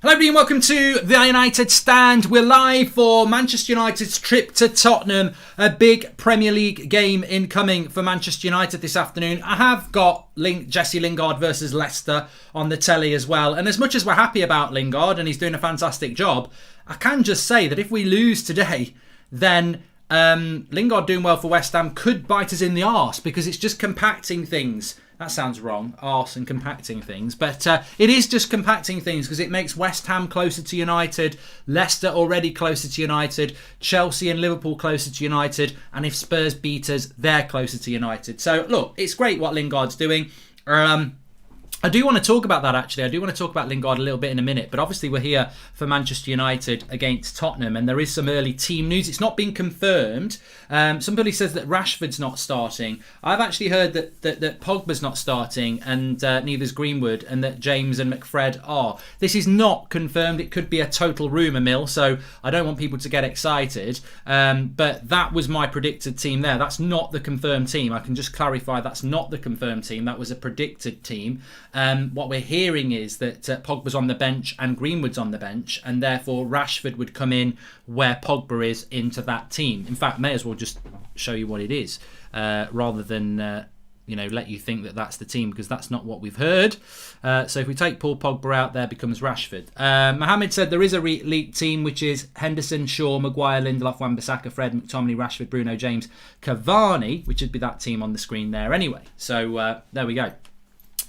Hello everybody and welcome to the United Stand. We're live for Manchester United's trip to Tottenham. A big Premier League game incoming for Manchester United this afternoon. I have got Jesse Lingard versus Leicester on the telly as well. And as much as we're happy about Lingard and he's doing a fantastic job, I can just say that if we lose today, then Lingard doing well for West Ham could bite us in the arse because it's just compacting things. That sounds wrong, arse and compacting things. But it is just compacting things because it makes West Ham closer to United, Leicester already closer to United, Chelsea and Liverpool closer to United, and if Spurs beat us, they're closer to United. So, look, it's great what Lingard's doing. I do want to talk about that, actually. I do want to talk about Lingard a little bit in a minute. But obviously we're here for Manchester United against Tottenham. And there is some early team news. It's not been confirmed. Somebody says that Rashford's not starting. I've actually heard that Pogba's not starting and neither's Greenwood. And that James and McFred are. This is not confirmed. It could be a total rumour mill. So I don't want people to get excited. But that was my predicted team there. That's not the confirmed team. I can just clarify that's not the confirmed team. That was a predicted team. What we're hearing is that Pogba's on the bench and Greenwood's on the bench, and therefore Rashford would come in where Pogba is into that team. In fact, may as well just show you what it is rather than let you think that that's the team, because that's not what we've heard. So if we take Paul Pogba out, there becomes Rashford. Mohammed said there is a leaked team which is Henderson, Shaw, Maguire, Lindelof, Wan-Bissaka, Fred, McTominay, Rashford, Bruno, James, Cavani, which would be that team on the screen there anyway. So there we go.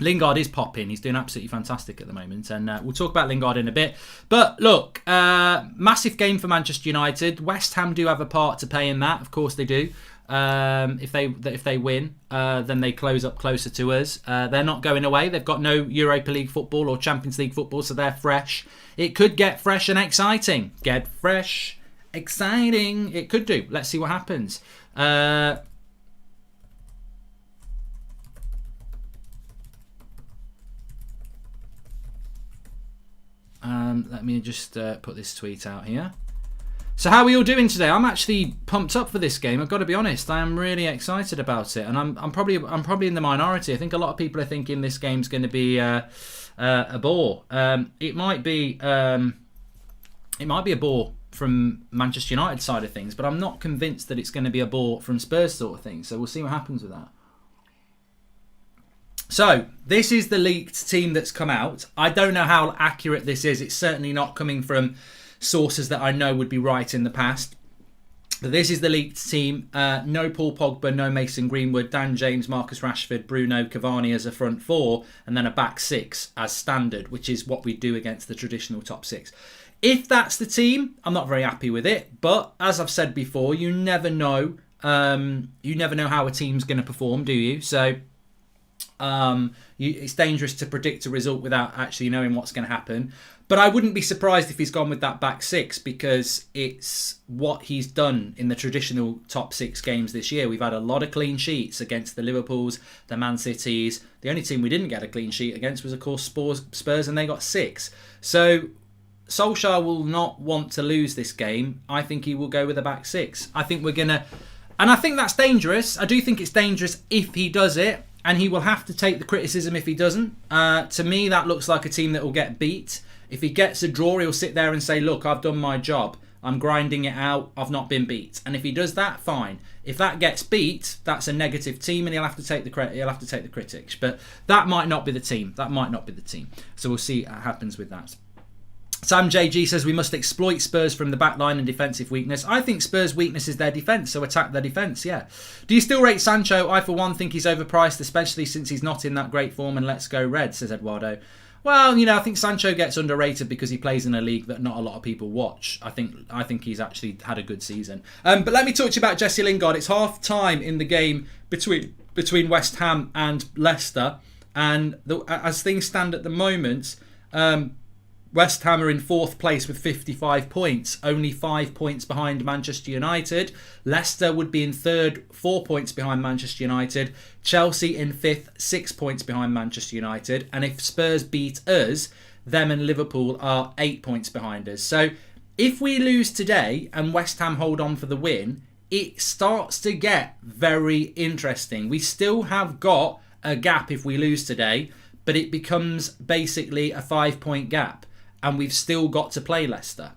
Lingard is popping. He's doing absolutely fantastic at the moment, and we'll talk about Lingard in a bit. But look, massive game for Manchester United. West Ham do have a part to play in that, of course they do. If they win, then they close up closer to us. They're not going away. They've got no Europa League football or Champions League football, so they're fresh. It could get fresh and exciting. Get fresh, exciting. It could do. Let's see what happens. Let me just put this tweet out here. So how are we all doing today? I'm actually pumped up for this game. I've got to be honest. I am really excited about it, and I'm probably in the minority. I think a lot of people are thinking this game's going to be a bore. It might be a bore from Manchester United side of things, but I'm not convinced that it's going to be a bore from Spurs sort of thing. So we'll see what happens with that. So, this is the leaked team that's come out. I don't know how accurate this is. It's certainly not coming from sources that I know would be right in the past. But this is the leaked team. No Paul Pogba, no Mason Greenwood, Dan James, Marcus Rashford, Bruno, Cavani as a front four, and then a back six as standard, which is what we do against the traditional top six. If that's the team, I'm not very happy with it. But as I've said before, you never know. You never know how a team's going to perform, do you? So it's dangerous to predict a result without actually knowing what's going to happen. But I wouldn't be surprised if he's gone with that back six, because it's what he's done in the traditional top six games this year. We've had a lot of clean sheets against the Liverpools, the Man Cities. The only team we didn't get a clean sheet against was, of course, Spurs, and they got 6. So Solskjaer will not want to lose this game. I think he will go with a back six. I think we're going to... And I think that's dangerous. I do think it's dangerous if he does it. And he will have to take the criticism if he doesn't. To me, that looks like a team that will get beat. If he gets a draw, he'll sit there and say, look, I've done my job. I'm grinding it out. I've not been beat. And if he does that, fine. If that gets beat, that's a negative team, and he'll have to take the credit. He'll have to take the critics. But that might not be the team. That might not be the team. So we'll see what happens with that. Sam JG says we must exploit Spurs from the back line and defensive weakness. I think Spurs' weakness is their defence, so attack their defence, yeah. Do you still rate Sancho? I, for one, think he's overpriced, especially since he's not in that great form, and let's go red, says Eduardo. Well, I think Sancho gets underrated because he plays in a league that not a lot of people watch. I think he's actually had a good season. But let me talk to you about Jesse Lingard. It's half time in the game between West Ham and Leicester, and as things stand at the moment... West Ham are in 4th place with 55 points, only 5 points behind Manchester United. Leicester would be in 3rd, 4 points behind Manchester United. Chelsea in 5th, 6 points behind Manchester United. And if Spurs beat us, them and Liverpool are 8 points behind us. So if we lose today and West Ham hold on for the win, it starts to get very interesting. We still have got a gap if we lose today, but it becomes basically a 5-point gap. and we've still got to play Leicester.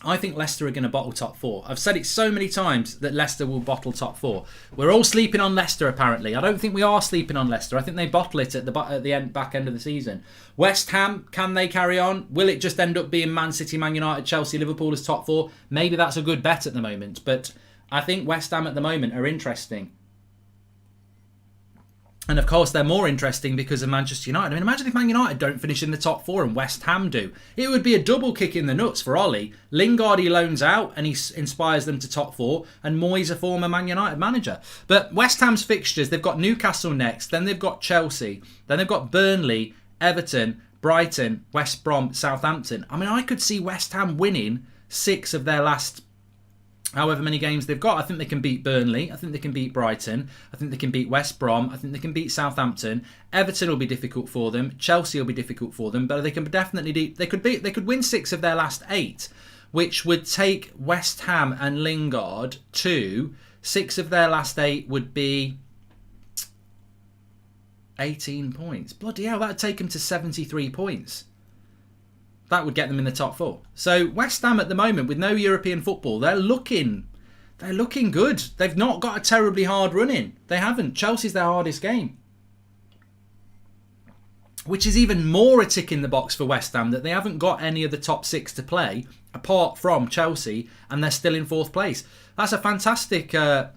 I think Leicester are going to bottle top 4. I've said it so many times that Leicester will bottle top 4. We're all sleeping on Leicester, apparently. I don't think we are sleeping on Leicester. I think they bottle it at the back end of the season. West Ham, can they carry on? Will it just end up being Man City, Man United, Chelsea, Liverpool as top 4? Maybe that's a good bet at the moment. But I think West Ham at the moment are interesting. And of course, they're more interesting because of Manchester United. I mean, imagine if Man United don't finish in the top 4 and West Ham do. It would be a double kick in the nuts for Ollie. Lingard, he loans out and he inspires them to top 4. And Moyes, a former Man United manager. But West Ham's fixtures, they've got Newcastle next. Then they've got Chelsea. Then they've got Burnley, Everton, Brighton, West Brom, Southampton. I mean, I could see West Ham winning 6 of their last however many games they've got. I think they can beat Burnley. I think they can beat Brighton. I think they can beat West Brom. I think they can beat Southampton. Everton will be difficult for them. Chelsea will be difficult for them. But they can definitely they could win 6 of their last 8, which would take West Ham and Lingard to 6 of their last 8 would be 18 points. Bloody hell, that would take them to 73 points. That would get them in the top 4. So West Ham at the moment, with no European football, they're looking good. They've not got a terribly hard run in. They haven't. Chelsea's their hardest game. Which is even more a tick in the box for West Ham, that they haven't got any of the top 6 to play, apart from Chelsea, and they're still in 4th place. That's a fantastic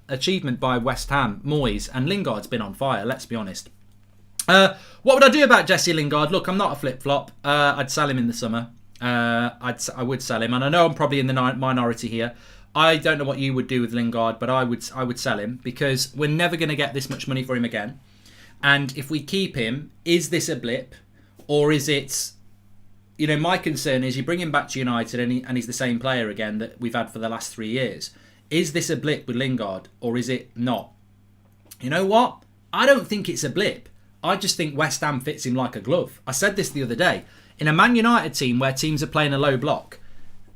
achievement by West Ham, Moyes, and Lingard's been on fire, let's be honest. What would I do about Jesse Lingard? Look, I'm not a flip-flop. I'd sell him in the summer. I would sell him, and I know I'm probably in the minority here. I don't know what you would do with Lingard, but I would sell him because we're never going to get this much money for him again. And if we keep him, is this a blip, or is it? You know, my concern is you bring him back to United and he's the same player again that we've had for the last 3 years. Is this a blip with Lingard, or is it not? You know what? I don't think it's a blip. I just think West Ham fits him like a glove. I said this the other day. In a Man United team where teams are playing a low block,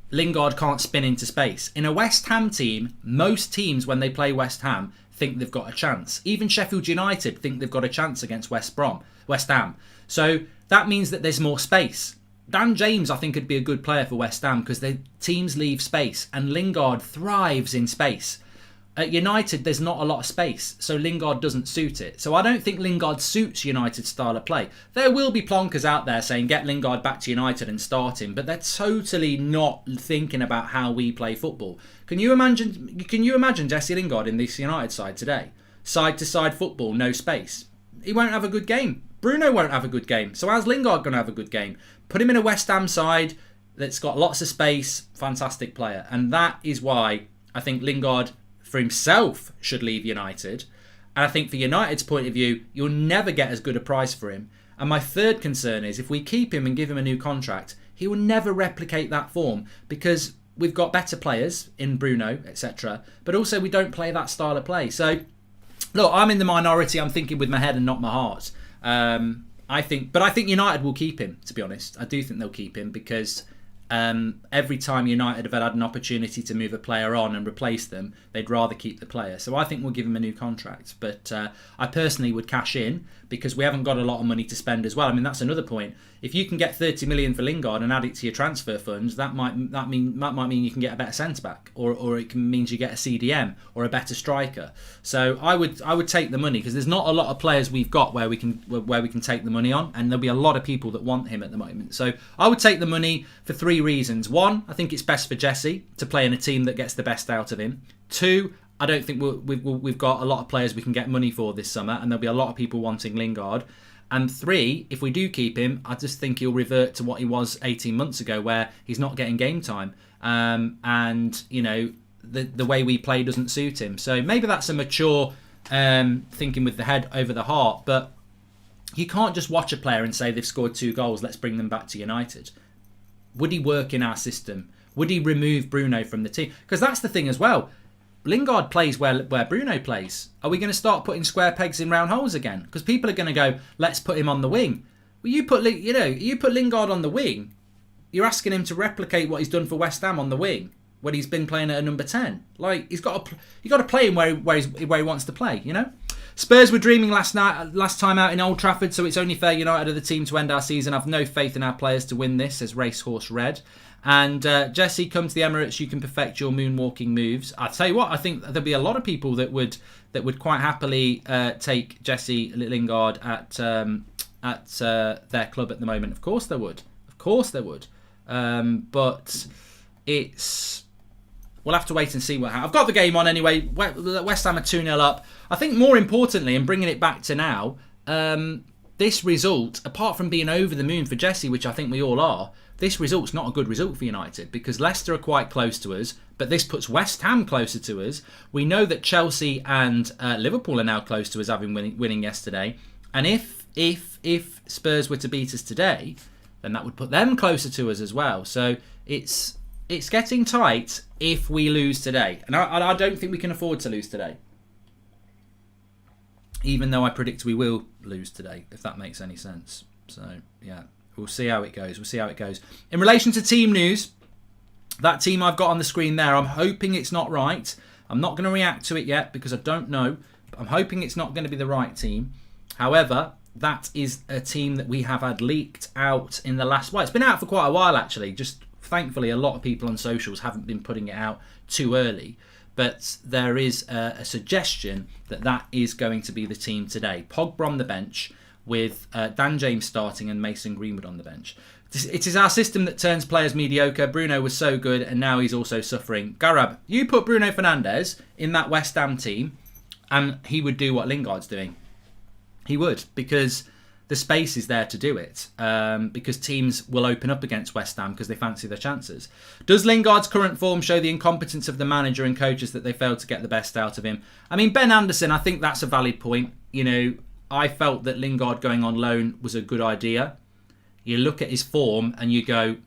Lingard can't spin into space. In a West Ham team, most teams when they play West Ham think they've got a chance. Even Sheffield United think they've got a chance against West Ham. So that means that there's more space. Dan James, I think, would be a good player for West Ham because the teams leave space and Lingard thrives in space. At United, there's not a lot of space, so Lingard doesn't suit it. So I don't think Lingard suits United's style of play. There will be plonkers out there saying, get Lingard back to United and start him, but they're totally not thinking about how we play football. Can you imagine Jesse Lingard in this United side today? Side-to-side football, no space. He won't have a good game. Bruno won't have a good game. So how's Lingard going to have a good game? Put him in a West Ham side that's got lots of space, fantastic player. And that is why I think Lingard for himself should leave United. And I think for United's point of view, you'll never get as good a price for him. And my third concern is if we keep him and give him a new contract, he will never replicate that form because we've got better players in Bruno, etc. But also we don't play that style of play. So, look, I'm in the minority. I'm thinking with my head and not my heart. I think United will keep him, to be honest. I do think they'll keep him because every time United have had an opportunity to move a player on and replace them, they'd rather keep the player. So I think we'll give him a new contract. But I personally would cash in because we haven't got a lot of money to spend as well. I mean, that's another point. If you can get 30 million for Lingard and add it to your transfer funds, that might mean you can get a better centre back, or it means you get a CDM or a better striker. So I would take the money because there's not a lot of players we've got where we can take the money on, and there'll be a lot of people that want him at the moment. So I would take the money for 3 reasons. 1, I think it's best for Jesse to play in a team that gets the best out of him. 2, I don't think we've got a lot of players we can get money for this summer, and there'll be a lot of people wanting Lingard. And 3, if we do keep him, I just think he'll revert to what he was 18 months ago, where he's not getting game time. And, you know, the way we play doesn't suit him. So maybe that's a mature thinking with the head over the heart. But you can't just watch a player and say they've scored 2 goals, let's bring them back to United. Would he work in our system? Would he remove Bruno from the team? Because that's the thing as well. Lingard plays where Bruno plays. Are we going to start putting square pegs in round holes again? Because people are going to go, let's put him on the wing. Well, you put Lingard on the wing, you're asking him to replicate what he's done for West Ham on the wing when he's been playing at a number 10. Like you got to play him where he wants to play. You know. Spurs were dreaming last time out in Old Trafford, so it's only fair United are the team to end our season. I've no faith in our players to win this, says Racehorse Red. And Jesse, come to the Emirates, you can perfect your moonwalking moves. I'll tell you what, I think there'll be a lot of people that would quite happily take Jesse Lingard at their club at the moment. Of course there would. But it's... We'll have to wait and see what happens. I've got the game on anyway. West Ham are 2-0 up. I think more importantly, and bringing it back to now, this result, apart from being over the moon for Jesse, which I think we all are, this result's not a good result for United because Leicester are quite close to us, but this puts West Ham closer to us. We know that Chelsea and Liverpool are now close to us, having winning yesterday. And if Spurs were to beat us today, then that would put them closer to us as well. So it's getting tight if we lose today. And I don't think we can afford to lose today. Even though I predict we will lose today, if that makes any sense. So, yeah, we'll see how it goes. In relation to team news, that team I've got on the screen there, I'm hoping it's not right. I'm not going to react to it yet because I don't know. But I'm hoping it's not going to be the right team. However, that is a team that we have had leaked out in the last... Well, it's been out for quite a while, actually. Just thankfully, a lot of people on socials haven't been putting it out too early. But there is a suggestion that is going to be the team today. Pogba on the bench with Dan James starting and Mason Greenwood on the bench. It is our system that turns players mediocre. Bruno was so good and now he's also suffering. Garab, you put Bruno Fernandes in that West Ham team and he would do what Lingard's doing. He would, because the space is there to do it. Because teams will open up against West Ham because they fancy their chances. Does Lingard's current form show the incompetence of the manager and coaches that they failed to get the best out of him? I mean, Ben Anderson, I think that's a valid point. You know, I felt that Lingard going on loan was a good idea. You look at his form and you go,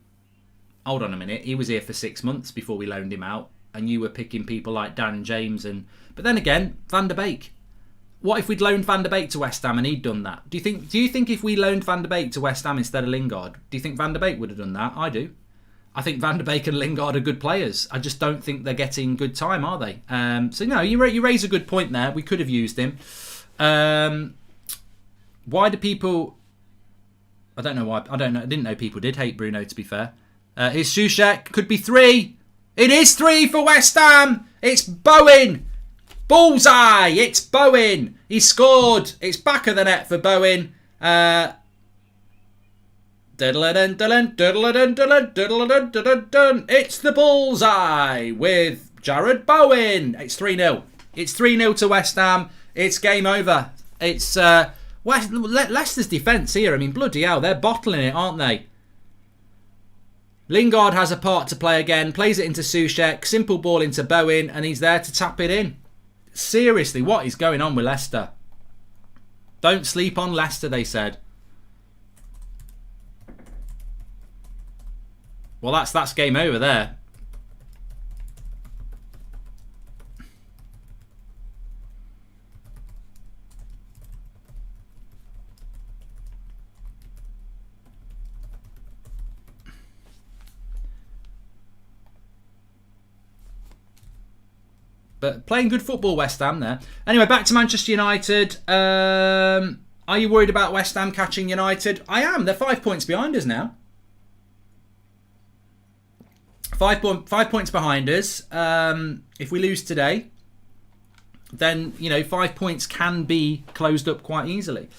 hold on a minute, he was here for 6 months before we loaned him out, and you were picking people like Dan James but then again, Van der Beek. What if we'd loaned Van der Beek to West Ham and he'd done that? Do you think if we loaned Van der Beek to West Ham instead of Lingard, do you think Van der Beek would have done that? I do. I think Van der Beek and Lingard are good players. I just don't think they're getting good time, are they? So no, you raise a good point there. We could have used him. Why do people... I don't know why. I didn't know people did hate Bruno, to be fair. Here's Soucek. Could be 3. It is 3 for West Ham. It's Bowen. Bullseye. It's Bowen. He scored. It's back of the net for Bowen. It's the bullseye with Jared Bowen. It's 3-0. It's 3-0 to West Ham. It's game over. It's... Leicester's defence here, I mean, bloody hell, they're bottling it, aren't they? Lingard has a part to play again, plays it into Soucek, simple ball into Bowen, and he's there to tap it in. Seriously, what is going on with Leicester? Don't sleep on Leicester, they said. Well, that's game over there. But playing good football, West Ham there. Anyway, back to Manchester United. Are you worried about West Ham catching United? I am. They're 5 points behind us now. 5 points behind us. If we lose today, then 5 points can be closed up quite easily.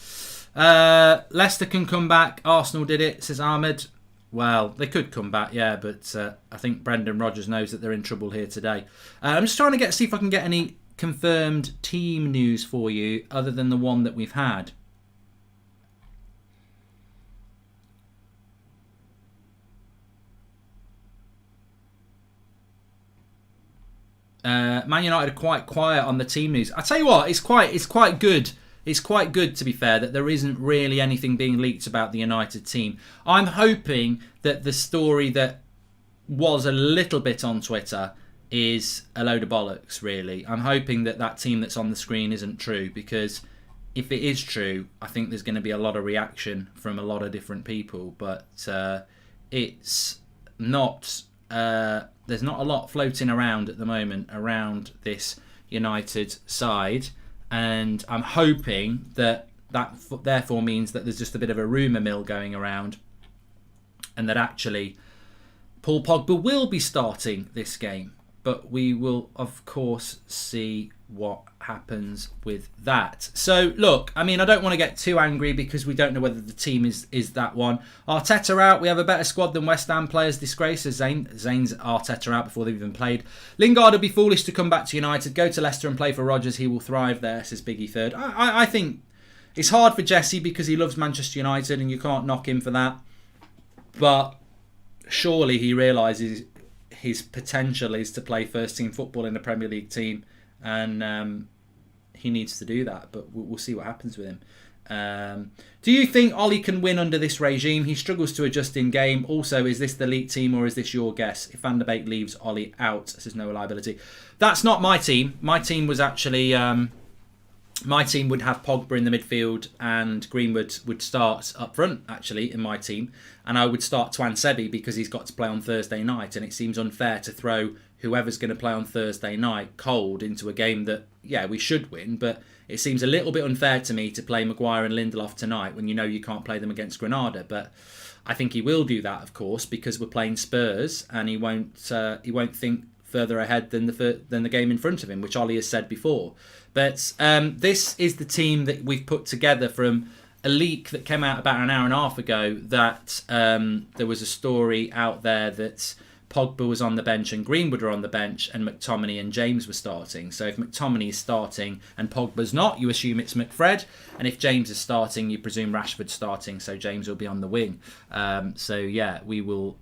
Leicester can come back. Arsenal did it, says Ahmed. Well, they could come back, yeah, but I think Brendan Rodgers knows that they're in trouble here today. I'm just trying to see if I can get any confirmed team news for you other than the one that we've had. Man United are quite quiet on the team news. I tell you what, it's quite good. It's quite good, to be fair, that there isn't really anything being leaked about the United team. I'm hoping that the story that was a little bit on Twitter is a load of bollocks, really. I'm hoping that team that's on the screen isn't true, because if it is true, I think there's going to be a lot of reaction from a lot of different people. But it's not... there's not a lot floating around at the moment around this United side. And I'm hoping that therefore means that there's just a bit of a rumour mill going around, and that actually Paul Pogba will be starting this game. But we will, of course, see what happens with that. So, look, I mean, I don't want to get too angry because we don't know whether the team is that one. Arteta out. We have a better squad than West Ham players. Disgrace as Zane's Arteta out before they've even played. Lingard would be foolish to come back to United. Go to Leicester and play for Rodgers. He will thrive there, says Biggie Third. I think it's hard for Jesse because he loves Manchester United and you can't knock him for that. But surely he realises his potential is to play first team football in a Premier League team, and he needs to do that, but we'll see what happens with him. Do you think Ollie can win under this regime? He struggles to adjust in game. Also, is this the elite team or is this your guess? If Van der Beek leaves Ollie out, says no reliability. That's not my team. My team was actually... my team would have Pogba in the midfield and Greenwood would start up front, actually, in my team. And I would start Twansebi because he's got to play on Thursday night. And it seems unfair to throw whoever's going to play on Thursday night cold into a game that, yeah, we should win. But it seems a little bit unfair to me to play Maguire and Lindelof tonight when you know you can't play them against Granada. But I think he will do that, of course, because we're playing Spurs and he won't think further ahead than the game in front of him, which Ollie has said before. But this is the team that we've put together from a leak that came out about an hour and a half ago that there was a story out there that Pogba was on the bench and Greenwood were on the bench and McTominay and James were starting. So if McTominay is starting and Pogba's not, you assume it's McFred. And if James is starting, you presume Rashford's starting. So James will be on the wing. So yeah, we will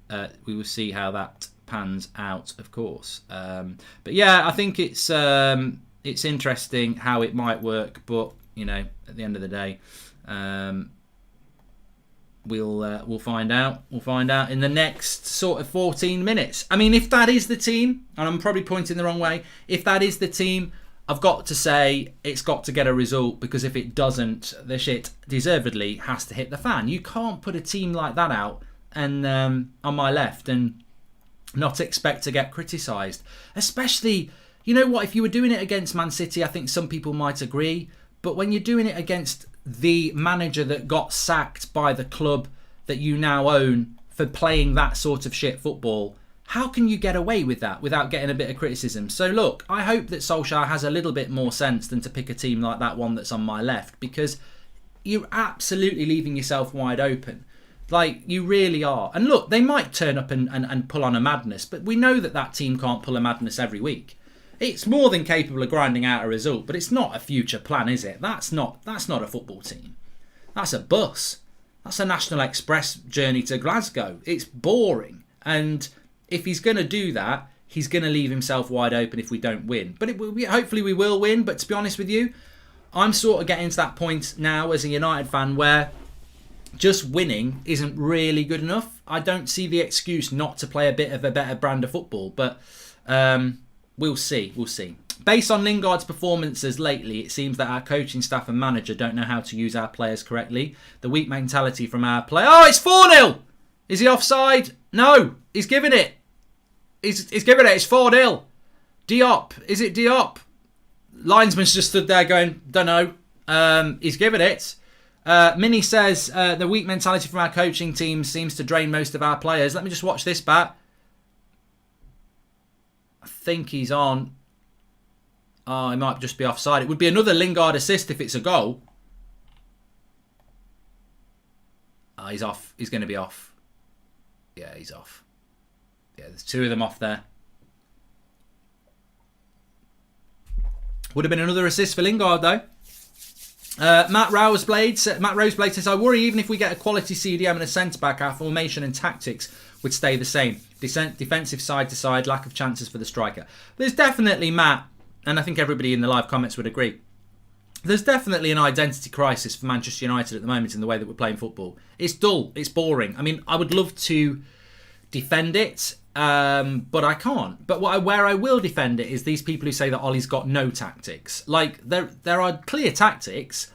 see how that pans out, of course. But yeah, I think it's interesting how it might work, but you know, at the end of the day, we'll find out. We'll find out in the next sort of 14 minutes. I mean, if that is the team, and I'm probably pointing the wrong way, if that is the team, I've got to say it's got to get a result, because if it doesn't, the shit deservedly has to hit the fan. You can't put a team like that out and on my left and not expect to get criticised, especially. You know what, if you were doing it against Man City, I think some people might agree. But when you're doing it against the manager that got sacked by the club that you now own for playing that sort of shit football, how can you get away with that without getting a bit of criticism? So look, I hope that Solskjaer has a little bit more sense than to pick a team like that one that's on my left, because you're absolutely leaving yourself wide open. Like, you really are. And look, they might turn up and pull on a madness, but we know that team can't pull a madness every week. It's more than capable of grinding out a result, but it's not a future plan, is it? That's not a football team. That's a bus. That's a National Express journey to Glasgow. It's boring. And if he's going to do that, he's going to leave himself wide open if we don't win. But hopefully we will win. But to be honest with you, I'm sort of getting to that point now as a United fan where just winning isn't really good enough. I don't see the excuse not to play a bit of a better brand of football. But... we'll see. Based on Lingard's performances lately, it seems that our coaching staff and manager don't know how to use our players correctly. The weak mentality from our player... Oh, it's 4-0! Is he offside? No, he's giving it. He's giving it. It's 4-0. Diop. Is it Diop? Linesman's just stood there going, don't know. He's giving it. Minnie says, the weak mentality from our coaching team seems to drain most of our players. Let me just watch this back. I think he's on. Oh, he might just be offside. It would be another Lingard assist if it's a goal. Oh, he's off. He's going to be off. Yeah, he's off. Yeah, there's two of them off there. Would have been another assist for Lingard, though. Matt Roseblade says, I worry even if we get a quality CDM and a centre-back, our formation and tactics would stay the same. Defensive side to side, lack of chances for the striker. There's definitely, Matt, and I think everybody in the live comments would agree, there's definitely an identity crisis for Manchester United at the moment in the way that we're playing football. It's dull, it's boring. I mean, I would love to defend it, but I can't. But where I will defend it is these people who say that Ollie's got no tactics. Like, there are clear tactics.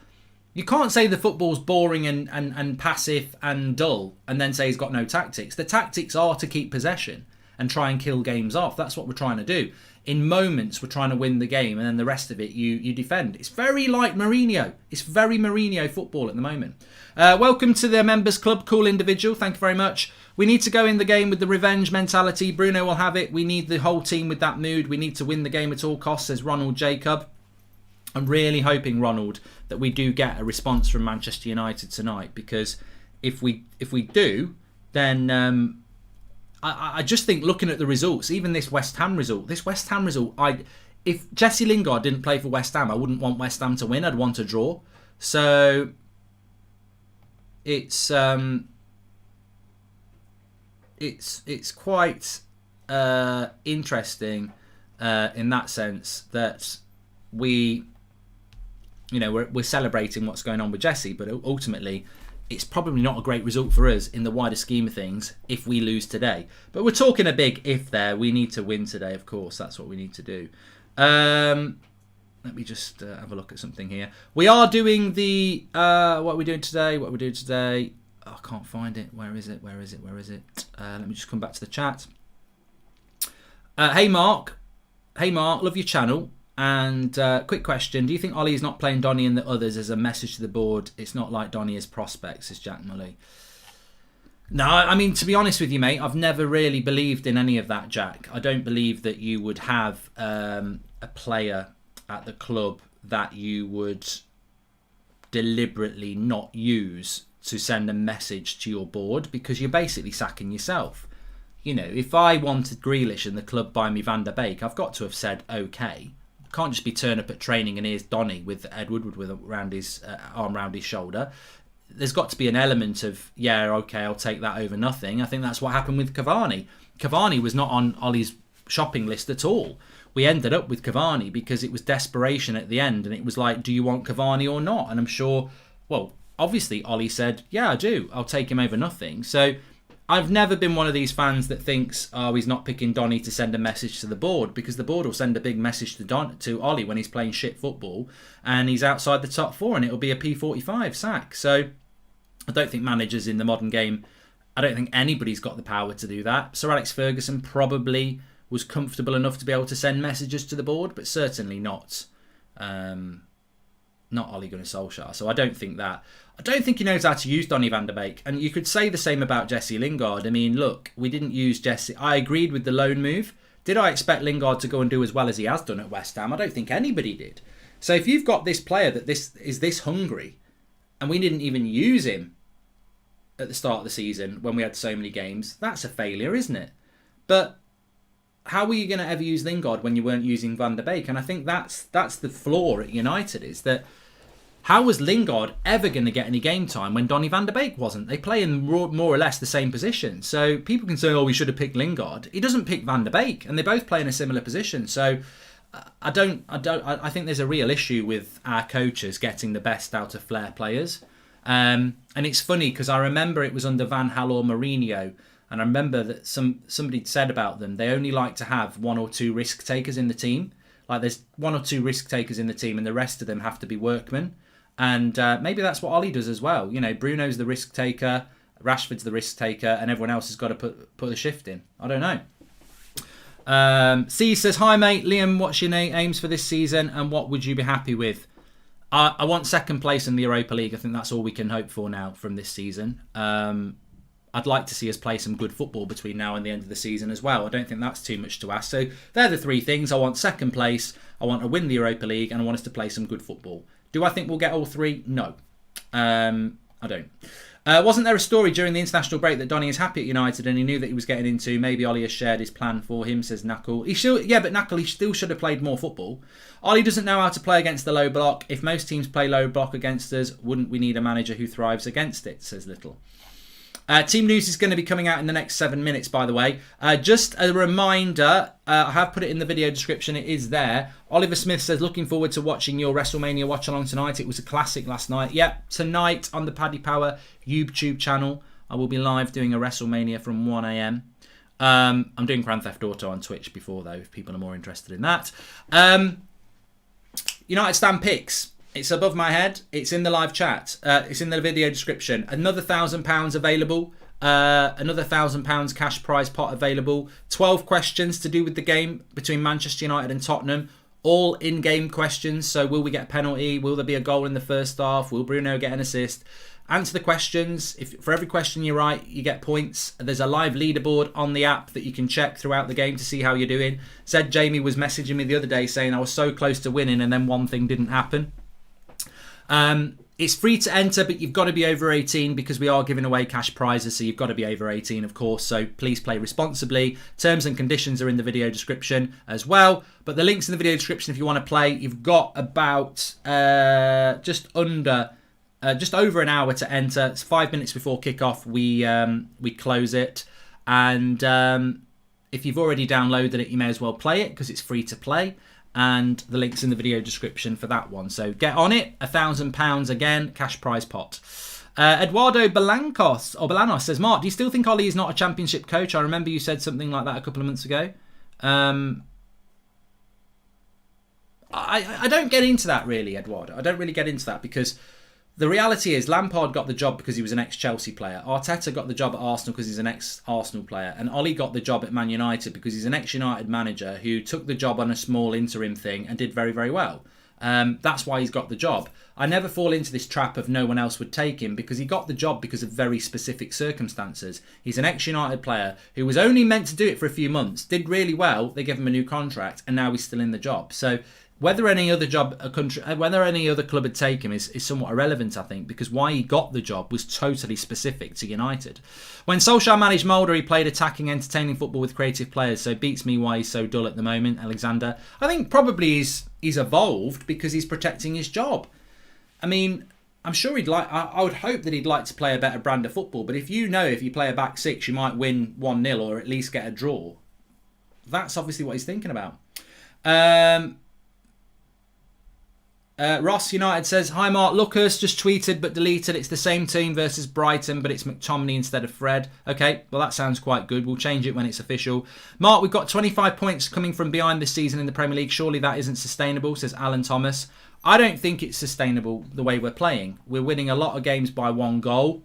You can't say the football's boring and passive and dull and then say he's got no tactics. The tactics are to keep possession. and try and kill games off. That's what we're trying to do. In moments, we're trying to win the game, and then the rest of it, you defend. It's very like Mourinho. It's very Mourinho football at the moment. Welcome to the members club, cool individual. Thank you very much. We need to go in the game with the revenge mentality. Bruno will have it. We need the whole team with that mood. We need to win the game at all costs, says Ronald Jacob. I'm really hoping, Ronald, that we do get a response from Manchester United tonight, because if we do, then I just think, looking at the results, even this West Ham result, if Jesse Lingard didn't play for West Ham, I wouldn't want West Ham to win. I'd want a draw. So it's quite interesting in that sense that we're celebrating what's going on with Jesse, but ultimately it's probably not a great result for us in the wider scheme of things if we lose today. But we're talking a big if there. We need to win today, of course. That's what we need to do. Let me just have a look at something here. We are doing the... what are we doing today? Oh, I can't find it. Where is it? Let me just come back to the chat. Hey, Mark, love your channel. And quick question. Do you think Ollie is not playing Donny and the others as a message to the board? It's not like Donny is prospects, says Jack Mully. No, I mean, to be honest with you, mate, I've never really believed in any of that, Jack. I don't believe that you would have a player at the club that you would deliberately not use to send a message to your board, because you're basically sacking yourself. You know, if I wanted Grealish and the club buy me Van der Beek, I've got to have said okay. Can't just be turn up at training and here's Donny with Ed Woodward with around his arm around his shoulder. There's got to be an element of, yeah, okay, I'll take that over nothing. I think that's what happened with Cavani. Cavani was not on Ollie's shopping list at all. We ended up with Cavani because it was desperation at the end, and it was like, do you want Cavani or not? And I'm sure, well, obviously Ollie said, yeah, I do. I'll take him over nothing. So I've never been one of these fans that thinks, oh, he's not picking Donny to send a message to the board, because the board will send a big message to Ollie when he's playing shit football and he's outside the top four, and it'll be a P45 sack. So I don't think managers in the modern game, I don't think anybody's got the power to do that. Sir Alex Ferguson probably was comfortable enough to be able to send messages to the board, but certainly not Ole Gunnar Solskjaer. So I don't think that. I don't think he knows how to use Donny van der Beek. And you could say the same about Jesse Lingard. I mean, look, we didn't use Jesse. I agreed with the loan move. Did I expect Lingard to go and do as well as he has done at West Ham? I don't think anybody did. So if you've got this player that is this hungry, and we didn't even use him at the start of the season when we had so many games, that's a failure, isn't it? But how were you going to ever use Lingard when you weren't using Van der Beek? And I think that's the flaw at United, is that how was Lingard ever going to get any game time when Donny van der Beek wasn't? They play in more or less the same position. So people can say, oh, we should have picked Lingard. He doesn't pick Van der Beek, and they both play in a similar position. So I think there's a real issue with our coaches getting the best out of flair players. And it's funny because I remember it was under Van Gaal or Mourinho, and I remember that somebody said about them, they only like to have one or two risk takers in the team. Like there's one or two risk takers in the team, and the rest of them have to be workmen. And maybe that's what Ollie does as well. You know, Bruno's the risk taker, Rashford's the risk taker, and everyone else has got to put the shift in. I don't know. C says, hi mate, Liam, what's your aims for this season and what would you be happy with? I want second place in the Europa League. I think that's all we can hope for now from this season. I'd like to see us play some good football between now and the end of the season as well. I don't think that's too much to ask. So they're the three things. I want second place, I want to win the Europa League, and I want us to play some good football. Do I think we'll get all three? No. I don't. Wasn't there a story during the international break that Donny is happy at United and he knew that he was getting into? Maybe Ollie has shared his plan for him, says Knuckle. But Knuckle, he still should have played more football. Ollie doesn't know how to play against the low block. If most teams play low block against us, wouldn't we need a manager who thrives against it, says Little. Team news is going to be coming out in the next 7 minutes, by the way. Just a reminder, I have put it in the video description. It is there. Oliver Smith says, looking forward to watching your WrestleMania watch-along tonight. It was a classic last night. Yep, tonight on the Paddy Power YouTube channel, I will be live doing a WrestleMania from 1 a.m. I'm doing Grand Theft Auto on Twitch before, though, if people are more interested in that. United stand picks. It's above my head. It's in the live chat. It's in the video description. Another £1,000 available. Another £1,000 cash prize pot available. 12 questions to do with the game between Manchester United and Tottenham. All in-game questions. So will we get a penalty? Will there be a goal in the first half? Will Bruno get an assist? Answer the questions. For every question you're right, you get points. There's a live leaderboard on the app that you can check throughout the game to see how you're doing. Said Jamie was messaging me the other day saying I was so close to winning and then one thing didn't happen. It's free to enter, but you've got to be over 18 because we are giving away cash prizes, so you've got to be over 18, of course, so please play responsibly. Terms and conditions are in the video description as well, but the link's in the video description if you want to play. You've got about just over an hour to enter. It's 5 minutes before kickoff. We close it, and if you've already downloaded it, you may as well play it because it's free to play. And the link's in the video description for that one. So get on it. £1,000 again, cash prize pot. Eduardo Bolanos says, Mark, do you still think Ollie is not a championship coach? I remember you said something like that a couple of months ago. I don't get into that really, Eduardo. I don't really get into that because the reality is Lampard got the job because he was an ex-Chelsea player. Arteta got the job at Arsenal because he's an ex-Arsenal player. And Ollie got the job at Man United because he's an ex-United manager who took the job on a small interim thing and did very, very well. That's why he's got the job. I never fall into this trap of no one else would take him because he got the job because of very specific circumstances. He's an ex-United player who was only meant to do it for a few months, did really well, they gave him a new contract, and now he's still in the job. So whether any other club had taken him is somewhat irrelevant, I think, because why he got the job was totally specific to United. When Solskjaer managed Mulder, he played attacking, entertaining football with creative players, so it beats me why he's so dull at the moment, Alexander. I think probably he's evolved because he's protecting his job. I mean, I'm sure I would hope that he'd like to play a better brand of football, but if you play a back six, you might win 1-0 or at least get a draw. That's obviously what he's thinking about. Ross United says, hi Mark, Lucas just tweeted but deleted. It's the same team versus Brighton, but it's McTominay instead of Fred. Okay, well that sounds quite good. We'll change it when it's official. Mark, we've got 25 points coming from behind this season in the Premier League. Surely that isn't sustainable, says Alan Thomas. I don't think it's sustainable the way we're playing. We're winning a lot of games by 1 goal.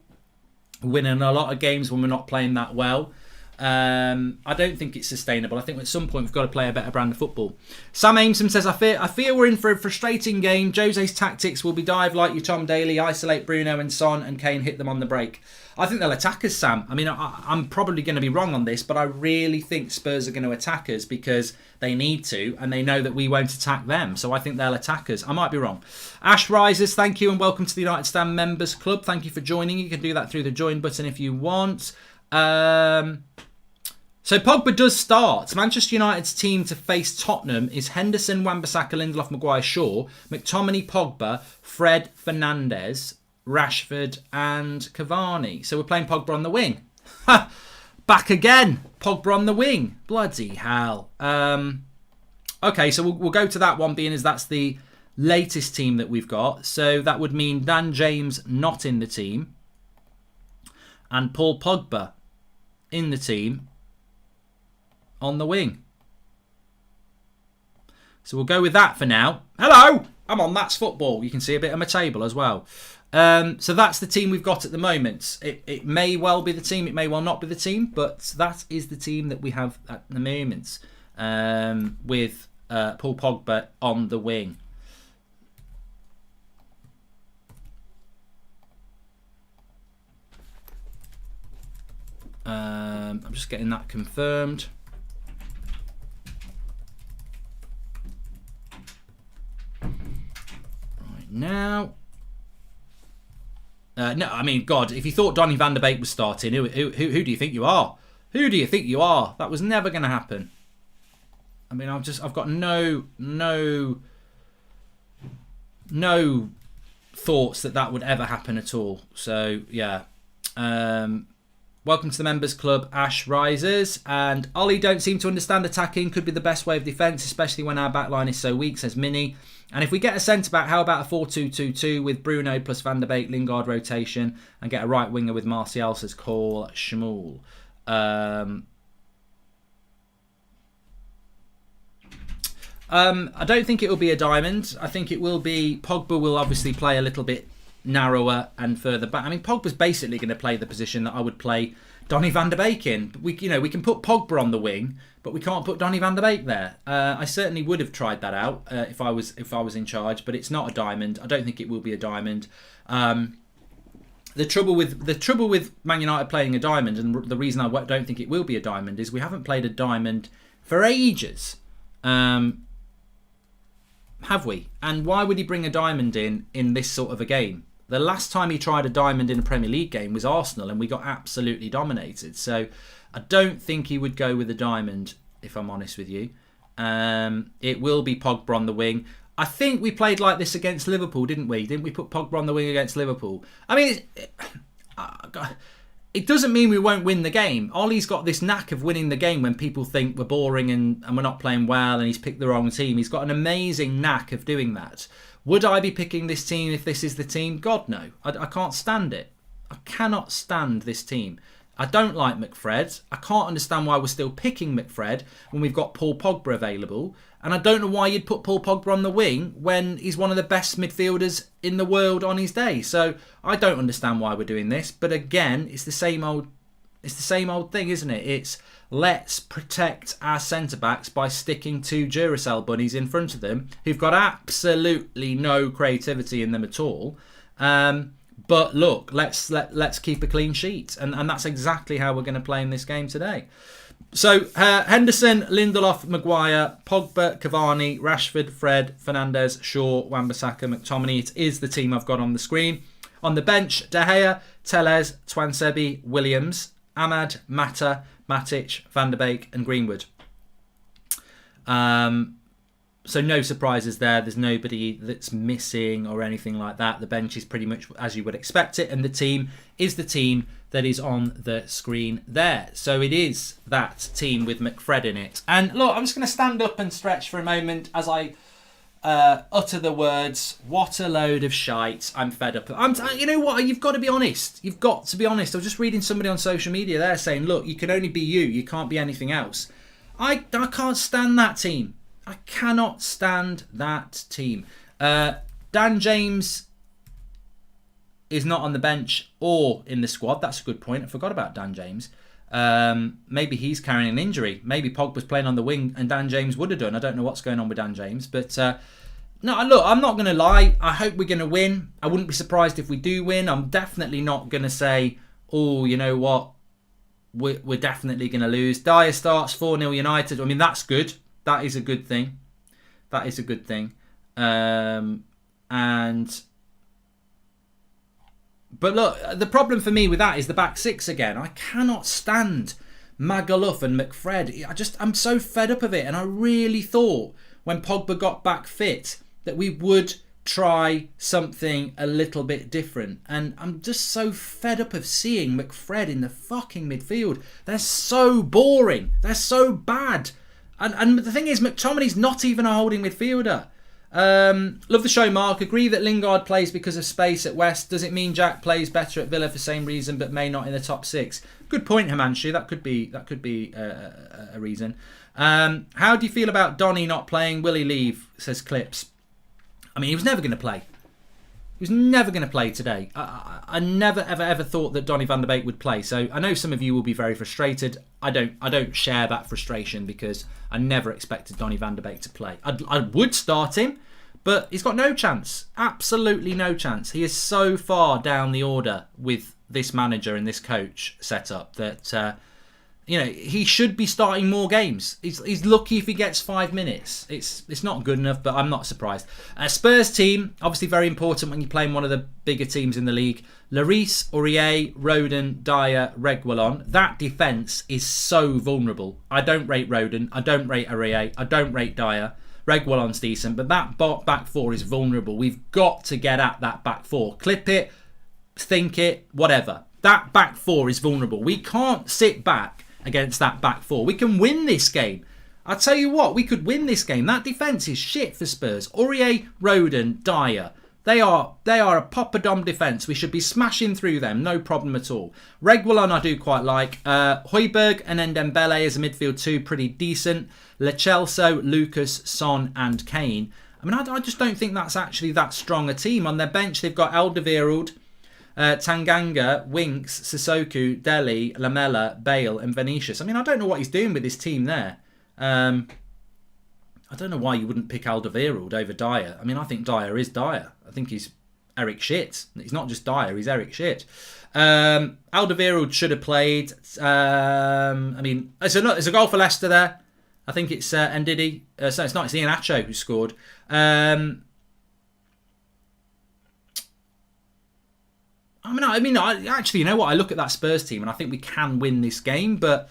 We're winning a lot of games when we're not playing that well. I don't think it's sustainable. I think at some point we've got to play a better brand of football. Sam Ameson says, I fear we're in for a frustrating game. Jose's tactics will be dive like you Tom Daly, isolate Bruno and Son, and Kane hit them on the break. I think they'll attack us, Sam. I mean, I'm probably going to be wrong on this, but I really think Spurs are going to attack us because they need to, and they know that we won't attack them. So I think they'll attack us. I might be wrong. Ash Rises, thank you, and welcome to the United Stand Members Club. Thank you for joining. You can do that through the join button if you want. So Pogba does start. Manchester United's team to face Tottenham is Henderson, Wan-Bissaka, Lindelof, Maguire, Shaw, McTominay, Pogba, Fred, Fernandes, Rashford and Cavani. So we're playing Pogba on the wing. Back again. Pogba on the wing. Bloody hell. Okay, so we'll go to that one being as that's the latest team that we've got. So that would mean Dan James not in the team. And Paul Pogba in the team on the wing. So we'll go with that for now. Hello! I'm on That's Football. You can see a bit of my table as well. So that's the team we've got at the moment. It may well be the team, it may well not be the team, but that is the team that we have at the moment with Paul Pogba on the wing. I'm just getting that confirmed. Right now. No, I mean, God, if you thought Donny van der Beek was starting, who do you think you are? Who do you think you are? That was never going to happen. I mean, I've got no thoughts that would ever happen at all. So yeah. Welcome to the Members Club, Ash Rises. And Ollie don't seem to understand attacking. Could be the best way of defence, especially when our backline is so weak, says Minnie. And if we get a centre-back, how about a 4-2-2-2 with Bruno plus Van der Beek, Lingard rotation, and get a right winger with Martial, says Call Shmuel. I don't think it will be a diamond. I think it will be... Pogba will obviously play a little bit narrower and further back. I mean, Pogba's basically going to play the position that I would play Donny van de Beek in. We can put Pogba on the wing, but we can't put Donny van de Beek there. I certainly would have tried that out if I was in charge, but it's not a diamond. I don't think it will be a diamond. The trouble with Man United playing a diamond, and the reason I don't think it will be a diamond, is we haven't played a diamond for ages. Have we? And why would he bring a diamond in this sort of a game? The last time he tried a diamond in a Premier League game was Arsenal, and we got absolutely dominated. So I don't think he would go with a diamond, if I'm honest with you. It will be Pogba on the wing. I think we played like this against Liverpool, didn't we? Didn't we put Pogba on the wing against Liverpool? I mean, it doesn't mean we won't win the game. Ollie's got this knack of winning the game when people think we're boring and we're not playing well and he's picked the wrong team. He's got an amazing knack of doing that. Would I be picking this team if this is the team? God, no. I can't stand it. I cannot stand this team. I don't like McFred. I can't understand why we're still picking McFred when we've got Paul Pogba available. And I don't know why you'd put Paul Pogba on the wing when he's one of the best midfielders in the world on his day. So I don't understand why we're doing this. But again, it's the same old thing, isn't it? It's let's protect our centre-backs by sticking two Duracell bunnies in front of them who've got absolutely no creativity in them at all. But look, let's keep a clean sheet. And that's exactly how we're going to play in this game today. So, Henderson, Lindelof, Maguire, Pogba, Cavani, Rashford, Fred, Fernandes, Shaw, Wan-Bissaka, McTominay. It is the team I've got on the screen. On the bench, De Gea, Telles, Twansebi, Williams, Ahmad, Mata, Matic, Van der Beek and Greenwood. So no surprises there. There's nobody that's missing or anything like that. The bench is pretty much as you would expect it. And the team is the team that is on the screen there. So it is that team with McFred in it. And look, I'm just going to stand up and stretch for a moment as I utter the words, what a load of shite. I'm fed up. You know what? You've got to be honest. You've got to be honest. I was just reading somebody on social media there saying, look, you can only be you. You can't be anything else. I can't stand that team. I cannot stand that team. Dan James is not on the bench or in the squad. That's a good point. I forgot about Dan James. Maybe he's carrying an injury. Maybe Pogba's playing on the wing and Dan James would have done. I don't know what's going on with Dan James. But no, look, I'm not going to lie. I hope we're going to win. I wouldn't be surprised if we do win. I'm definitely not going to say, oh, you know what? We're definitely going to lose. Dyer starts 4-0 United. I mean, that's good. That is a good thing. That is a good thing. But look, the problem for me with that is the back six again. I cannot stand Magaluf and McFred. I'm so fed up of it. And I really thought when Pogba got back fit that we would try something a little bit different. And I'm just so fed up of seeing McFred in the fucking midfield. They're so boring. They're so bad. And the thing is, McTominay's not even a holding midfielder. Love the show, Mark. Agree that Lingard plays because of space at West. Does it mean Jack plays better at Villa for same reason, but may not in the top six? Good point, Himanshu. That could be a reason. How do you feel about Donny not playing? Will he leave? Says Clips. I mean, he was never going to play. He was never going to play today. I never, ever thought that Donny van der Beek would play. So I know some of you will be very frustrated. I don't share that frustration because I never expected Donny van der Beek to play. I would start him, but he's got no chance. Absolutely no chance. He is so far down the order with this manager and this coach setup that he should be starting more games. He's lucky if he gets 5 minutes. It's not good enough, but I'm not surprised. Spurs team, obviously very important when you're playing one of the bigger teams in the league. Lloris, Aurier, Rodon, Dyer, Reguilon. That defence is so vulnerable. I don't rate Rodon. I don't rate Aurier. I don't rate Dyer. Reguilon's decent, but that back four is vulnerable. We've got to get at that back four. Clip it, think it, whatever. That back four is vulnerable. We can't sit back against that back four. We can win this game. I'll tell you what, we could win this game. That defence is shit for Spurs. Aurier, Rodon, Dyer. They are a poppadom defence. We should be smashing through them, no problem at all. Reguilon I do quite like. Højbjerg and Dembele as a midfield two, pretty decent. Lo Celso, Lucas, Son and Kane. I mean, I just don't think that's actually that strong a team. On their bench, they've got Alderweireld, Tanganga, Winks, Sissoko, Dele, Lamela, Bale and Vinicius. I mean, I don't know what he's doing with his team there. I don't know why you wouldn't pick Alderweireld over Dyer. I mean, I think Dyer is Dyer. I think he's Eric Shit. He's not just Dyer, he's Eric Shit. Alderweireld should have played. I mean, it's a goal for Leicester there. I think it's Ndidi. So it's not. It's Iheanacho who scored. I actually, you know what? I look at that Spurs team and I think we can win this game, but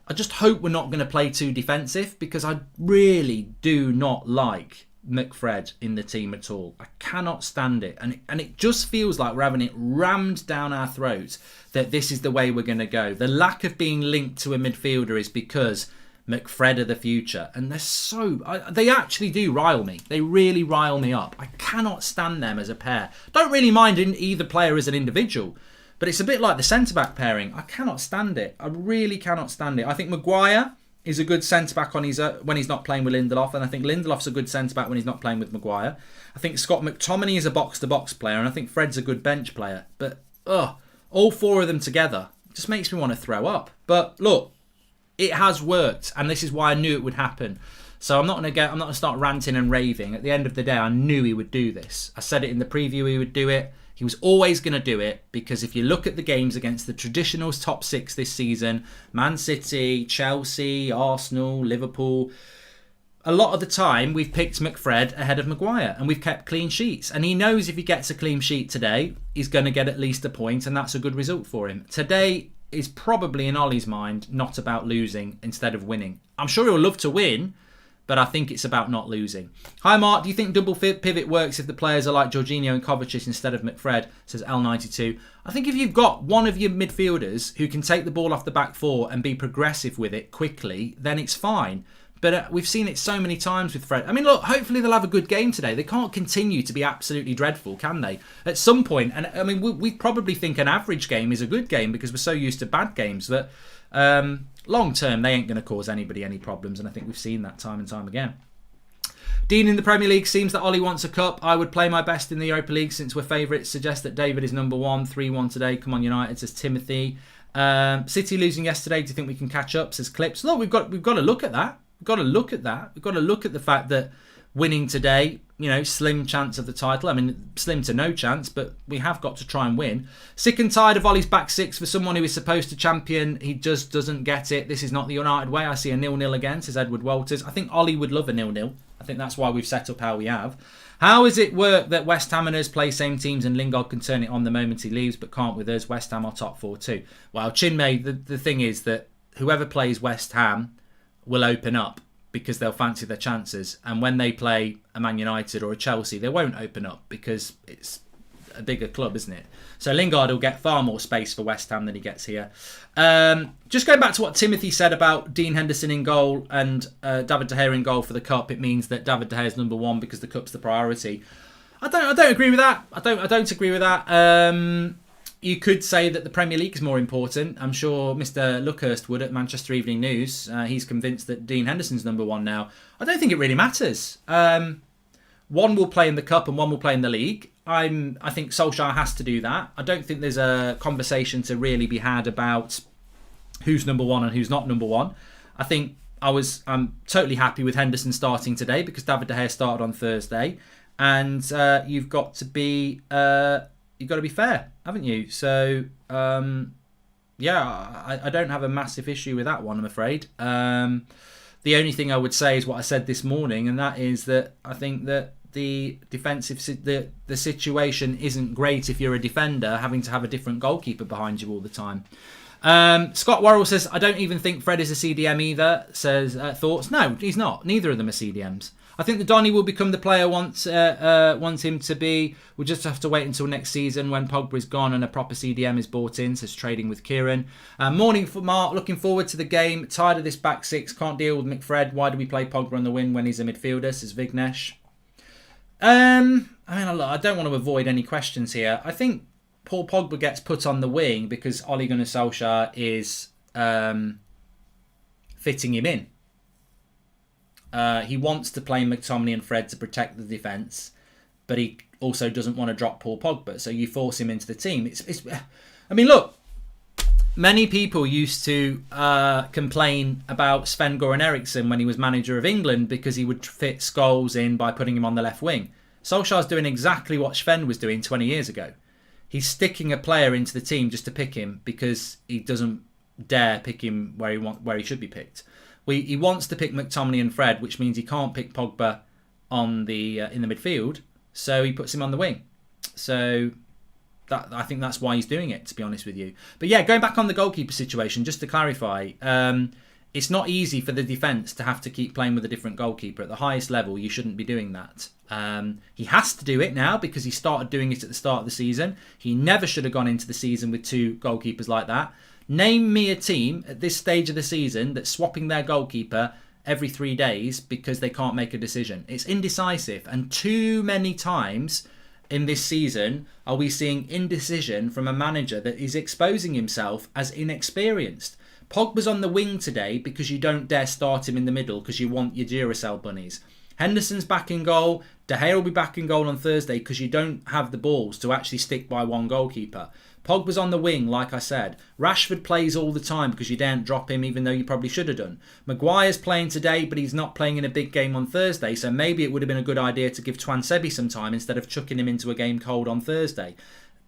I just hope we're not going to play too defensive, because I really do not like McFred in the team at all. I cannot stand it. And it just feels like we're having it rammed down our throats that this is the way we're going to go. The lack of being linked to a midfielder is because McFred are the future. And they actually do rile me. They really rile me up. I cannot stand them as a pair. Don't really mind either player as an individual. But it's a bit like the centre-back pairing. I cannot stand it. I really cannot stand it. I think Maguire is a good centre-back when he's not playing with Lindelof. And I think Lindelof's a good centre-back when he's not playing with Maguire. I think Scott McTominay is a box-to-box player. And I think Fred's a good bench player. But, all four of them together just makes me want to throw up. But, look, it has worked. And this is why I knew it would happen. So I'm not going to start ranting and raving. At the end of the day, I knew he would do this. I said it in the preview he would do it. He was always going to do it, because if you look at the games against the traditional top six this season, Man City, Chelsea, Arsenal, Liverpool, a lot of the time we've picked McFred ahead of Maguire and we've kept clean sheets. And he knows if he gets a clean sheet today, he's going to get at least a point, and that's a good result for him. Today is probably, in Ollie's mind, not about losing instead of winning. I'm sure he'll love to win, but I think it's about not losing. Hi Mark, do you think double pivot works if the players are like Jorginho and Kovacic instead of McFred? Says L92. I think if you've got one of your midfielders who can take the ball off the back four and be progressive with it quickly, then it's fine. But we've seen it so many times with Fred. I mean, look, hopefully they'll have a good game today. They can't continue to be absolutely dreadful, can they? At some point, and I mean, we probably think an average game is a good game because we're so used to bad games that... long term, they ain't going to cause anybody any problems, and I think we've seen that time and time again. Dean in the Premier League seems that Ollie wants a cup. I would play my best in the Europa League since we're favourites. Suggest that David is number one. 3-1 today. Come on, United, says Timothy. City losing yesterday. Do you think we can catch up? Says Clips. Look, we've got to look at that. We've got to look at that. We've got to look at the fact that winning today, slim chance of the title. I mean, slim to no chance, but we have got to try and win. Sick and tired of Ollie's back six. For someone who is supposed to champion, he just doesn't get it. This is not the United way. I see a 0-0 again, says Edward Walters. I think Ollie would love a 0-0. I think that's why we've set up how we have. How has it worked that West Ham and us play same teams and Lingard can turn it on the moment he leaves, but can't with us? West Ham are top 4 too. Well, Chinmay, the thing is that whoever plays West Ham will open up, because they'll fancy their chances. And when they play a Man United or a Chelsea, they won't open up because it's a bigger club, isn't it? So Lingard will get far more space for West Ham than he gets here. Just going back to what Timothy said about Dean Henderson in goal and David De Gea in goal for the Cup, it means that David De Gea is number one because the Cup's the priority. I don't agree with that. I don't agree with that. You could say that the Premier League is more important. I'm sure Mr. Luckhurst would at Manchester Evening News. He's convinced that Dean Henderson's number one now. I don't think it really matters. One will play in the Cup and one will play in the League. I think Solskjaer has to do that. I don't think there's a conversation to really be had about who's number one and who's not number one. I think I'm totally happy with Henderson starting today because David De Gea started on Thursday, and you've got to be fair, haven't you? So I don't have a massive issue with that one, I'm afraid. The only thing I would say is what I said this morning, and that is that I think that the defensive the situation isn't great if you're a defender having to have a different goalkeeper behind you all the time. Scott Worrell says, I don't even think Fred is a CDM either. Says, thoughts? No, he's not. Neither of them are CDMs. I think that Donny will become the player wants him to be. We'll just have to wait until next season when Pogba's gone and a proper CDM is bought in, says Trading with Kieran. Morning for Mark, looking forward to the game. Tired of this back six, can't deal with McFred. Why do we play Pogba on the wing when he's a midfielder, says Vignesh. I mean, I don't want to avoid any questions here. I think Paul Pogba gets put on the wing because Ole Gunnar Solskjaer is fitting him in. He wants to play McTominay and Fred to protect the defence, but he also doesn't want to drop Paul Pogba, so you force him into the team. I mean, look, many people used to complain about Sven-Goran Eriksson when he was manager of England because he would fit Scholes in by putting him on the left wing. Solskjaer's doing exactly what Sven was doing 20 years ago. He's sticking a player into the team just to pick him because he doesn't dare pick him where he should be picked. He wants to pick McTominay and Fred, which means he can't pick Pogba on the in the midfield, so he puts him on the wing. So I think that's why he's doing it, to be honest with you. But yeah, going back on the goalkeeper situation, just to clarify, it's not easy for the defence to have to keep playing with a different goalkeeper. At the highest level, you shouldn't be doing that. He has to do it now because he started doing it at the start of the season. He never should have gone into the season with two goalkeepers like that. Name me a team at this stage of the season that's swapping their goalkeeper every 3 days because they can't make a decision. It's indecisive, and too many times in this season are we seeing indecision from a manager that is exposing himself as inexperienced. Pogba's on the wing today because you don't dare start him in the middle because you want your Duracell bunnies. Henderson's back in goal. De Gea will be back in goal on Thursday because you don't have the balls to actually stick by one goalkeeper. Pogba's on the wing, like I said. Rashford plays all the time because you daren't drop him even though you probably should have done. Maguire's playing today, but he's not playing in a big game on Thursday, so maybe it would have been a good idea to give Twansebi some time instead of chucking him into a game cold on Thursday.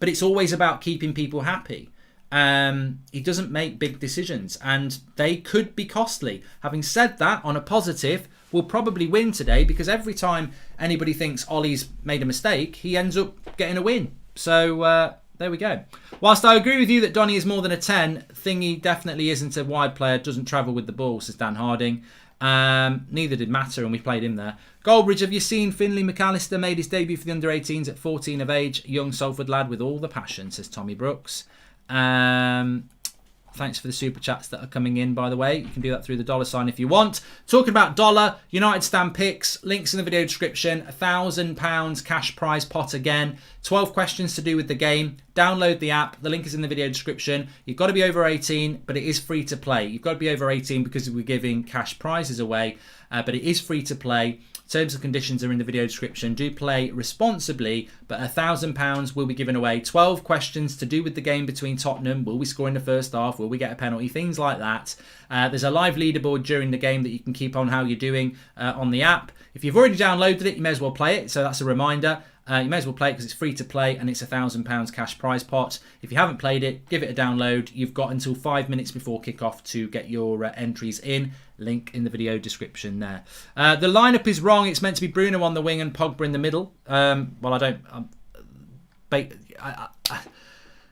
But it's always about keeping people happy. He doesn't make big decisions, and they could be costly. Having said that, on a positive, we'll probably win today because every time anybody thinks Ollie's made a mistake, he ends up getting a win. So there we go. Whilst I agree with you that Donny is more than a 10, Thingy definitely isn't a wide player, doesn't travel with the ball, says Dan Harding. Neither did Matter, and we played him there. Goldbridge, have you seen Finlay McAllister made his debut for the under-18s at 14 of age? Young Salford lad with all the passion, says Tommy Brooks. Thanks for the super chats that are coming in, by the way. You can do that through the $sign if you want. Talking about dollar, United stand picks, links in the video description. £1,000 cash prize pot again. 12 questions to do with the game. Download the app. The link is in the video description. You've got to be over 18, but it is free to play. You've got to be over 18 because we're giving cash prizes away, but it is free to play. Terms and conditions are in the video description. Do play responsibly, but £1,000 will be given away. 12 questions to do with the game between Tottenham. Will we score in the first half? Will we get a penalty? Things like that. There's a live leaderboard during the game that you can keep on how you're doing on the app. If you've already downloaded it, you may as well play it. So that's a reminder. You may as well play it because it's free to play and it's £1,000 cash prize pot. If you haven't played it, give it a download. You've got until 5 minutes before kickoff to get your entries in. Link in the video description there. The lineup is wrong. It's meant to be Bruno on the wing and Pogba in the middle. Well, I don't...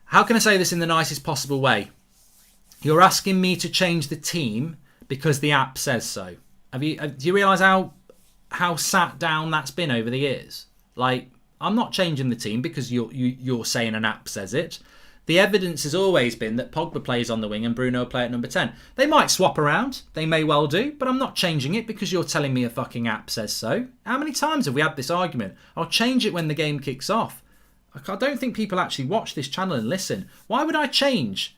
how can I say this in the nicest possible way? You're asking me to change the team because the app says so. Do you realise how sat down that's been over the years? Like, I'm not changing the team because you're saying an app says it. The evidence has always been that Pogba plays on the wing and Bruno will play at number 10. They might swap around. They may well do. But I'm not changing it because you're telling me a fucking app says so. How many times have we had this argument? I'll change it when the game kicks off. I don't think people actually watch this channel and listen. Why would I change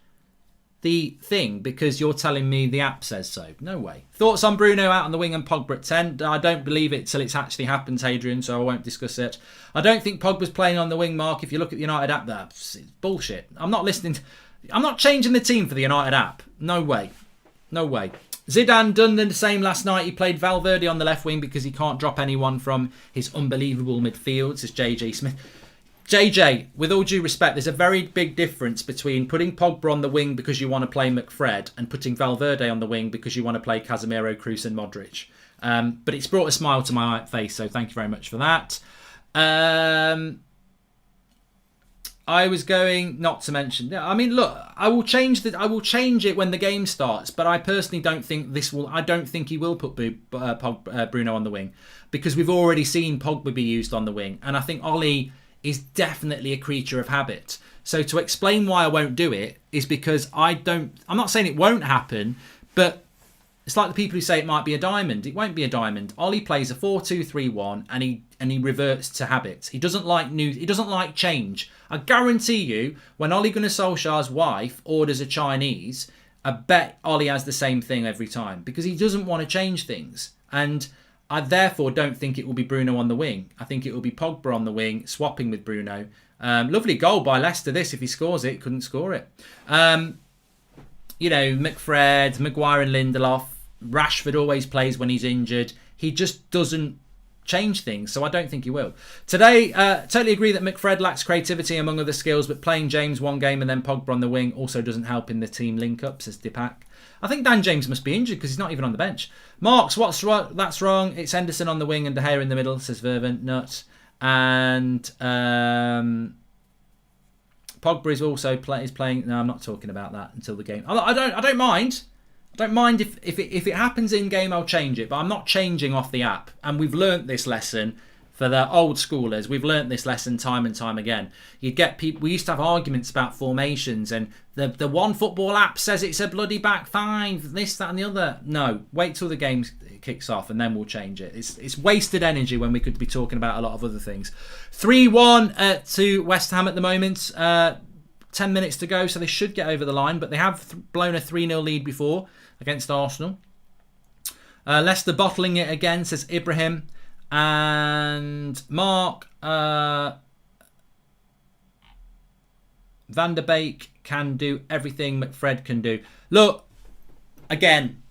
the thing because you're telling me the app says so? No way. Thoughts on Bruno out on the wing and Pogba at 10? I don't believe it till it's actually happened, Hadrian, so I won't discuss it. I don't think Pogba's playing on the wing, Mark. If you look at the United app, that's bullshit. I'm not listening. I'm not changing the team for the United app. No way. No way. Zidane done the same last night. He played Valverde on the left wing because he can't drop anyone from his unbelievable midfield, says JJ Smith. JJ, with all due respect, there's a very big difference between putting Pogba on the wing because you want to play McFred and putting Valverde on the wing because you want to play Casemiro, Kroos and Modric. But it's brought a smile to my face, so thank you very much for that. I was going not to mention. I mean, look, I will change it when the game starts, but I personally don't think this will. I don't think he will put Bruno on the wing because we've already seen Pogba be used on the wing, and I think Ollie is definitely a creature of habit. So to explain why I won't do it is because I'm not saying it won't happen, but It's like the people who say it might be a diamond. It won't be a diamond. Ollie plays a 4-2-3-1 and he reverts to habits. He doesn't like change. I guarantee you, when Ole Gunnar Solskjaer's wife orders a Chinese, I bet Ollie has the same thing every time because he doesn't want to change things. And I therefore don't think it will be Bruno on the wing. I think it will be Pogba on the wing, swapping with Bruno. Lovely goal by Leicester this. If he scores it, couldn't score it. McFred, Maguire and Lindelof. Rashford always plays when he's injured. He just doesn't change things, so I don't think he will. Today, totally agree that McFred lacks creativity among other skills, but playing James one game and then Pogba on the wing also doesn't help in the team link-up, says Dipak. I think Dan James must be injured because he's not even on the bench. Marks, what's wrong? That's wrong. It's Henderson on the wing and De Gea in the middle, says Vervin. Nuts. And Pogba is also playing. No, I'm not talking about that until the game. I don't mind. I don't mind if it happens in game, I'll change it, but I'm not changing off the app. And we've learnt this lesson for the old schoolers. We've learnt this lesson time and time again. You'd get people. We used to have arguments about formations, and the one football app says it's a bloody back five, this, that, and the other. No, wait till the game kicks off, and then we'll change it. It's wasted energy when we could be talking about a lot of other things. 3-1 to West Ham at the moment. 10 minutes to go, so they should get over the line, but they have blown a 3-0 lead before against Arsenal. Leicester bottling it again, says Ibrahim. And Mark, Van der Beek can do everything McFred can do. Look, again,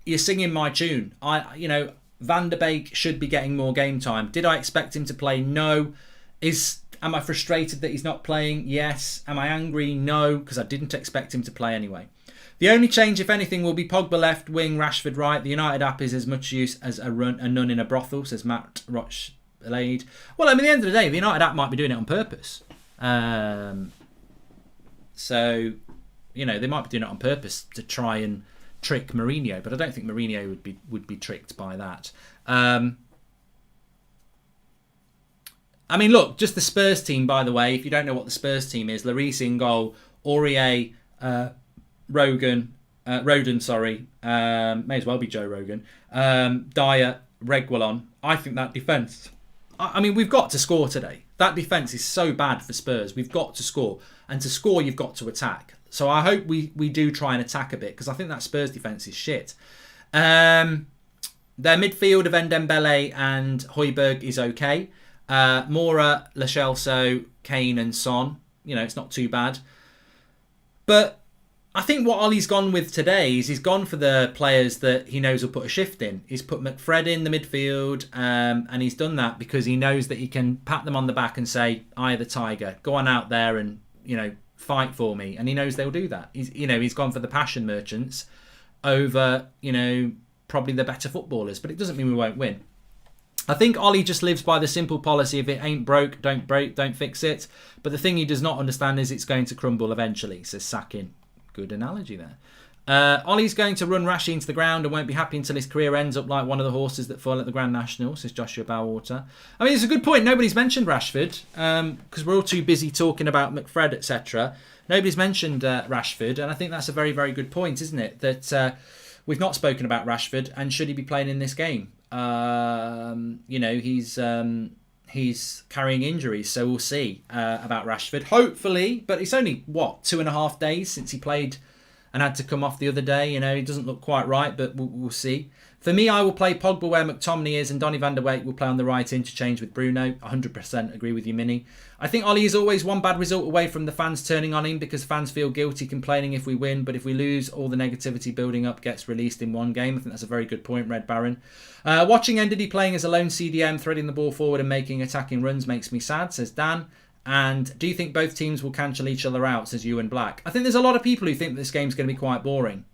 you're singing my tune. Van der Beek should be getting more game time. Did I expect him to play? No. Am I frustrated that he's not playing? Yes. Am I angry? No, because I didn't expect him to play anyway. The only change, if anything, will be Pogba left wing, Rashford right. The United app is as much use as a nun in a brothel, says Matt Rochblade. Well, at the end of the day, the United app might be doing it on purpose. So, they might be doing it on purpose to try and trick Mourinho, but I don't think Mourinho would be tricked by that. Look, just the Spurs team, by the way, if you don't know what the Spurs team is, Lloris in goal, Aurier, Rodon, may as well be Joe Rogan, Dyer, Reguilon. I think that defence, we've got to score today. That defence is so bad for Spurs. We've got to score. And to score, you've got to attack. So I hope we do try and attack a bit, because I think that Spurs defence is shit. Their midfield of Ndembele and Højbjerg is okay. Mora, Lo Celso, Kane and Son. It's not too bad. But I think what Ollie's gone with today is he's gone for the players that he knows will put a shift in. He's put McFred in the midfield, and he's done that because he knows that he can pat them on the back and say, "I, the Tiger, go on out there and fight for me." And he knows they'll do that. He's gone for the passion merchants over probably the better footballers, but it doesn't mean we won't win. I think Ollie just lives by the simple policy: if it ain't broke, don't fix it. But the thing he does not understand is it's going to crumble eventually, says Sakin. Good analogy there. Ollie's going to run Rashi into the ground and won't be happy until his career ends up like one of the horses that fall at the Grand National, says Joshua Bowater. It's a good point. Nobody's mentioned Rashford because we're all too busy talking about McFred, etc. Nobody's mentioned Rashford, and I think that's a very, very good point, isn't it? That we've not spoken about Rashford, and should he be playing in this game? He's carrying injuries, so we'll see about Rashford. Hopefully, but it's only 2.5 days since he played and had to come off the other day. He doesn't look quite right, but we'll see. For me, I will play Pogba where McTominay is, and Donny van der Beek will play on the right interchange with Bruno. 100% agree with you, Minnie. I think Ollie is always one bad result away from the fans turning on him, because fans feel guilty complaining if we win, but if we lose, all the negativity building up gets released in one game. I think that's a very good point, Red Baron. Watching Ndidi playing as a lone CDM, threading the ball forward and making attacking runs makes me sad, says Dan. And do you think both teams will cancel each other out, says Ewan Black? I think there's a lot of people who think this game's going to be quite boring.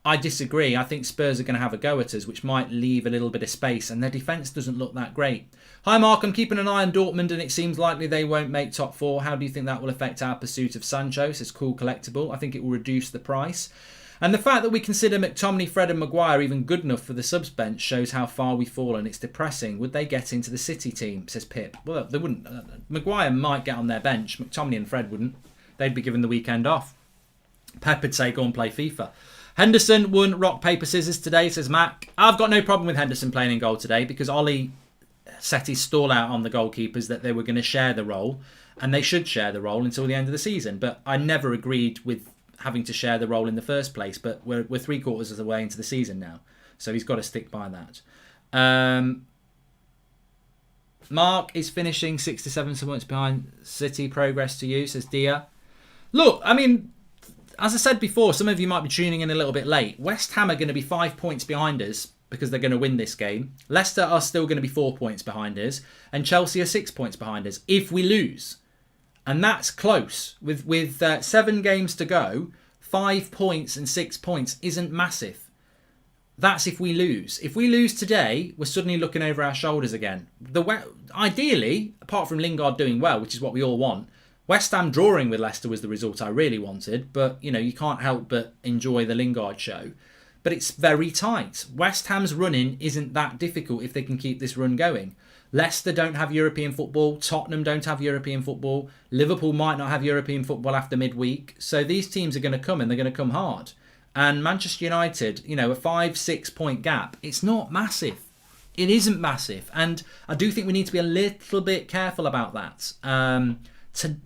I disagree. I think Spurs are going to have a go at us, which might leave a little bit of space, and their defence doesn't look that great. Hi Mark, I'm keeping an eye on Dortmund and it seems likely they won't make top four. How do you think that will affect our pursuit of Sancho? Says Cool Collectible. I think it will reduce the price. And the fact that we consider McTominay, Fred and Maguire even good enough for the subs bench shows how far we've fallen. It's depressing. Would they get into the City team? Says Pip. Well, they wouldn't. Maguire might get on their bench. McTominay and Fred wouldn't. They'd be given the weekend off. Pep would say, go and play FIFA. Henderson won rock, paper, scissors today, says Mac. I've got no problem with Henderson playing in goal today because Ollie set his stall out on the goalkeepers that they were going to share the role, and they should share the role until the end of the season. But I never agreed with having to share the role in the first place, but we're 3/4 of the way into the season now, so he's got to stick by that. Mark is finishing 6 to 7 points behind City. Progress to you, says Dia. Look, I mean, as I said before, some of you might be tuning in a little bit late. West Ham are going to be 5 points behind us because they're going to win this game. Leicester are still going to be 4 points behind us, and Chelsea are 6 points behind us if we lose. And that's close. With 7 games to go, 5 points and 6 points isn't massive. That's if we lose. If we lose today, we're suddenly looking over our shoulders again. Ideally, apart from Lingard doing well, which is what we all want, West Ham drawing with Leicester was the result I really wanted. But, you know, you can't help but enjoy the Lingard show. But it's very tight. West Ham's running isn't that difficult if they can keep this run going. Leicester don't have European football. Tottenham don't have European football. Liverpool might not have European football after midweek. So these teams are going to come, and they're going to come hard. And Manchester United, you know, a 5-6 point gap, it's not massive. It isn't massive. And I do think we need to be a little bit careful about that.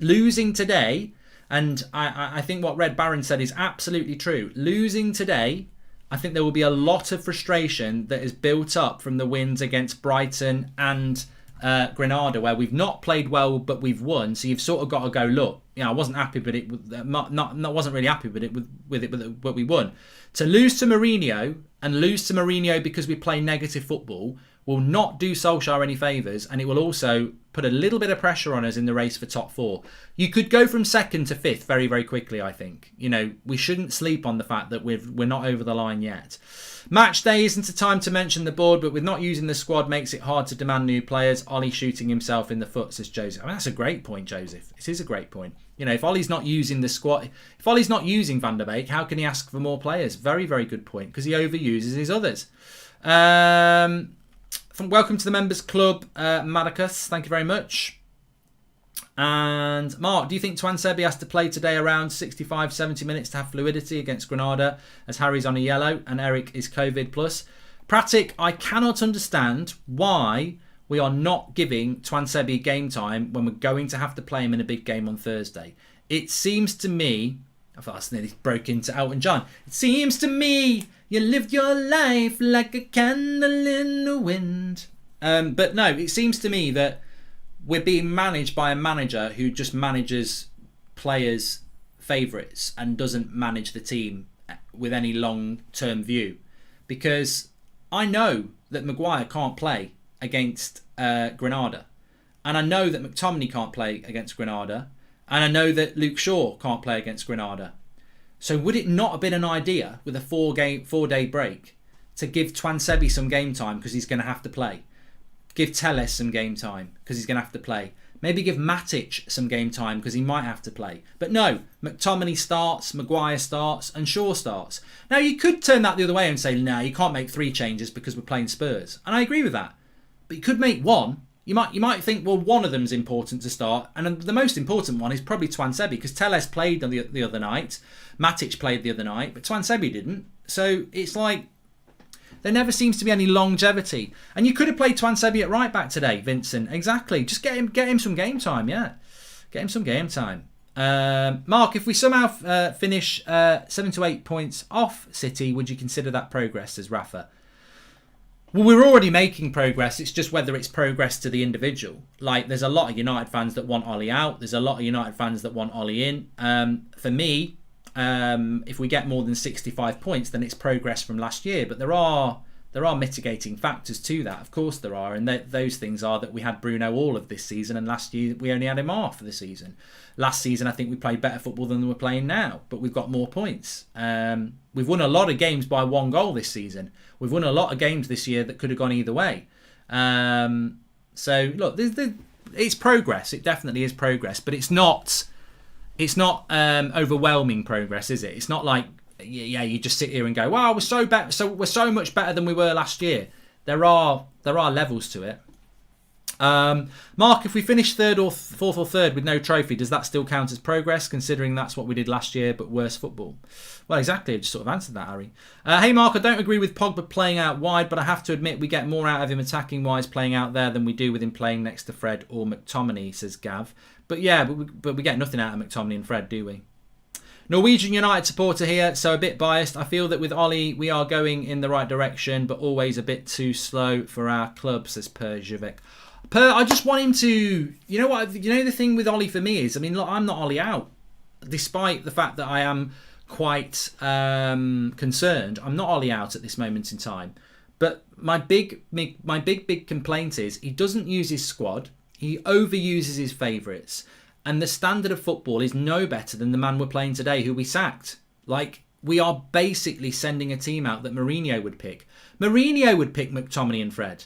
Losing today, and I think what Red Baron said is absolutely true. Losing today, I think there will be a lot of frustration that is built up from the wins against Brighton and Granada, where we've not played well but we've won. So you've sort of got to go, look, you know, I wasn't happy, but wasn't really happy with it, but we won. To lose to Mourinho and lose to Mourinho because we play negative football will not do Solskjaer any favours, and it will also put a little bit of pressure on us in the race for top 4. You could go from 2nd to 5th very, very quickly, I think. You know, we shouldn't sleep on the fact that we're not over the line yet. Match day isn't a time to mention the board, but with not using the squad makes it hard to demand new players. Ollie shooting himself in the foot, says Joseph. I mean, that's a great point, Joseph. It is a great point. You know, if Ollie's not using the squad, if Ollie's not using Van der Beek, how can he ask for more players? Very, very good point, because he overuses his others. Welcome to the members club, Marcus. Thank you very much. And Mark, do you think Twansebi has to play today around 65-70 minutes to have fluidity against Granada, as Harry's on a yellow and Eric is COVID plus? Pratik, I cannot understand why we are not giving Twansebi game time when we're going to have to play him in a big game on Thursday. It seems to me, I thought I nearly broke into Elton John. It seems to me you lived your life like a candle in the wind. But no, it seems to me that we're being managed by a manager who just manages players' favourites and doesn't manage the team with any long-term view. Because I know that Maguire can't play against Granada. And I know that McTominay can't play against Granada. And I know that Luke Shaw can't play against Granada. So would it not have been an idea with a 4-day break to give Twansebi some game time because he's going to have to play? Give Telles some game time because he's going to have to play. Maybe give Matic some game time because he might have to play. But no, McTominay starts, Maguire starts and Shaw starts. Now you could turn that the other way and say, no, you can't make 3 changes because we're playing Spurs. And I agree with that. But you could make 1. You might think, well, one of them is important to start. And the most important one is probably Twansebi because Telles played the other night. Matic played the other night, but Twansebi didn't. So it's like there never seems to be any longevity. And you could have played Twansebi at right back today, Vincent. Exactly. Just get him some game time, yeah. Get him some game time. Mark, if we somehow finish 7 to 8 points off City, would you consider that progress, says Rafa? Well, we're already making progress. It's just whether it's progress to the individual. Like, there's a lot of United fans that want Ollie out. There's a lot of United fans that want Ollie in. For me, if we get more than 65 points, then it's progress from last year. But there are mitigating factors to that. Of course there are. And those things are that we had Bruno all of this season. And last year, we only had him half of the season. Last season, I think we played better football than we're playing now. But we've got more points. We've won a lot of games by 1 goal this season. We've won a lot of games this year that could have gone either way. So look, it's progress. It definitely is progress, but it's not overwhelming progress, is it? It's not like you just sit here and go, wow, we're so much better than we were last year. There are levels to it. Mark, if we finish third or fourth or third with no trophy, does that still count as progress, considering that's what we did last year, but worse football? Well, exactly. I just sort of answered that, Harry. Hey, Mark, I don't agree with Pogba playing out wide, but I have to admit we get more out of him attacking-wise playing out there than we do with him playing next to Fred or McTominay, says Gav. But yeah, but we get nothing out of McTominay and Fred, do we? Norwegian United supporter here, so a bit biased. I feel that with Ollie, we are going in the right direction, but always a bit too slow for our club, says Perjovic. I just want him to, you know what, the thing with Ollie for me is, I mean, look, I'm not Ollie out. Despite the fact that I am quite concerned, I'm not Ollie out at this moment in time. But my big complaint is he doesn't use his squad. He overuses his favourites. And the standard of football is no better than the man we're playing today, who we sacked. Like, we are basically sending a team out that Mourinho would pick. Mourinho would pick McTominay and Fred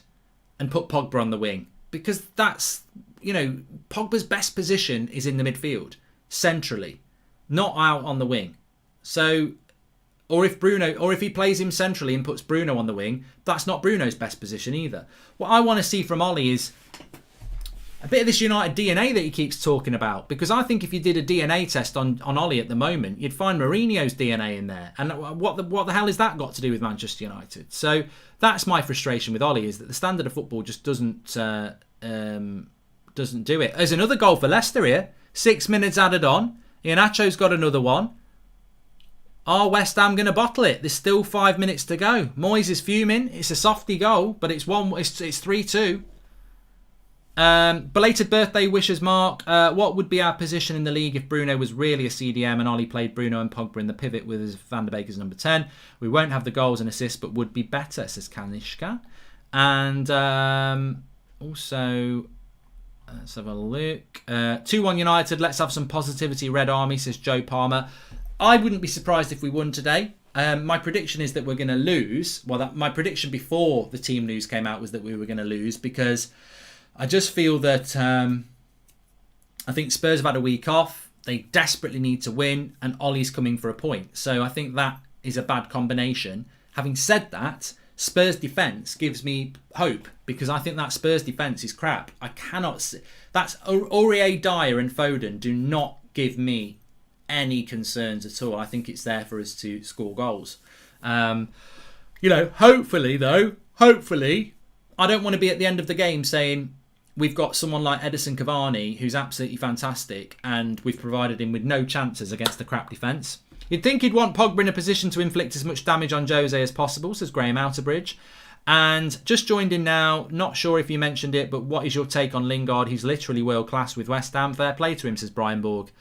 and put Pogba on the wing. Because that's, Pogba's best position is in the midfield, centrally, not out on the wing. So, or if he plays him centrally and puts Bruno on the wing, that's not Bruno's best position either. What I want to see from Ollie is a bit of this United DNA that he keeps talking about. Because I think if you did a DNA test on Ollie at the moment, you'd find Mourinho's DNA in there. And what the hell has that got to do with Manchester United? So that's my frustration with Ollie, is that the standard of football just doesn't do it. There's another goal for Leicester here. 6 minutes added on. Iheanacho's got another one. Are West Ham going to bottle it? There's still 5 minutes to go. Moyes is fuming. It's a softy goal, but it's 3-2. Belated birthday wishes, Mark. What would be our position in the league if Bruno was really a CDM and Ollie played Bruno and Pogba in the pivot with Van der Beek as number 10? We won't have the goals and assists, but would be better, says Kanishka. And also, let's have a look. 2-1 United. Let's have some positivity, Red Army, says Joe Palmer. I wouldn't be surprised if we won today. My prediction is that we're going to lose. Well, my prediction before the team news came out was that we were going to lose, because I just feel that I think Spurs have had a week off. They desperately need to win, and Ollie's coming for a point. So I think that is a bad combination. Having said that, Spurs defence gives me hope, because I think that Spurs defence is crap. I cannot see. That's Aurier, Dyer and Foden do not give me any concerns at all. I think it's there for us to score goals. Hopefully, I don't want to be at the end of the game saying we've got someone like Edison Cavani who's absolutely fantastic and we've provided him with no chances against the crap defence. You'd think he'd want Pogba in a position to inflict as much damage on Jose as possible, says Graham Outerbridge. And just joined in now, not sure if you mentioned it, but what is your take on Lingard? He's literally world class with West Ham. Fair play to him, says Brian Borg.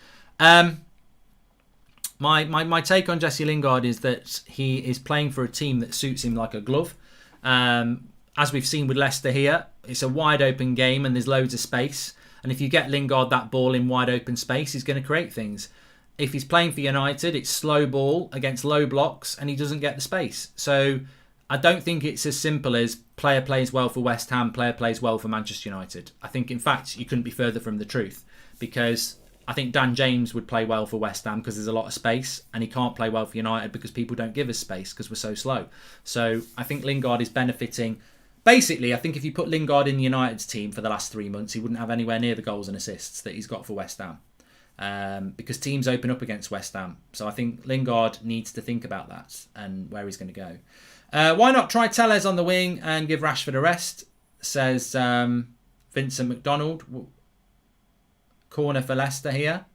My take on Jesse Lingard is that he is playing for a team that suits him like a glove. As we've seen with Leicester here, it's a wide open game and there's loads of space. And if you get Lingard that ball in wide open space, he's going to create things. If he's playing for United, it's slow ball against low blocks and he doesn't get the space. So I don't think it's as simple as player plays well for West Ham, player plays well for Manchester United. I think, in fact, you couldn't be further from the truth, because I think Dan James would play well for West Ham because there's a lot of space, and he can't play well for United because people don't give us space because we're so slow. So I think Lingard is benefiting. Basically, I think if you put Lingard in United's team for the last 3 months, he wouldn't have anywhere near the goals and assists that he's got for West Ham. Because teams open up against West Ham. So I think Lingard needs to think about that and where he's going to go. Why not try Telles on the wing and give Rashford a rest, says Vincent McDonald. Corner for Leicester here.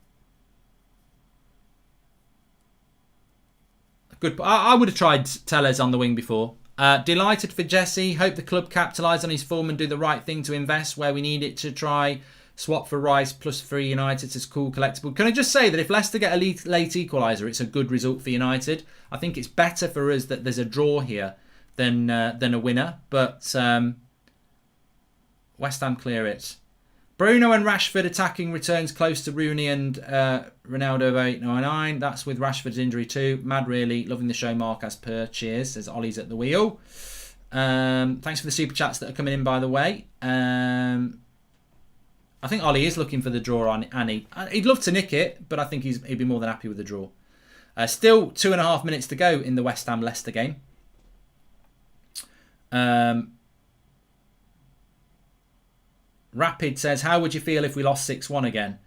Good. I would have tried Telles on the wing before. Delighted for Jesse. Hope the club capitalise on his form and do the right thing to invest where we need it to try. Swap for Rice plus 3 United is cool collectible. Can I just say that if Leicester get a late equaliser, it's a good result for United. I think it's better for us that there's a draw here than a winner. But West Ham clear it. Bruno and Rashford attacking returns close to Rooney and Ronaldo 899. That's with Rashford's injury too. Mad really. Loving the show, Mark, as per. Cheers, says Ollie's at the wheel. Thanks for the super chats that are coming in, by the way. I think Ollie is looking for the draw on Annie. He'd love to nick it, but I think he'd be more than happy with the draw. Still 2.5 minutes to go in the West Ham Leicester game. Rapid says, how would you feel if we lost 6-1 again?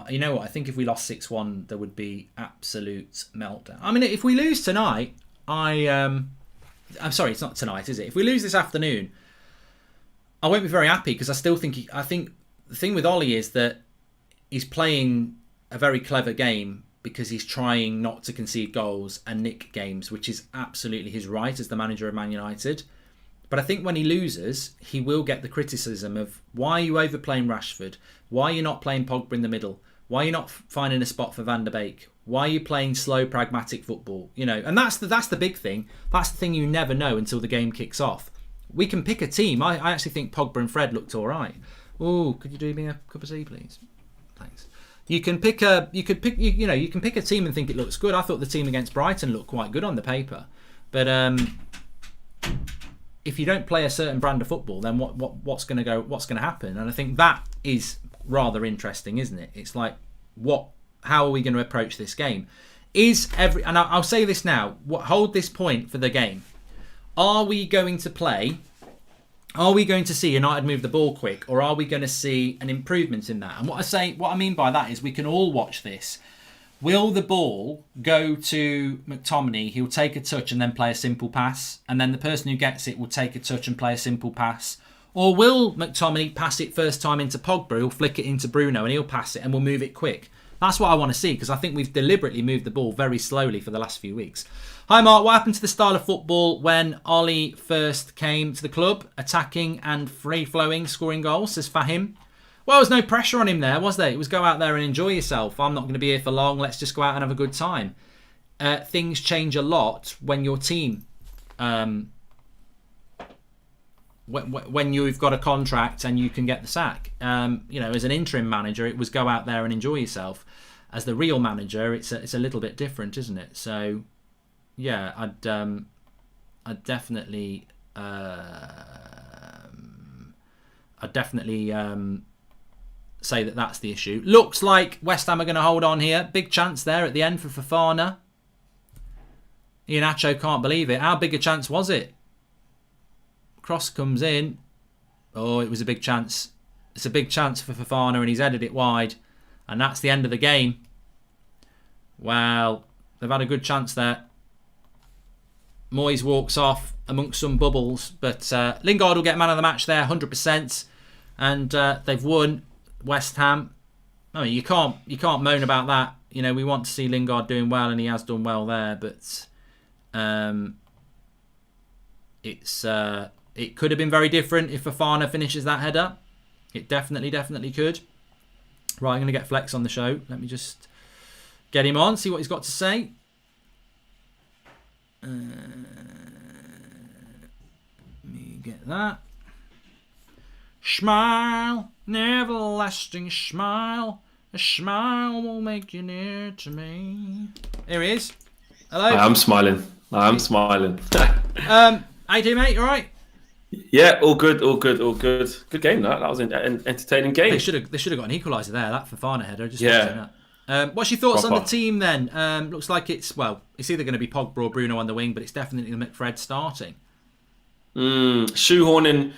You know what? I think if we lost 6-1, there would be absolute meltdown. I mean, if we lose tonight, I'm sorry, it's not tonight, is it? If we lose this afternoon, I won't be very happy because I still think I think the thing with Ollie is that he's playing a very clever game because he's trying not to concede goals and nick games, which is absolutely his right as the manager of Man United. But I think when he loses, he will get the criticism of why are you overplaying Rashford? Why are you not playing Pogba in the middle? Why are you not finding a spot for Van der Beek? Why are you playing slow, pragmatic football? You know, and that's the big thing. That's the thing you never know until the game kicks off. We can pick a team. I actually think Pogba and Fred looked all right. Oh, could you do me a cup of tea, please? Thanks. You can pick a team and think it looks good. I thought the team against Brighton looked quite good on the paper, but if you don't play a certain brand of football, then what's going to happen? And I think that is rather interesting, isn't it? It's like how are we going to approach this game? And I'll say this now. Hold this point for the game. Are we going to see United move the ball quick, or are we going to see an improvement in that? And what I mean by that is we can all watch this. Will the ball go to McTominay? He'll take a touch and then play a simple pass, and then the person who gets it will take a touch and play a simple pass. Or will McTominay pass it first time into Pogba? He'll flick it into Bruno and he'll pass it and we'll move it quick. That's what I want to see, because I think we've deliberately moved the ball very slowly for the last few weeks. Hi Mark, what happened to the style of football when Ollie first came to the club? Attacking and free-flowing, scoring goals, says Fahim. Well, there was no pressure on him there, was there? It was go out there and enjoy yourself. I'm not going to be here for long. Let's just go out and have a good time. Things change a lot when your team... when you've got a contract and you can get the sack. As an interim manager, it was go out there and enjoy yourself. As the real manager, it's a little bit different, isn't it? So, yeah, I'd definitely say that that's the issue. Looks like West Ham are going to hold on here. Big chance there at the end for Fofana. Iheanacho can't believe it. How big a chance was it? Cross comes in. Oh, it was a big chance. It's a big chance for Fofana and he's headed it wide. And that's the end of the game. Well, they've had a good chance there. Moyes walks off amongst some bubbles. But Lingard will get man of the match there, 100%. And they've won. West Ham. I mean, you can't moan about that. You know, we want to see Lingard doing well and he has done well there. But it could have been very different if Fofana finishes that header. It definitely could. Right, I'm going to get Flex on the show. Let me just get him on, see what he's got to say. Let me get that. Smile, an everlasting smile. A smile will make you near to me. Here he is. Hello. I'm smiling. How you doing, mate? You all right? Yeah, all good. Good game, that was an entertaining game. They should have got an equaliser there, that Fofana header. Just that. What's your thoughts on the team then? Looks like it's either going to be Pogba or Bruno on the wing, but it's definitely McFred starting. Shoehorning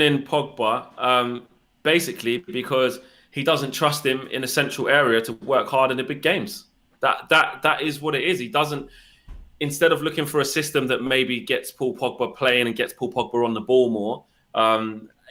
in Pogba, basically because he doesn't trust him in a central area to work hard in the big games. That is what it is. He doesn't. Instead of looking for a system that maybe gets Paul Pogba playing and gets Paul Pogba on the ball more,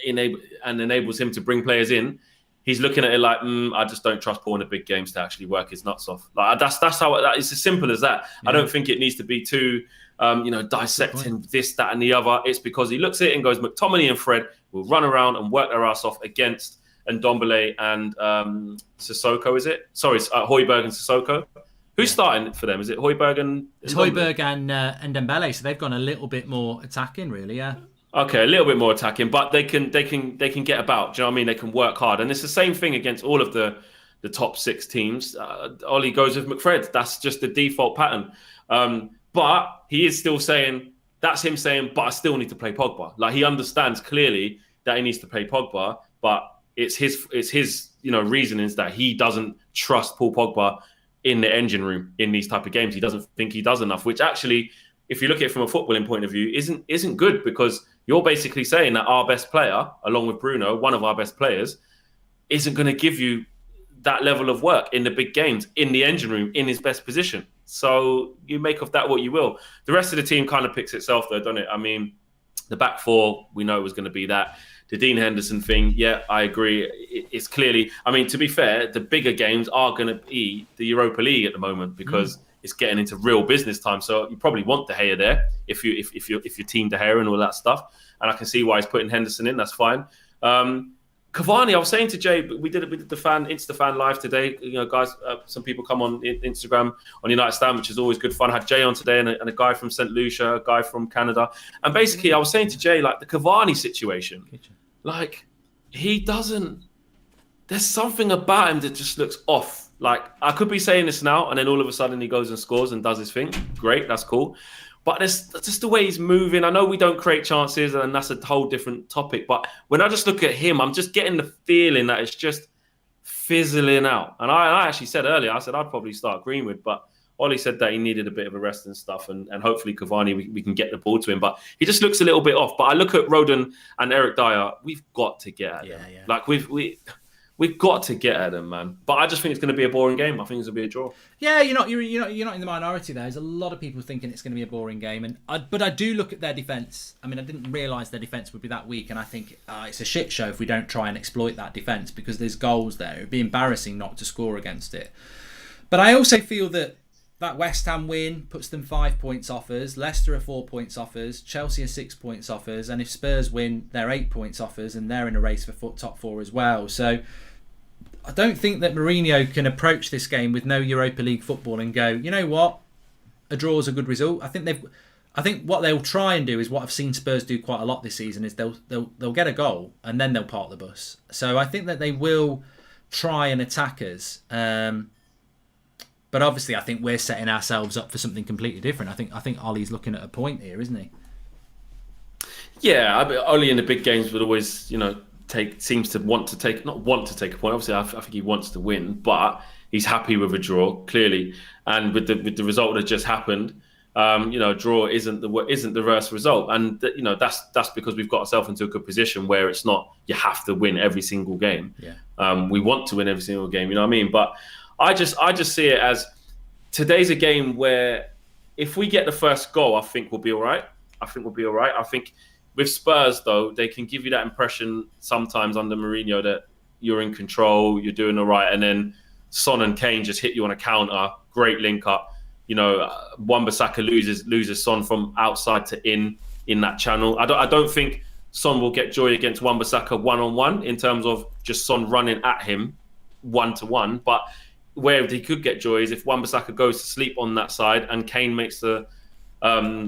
enables him to bring players in, he's looking at it like, I just don't trust Paul in the big games to actually work his nuts off. Like that's how it's as simple as that. Yeah. I don't think it needs to be too, dissecting this, that, and the other. It's because he looks at it and goes, McTominay and Fred will run around and work their ass off against Ndombele and Sissoko. Is it? Sorry, Højbjerg and Sissoko. Who's starting for them? Is it Højbjerg and? It's Højbjerg and Ndombele, so they've gone a little bit more attacking, really. Yeah. Okay, a little bit more attacking, but they can get about. Do you know what I mean? They can work hard, and it's the same thing against all of the top six teams. Ollie goes with McFred. That's just the default pattern. But he is still saying that's him saying, but I still need to play Pogba. Like he understands clearly that he needs to play Pogba, but it's his reasonings that he doesn't trust Paul Pogba in the engine room in these type of games. He doesn't think he does enough, which actually, if you look at it from a footballing point of view, isn't good, because you're basically saying that our best player, along with Bruno, one of our best players, isn't going to give you that level of work in the big games, in the engine room, in his best position. So you make of that what you will. The rest of the team kind of picks itself, though, doesn't it? I mean, the back four, we know it was going to be that. The Dean Henderson thing, yeah, I agree. It's clearly, I mean, to be fair, the bigger games are going to be the Europa League at the moment because it's getting into real business time. So you probably want De Gea there if you're Team De Gea and all that stuff. And I can see why he's putting Henderson in. That's fine. Cavani, I was saying to Jay, we did the Insta fan live today. You know, guys, some people come on Instagram on United Stand, which is always good fun. I had Jay on today and a guy from St. Lucia, a guy from Canada. And basically, I was saying to Jay, like the Cavani situation, like there's something about him that just looks off. Like I could be saying this now, and then all of a sudden he goes and scores and does his thing. Great, that's cool. But that's just the way he's moving. I know we don't create chances, and that's a whole different topic. But when I just look at him, I'm just getting the feeling that it's just fizzling out. And I actually said earlier, I said I'd probably start Greenwood, but Ollie said that he needed a bit of a rest and stuff, and hopefully Cavani, we can get the ball to him. But he just looks a little bit off. But I look at Rodon and Eric Dyer, we've got to get at them. Yeah. Like We've got to get at them, man. But I just think it's going to be a boring game. I think it's going to be a draw. Yeah, you're not in the minority there. There's a lot of people thinking it's going to be a boring game, but I do look at their defence. I mean, I didn't realise their defence would be that weak, and I think it's a shit show if we don't try and exploit that defence because there's goals there. It'd be embarrassing not to score against it. But I also feel that West Ham win puts them 5 points off us. Leicester are 4 points off us. Chelsea are 6 points off us. And if Spurs win, they're 8 points off us, and they're in a race for top four as well. So I don't think that Mourinho can approach this game with no Europa League football and go, you know what, a draw is a good result. I think what they'll try and do is what I've seen Spurs do quite a lot this season is they'll get a goal and then they'll park the bus. So I think that they will try and attack us. But obviously, I think we're setting ourselves up for something completely different. I think Ollie's looking at a point here, isn't he? Yeah, I mean, Ollie in the big games would always, seems to want to take a point. Obviously, I think he wants to win, but he's happy with a draw clearly. And with the result that just happened, a draw isn't the worst result. And that's because we've got ourselves into a good position where it's not you have to win every single game. Yeah. We want to win every single game. You know what I mean? But I just see it as today's a game where if we get the first goal, I think we'll be all right. I think with Spurs, though, they can give you that impression sometimes under Mourinho that you're in control, you're doing all right, and then Son and Kane just hit you on a counter, great link up. Wan-Bissaka loses Son from outside to in that channel. I don't think Son will get joy against Wan-Bissaka one-on-one in terms of just Son running at him one-to-one, but where he could get joy is if Wan-Bissaka goes to sleep on that side and Kane makes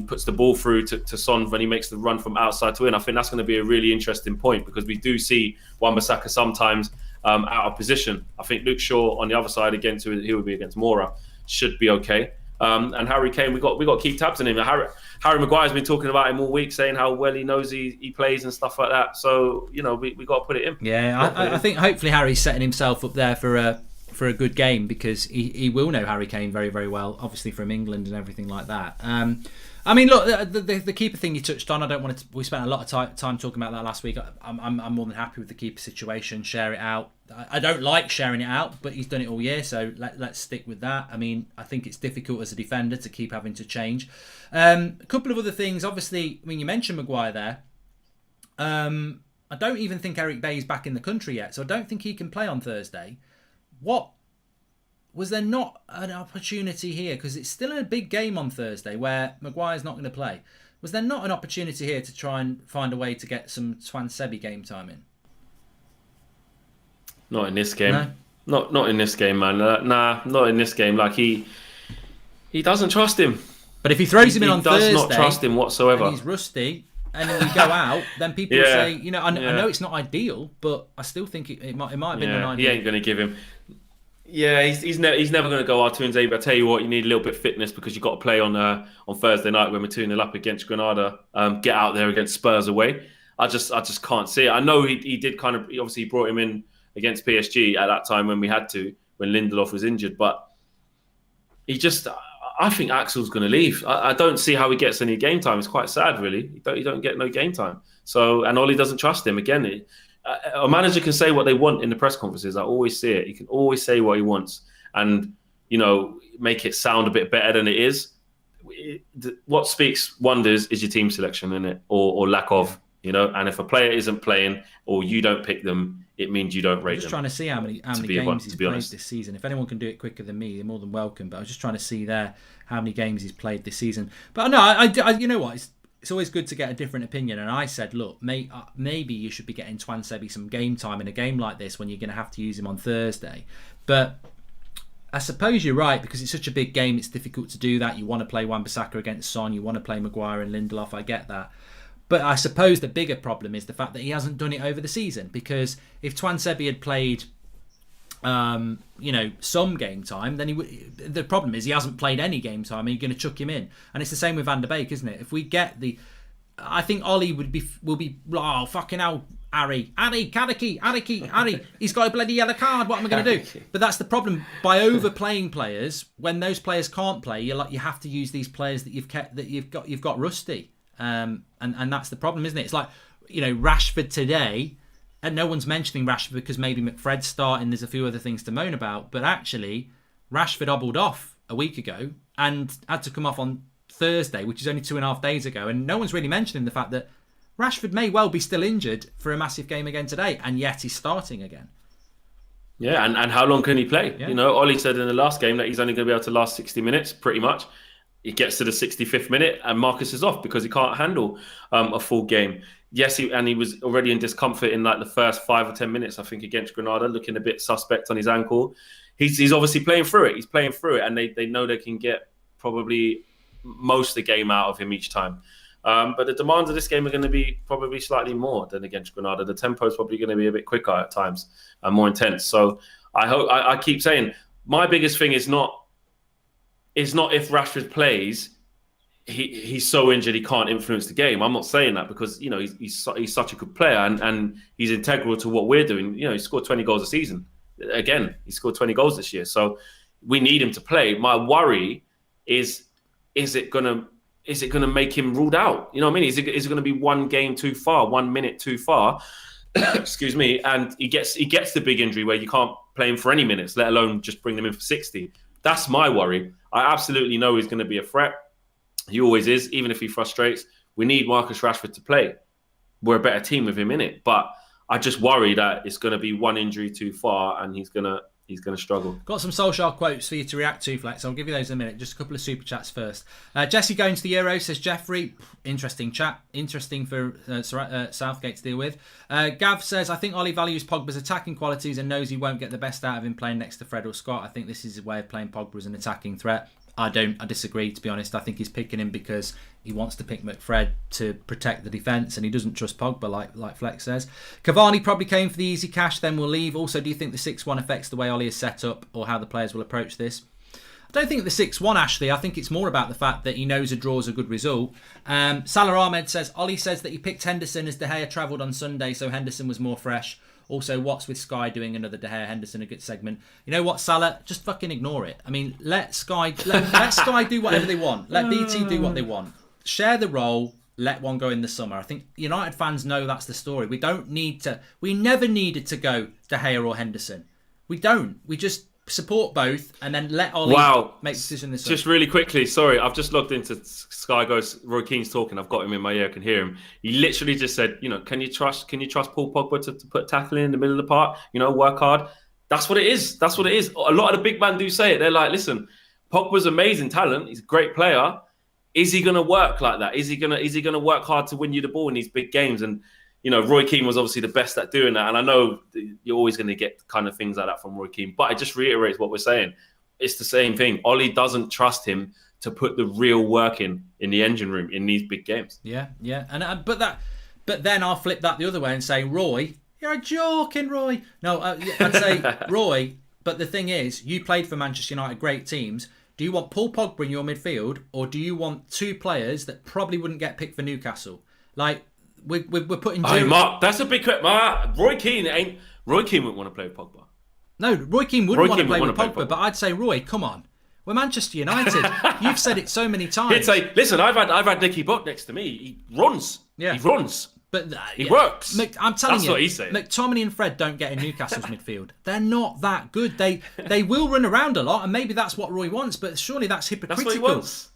puts the ball through to Son when he makes the run from outside to in. I think that's going to be a really interesting point because we do see Wan-Bissaka sometimes out of position. I think Luke Shaw on the other side against he would be against Nora should be okay. And Harry Kane, we got to keep tabs on him. Harry Maguire's been talking about him all week, saying how well he knows he plays and stuff like that. So we got to put it in. Yeah, I think hopefully Harry's setting himself up there for a good game because he will know Harry Kane very, very well, obviously from England and everything like that. I mean, look, the keeper thing you touched on, I don't want to. We spent a lot of time talking about that last week. I'm more than happy with the keeper situation. Share it out. I don't like sharing it out, but he's done it all year, so let's stick with that. I mean, I think it's difficult as a defender to keep having to change. A couple of other things, obviously. I mean, you mentioned Maguire there. I don't even think Eric Bay's back in the country yet, so I don't think he can play on Thursday. What was there not an opportunity here? Because it's still a big game on Thursday where Maguire's not going to play. Was there not an opportunity here to try and find a way to get some Twan Sebi game time in? Not in this game. No? Not in this game, man. Not in this game. Like he doesn't trust him. But if he throws him in on Thursday, he does not trust him whatsoever. And he's rusty, and then we go out, then people say, I know it's not ideal, but I still think it might have been an idea. He ain't going to give him. Yeah, he's never going to go Artur Zabi. I tell you what, you need a little bit of fitness because you've got to play on Thursday night when we're 2-0 up against Granada. Get out there against Spurs away. I just can't see it. I know he did kind of. Obviously, he brought him in against PSG at that time when we had to, when Lindelof was injured. But he just, I think Axel's going to leave. I don't see how he gets any game time. It's quite sad, really. You don't get no game time. So, and Ollie doesn't trust him. Again, a manager can say what they want in the press conferences. I always see it. He can always say what he wants and, make it sound a bit better than it is. What speaks wonders is your team selection, isn't it? Or lack of, and if a player isn't playing or you don't pick them, it means you don't rate them. I'm just trying to see how many games he's played this season. If anyone can do it quicker than me, they're more than welcome. But I was just trying to see there how many games he's played this season. But no, I you know what? It's always good to get a different opinion. And I said, look, maybe you should be getting Twansebi some game time in a game like this when you're going to have to use him on Thursday. But I suppose you're right, because it's such a big game, it's difficult to do that. You want to play Wan-Bissaka against Son, you want to play Maguire and Lindelof, I get that. But I suppose the bigger problem is the fact that he hasn't done it over the season, because if Twansebi had played some game time, then the problem is he hasn't played any game time and you're going to chuck him in. And it's the same with Van der Beek, isn't it? If we get I think Ollie will be oh fucking hell, Harry, he's got a bloody yellow card. What am I going to do? But that's the problem. By overplaying players, when those players can't play, you have to use these players that you've got rusty, and that's the problem, isn't it? It's like Rashford today, and no one's mentioning Rashford because maybe McFred's starting. There's a few other things to moan about, but actually Rashford hobbled off a week ago and had to come off on Thursday, which is only 2.5 days ago, and no one's really mentioning the fact that Rashford may well be still injured for a massive game again today, and yet he's starting again. Yeah, and how long can he play? Yeah. Ollie said in the last game that he's only going to be able to last 60 minutes, pretty much. He gets to the 65th minute and Marcus is off because he can't handle a full game. Yes, he was already in discomfort in like the first 5 or 10 minutes, I think, against Granada, looking a bit suspect on his ankle. He's obviously playing through it. He's playing through it, and they know they can get probably most of the game out of him each time. But the demands of this game are going to be probably slightly more than against Granada. The tempo is probably going to be a bit quicker at times and more intense. So I keep saying my biggest thing is not if Rashford plays, he's so injured he can't influence the game. I'm not saying that because he's such a good player and he's integral to what we're doing. He scored 20 goals a season. Again, he scored 20 goals this year. So we need him to play. My worry is it going to make him ruled out? You know what I mean? Is it going to be one game too far, 1 minute too far? Excuse me. And he gets the big injury where you can't play him for any minutes, let alone just bring them in for 60. That's my worry. I absolutely know he's going to be a threat. He always is, even if he frustrates. We need Marcus Rashford to play. We're a better team with him in it. But I just worry that it's going to be one injury too far and he's going to struggle. Got some social quotes for you to react to, Flex. I'll give you those in a minute. Just a couple of super chats first. Jesse going to the Euro, says Jeffrey. Interesting chat. Interesting for Southgate to deal with. Gav says, I think Ollie values Pogba's attacking qualities and knows he won't get the best out of him playing next to Fred or Scott. I think this is his way of playing Pogba as an attacking threat. I disagree, to be honest. I think he's picking him because he wants to pick McFred to protect the defence and he doesn't trust Pogba, like Flex says. Cavani probably came for the easy cash, then will leave. Also, do you think the 6-1 affects the way Ollie is set up or how the players will approach this? I don't think the 6-1, Ashley. I think it's more about the fact that he knows a draw is a good result. Salah Ahmed says, Ollie says that he picked Henderson as De Gea travelled on Sunday, so Henderson was more fresh. Also, what's with Sky doing another De Gea Henderson a good segment? You know what, Salah? Just fucking ignore it. I mean, let Sky do whatever they want. Let BT do what they want. Share the role. Let one go in the summer. I think United fans know that's the story. We never needed to go De Gea or Henderson. We don't. We just support both and then let Ollie make the decision this Just really quickly, sorry, I've just logged into Sky Goes. Roy Keane's talking. I've got him in my ear. I can hear him. He literally just said, can you trust Paul Pogba to put tackling in the middle of the park? Work hard. That's what it is. That's what it is. A lot of the big men do say it. They're like, listen, Pogba's amazing talent. He's a great player. Is he going to work like that? Is he going to work hard to win you the ball in these big games? And Roy Keane was obviously the best at doing that. And I know you're always going to get kind of things like that from Roy Keane. But it just reiterates what we're saying. It's the same thing. Ollie doesn't trust him to put the real work in the engine room in these big games. Yeah. And but then I'll flip that the other way and say, Roy, you're joking, Roy. No, I'd say, Roy, but the thing is, you played for Manchester United, great teams. Do you want Paul Pogba in your midfield or do you want two players that probably wouldn't get picked for Newcastle? Like, we're putting... Hey, Mark, that's a big... Roy Keane wouldn't want to play with Pogba. No, Roy Keane wouldn't want to play with Pogba, but I'd say, Roy, come on. We're Manchester United. You've said it so many times. He'd say, listen, I've had Nicky Butt next to me. He runs. Yeah. He runs. But he works. I'm telling That's you, what he's saying. McTominay and Fred don't get in Newcastle's midfield. They're not that good. They will run around a lot, and maybe that's what Roy wants. But surely that's hypocritical. That's what he wants.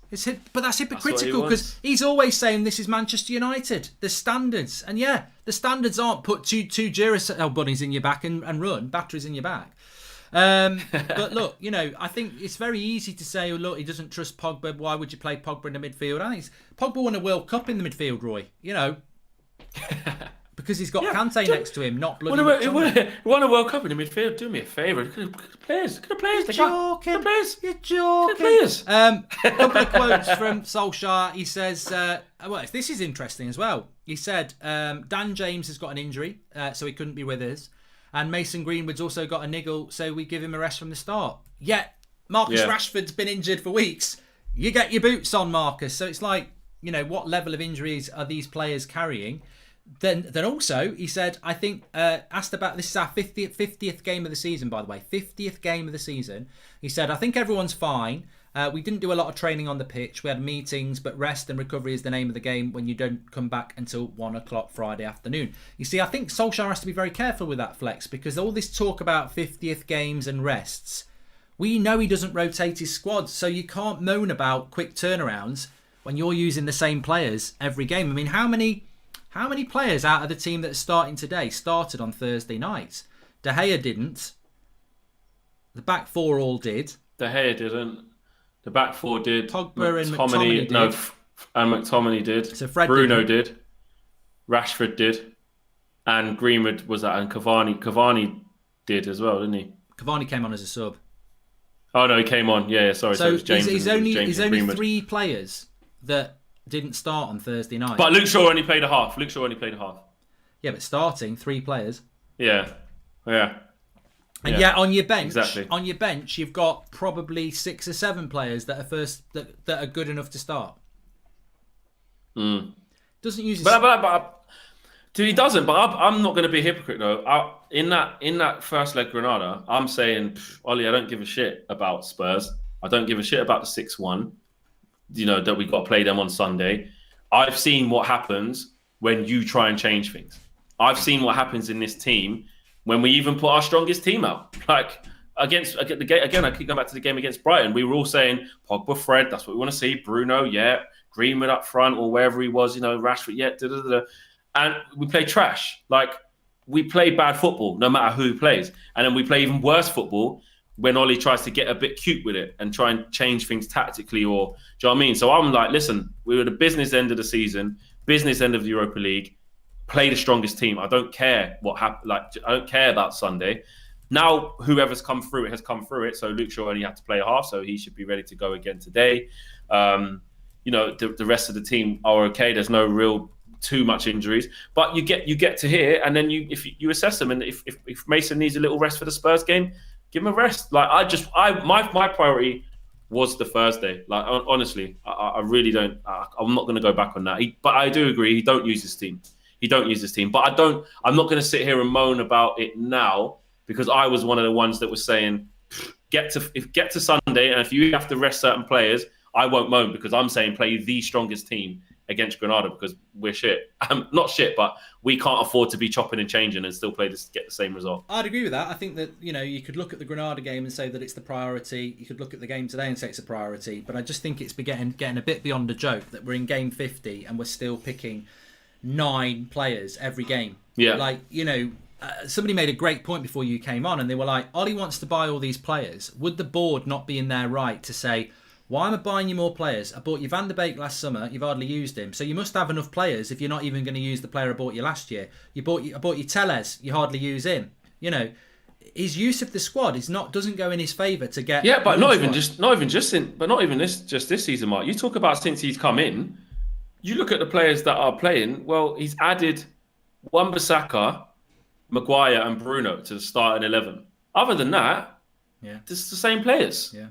But that's hypocritical because he's always saying this is Manchester United. The standards, and the standards aren't put two Duracell bunnies in your back and run batteries in your back. But look, I think it's very easy to say, oh, look, he doesn't trust Pogba. Why would you play Pogba in the midfield? I think Pogba won a World Cup in the midfield, Roy. Because he's got Kante next to him, not bloody. He won a World Cup in the midfield. Do me a favour. Look at the players. You're joking. You're joking. Players. A couple of quotes from Solskjaer. He says, this is interesting as well. He said, Dan James has got an injury, so he couldn't be with us. And Mason Greenwood's also got a niggle, so we give him a rest from the start. Yet, Marcus Rashford's been injured for weeks. You get your boots on, Marcus. So it's like, what level of injuries are these players carrying? Then also, he said, I think, asked about, this is our 50th game of the season, by the way, 50th game of the season. He said, I think everyone's fine. We didn't do a lot of training on the pitch. We had meetings, but rest and recovery is the name of the game when you don't come back until 1 o'clock Friday afternoon. You see, I think Solskjaer has to be very careful with that, Flex, because all this talk about 50th games and rests, we know he doesn't rotate his squad, so you can't moan about quick turnarounds when you're using the same players every game. I mean, how many players out of the team that are starting today started on Thursday night? De Gea didn't. The back four all did. De Gea didn't. The back four did. Pogba and McTominay did. No, and McTominay did. So Fred Bruno did. Rashford did. And Greenwood was that. And Cavani did as well, didn't he? Cavani came on as a sub. Oh, no, he came on. Yeah, sorry. So it was James he's and only 3 players that didn't start on Thursday night. But Luke Shaw only played a half. Yeah, but starting 3 players. Yeah. And on your bench, you've got probably 6 or 7 players that are good enough to start. Doesn't use. He doesn't. But I'm not going to be a hypocrite though. In that first leg Granada, I'm saying, Ollie, I don't give a shit about Spurs. I don't give a shit about the 6-1. That we got to play them on Sunday. I've seen what happens when you try and change things. I've seen what happens in this team when we even put our strongest team out. Like against the game again, I keep going back to the game against Brighton. We were all saying Pogba, Fred, that's what we want to see. Bruno, Greenwood up front or wherever he was, Rashford, and we play trash. Like we play bad football, no matter who plays, and then we play even worse football when Ollie tries to get a bit cute with it and try and change things tactically, or do you know what I mean? So I'm like, listen, we were the business end of the season, business end of the Europa League. Play the strongest team. I don't care what happened. Like, I don't care about Sunday. Now, whoever's come through it has come through it. So Luke Shaw only had to play a half, so he should be ready to go again today. The rest of the team are okay. There's no real too much injuries, but you get to here, and then if you assess them, and if Mason needs a little rest for the Spurs game, give him a rest. Like my priority was the Thursday. Like honestly, I really don't. I'm not going to go back on that. But I do agree. He don't use his team. But I'm not going to sit here and moan about it now, because I was one of the ones that was saying, get to Sunday, and if you have to rest certain players, I won't moan, because I'm saying play the strongest team against Granada, because we're shit. Not shit, but we can't afford to be chopping and changing and still get the same result. I'd agree with that. I think that, you could look at the Granada game and say that it's the priority. You could look at the game today and say it's a priority. But I just think it's getting a bit beyond a joke that we're in game 50 and we're still picking 9 players every game. Yeah. Somebody made a great point before you came on, and they were like, Ollie wants to buy all these players. Would the board not be in their right to say, why am I buying you more players? I bought you Van der Beek last summer. You've hardly used him. So you must have enough players if you're not even going to use the player I bought you last year. I bought you Tellez. You hardly use him. His use of the squad doesn't go in his favour to get. Yeah, but not even this season, Mark. You talk about since he's come in. You look at the players that are playing. Well, he's added Wan-Bissaka, Maguire, and Bruno to the starting 11. Other than that, it's the same players. Yeah.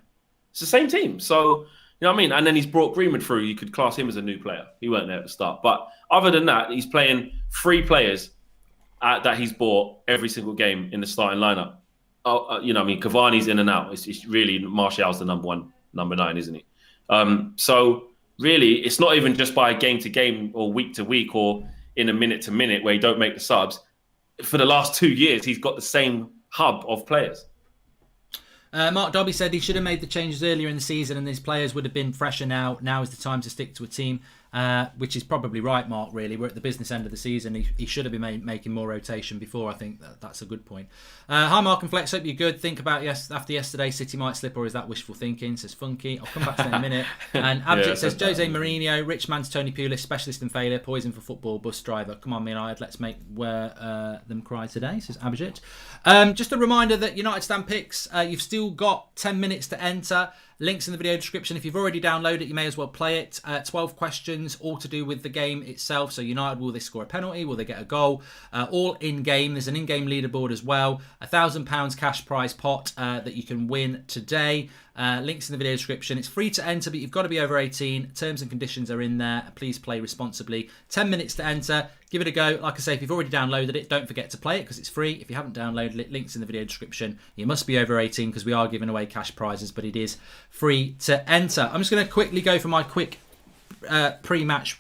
It's the same team. So, you know what I mean? And then he's brought Greenwood through. You could class him as a new player. He weren't there at the start. But other than that, he's playing 3 players that he's bought every single game in the starting lineup. Cavani's in and out. It's really Martial's the number number 9, isn't he? So really, it's not even just by game to game or week to week or in a minute to minute where you don't make the subs. For the last 2 years, he's got the same hub of players. Mark Dobby said he should have made the changes earlier in the season and his players would have been fresher now. Now is the time to stick to a team, which is probably right, Mark, really. We're at the business end of the season. He should have been making more rotation before. I think that's a good point. Hi, Mark and Flex. Hope you're good. Think about after yesterday, City might slip, or is that wishful thinking? Says Funky. I'll come back to that in a minute. And Abject says, Jose Mourinho, rich man's Tony Pulis, specialist in failure, poison for football, bus driver. Come on, United, let's make them cry today, says Abject. Just a reminder that United Stand Picks, you've still got 10 minutes to enter. Links in the video description. If you've already downloaded it, you may as well play it. 12 questions, all to do with the game itself. So United, will they score a penalty? Will they get a goal? All in-game. There's an in-game leaderboard as well. £1,000 cash prize pot that you can win today. Links in the video description. It's free to enter, but you've got to be over 18. Terms and conditions are in there. Please play responsibly. 10 minutes to enter. Give it a go. Like I say, if you've already downloaded it, don't forget to play it because it's free. If you haven't downloaded it, links in the video description. You must be over 18 because we are giving away cash prizes, but it is free to enter. I'm just going to quickly go for my quick pre-match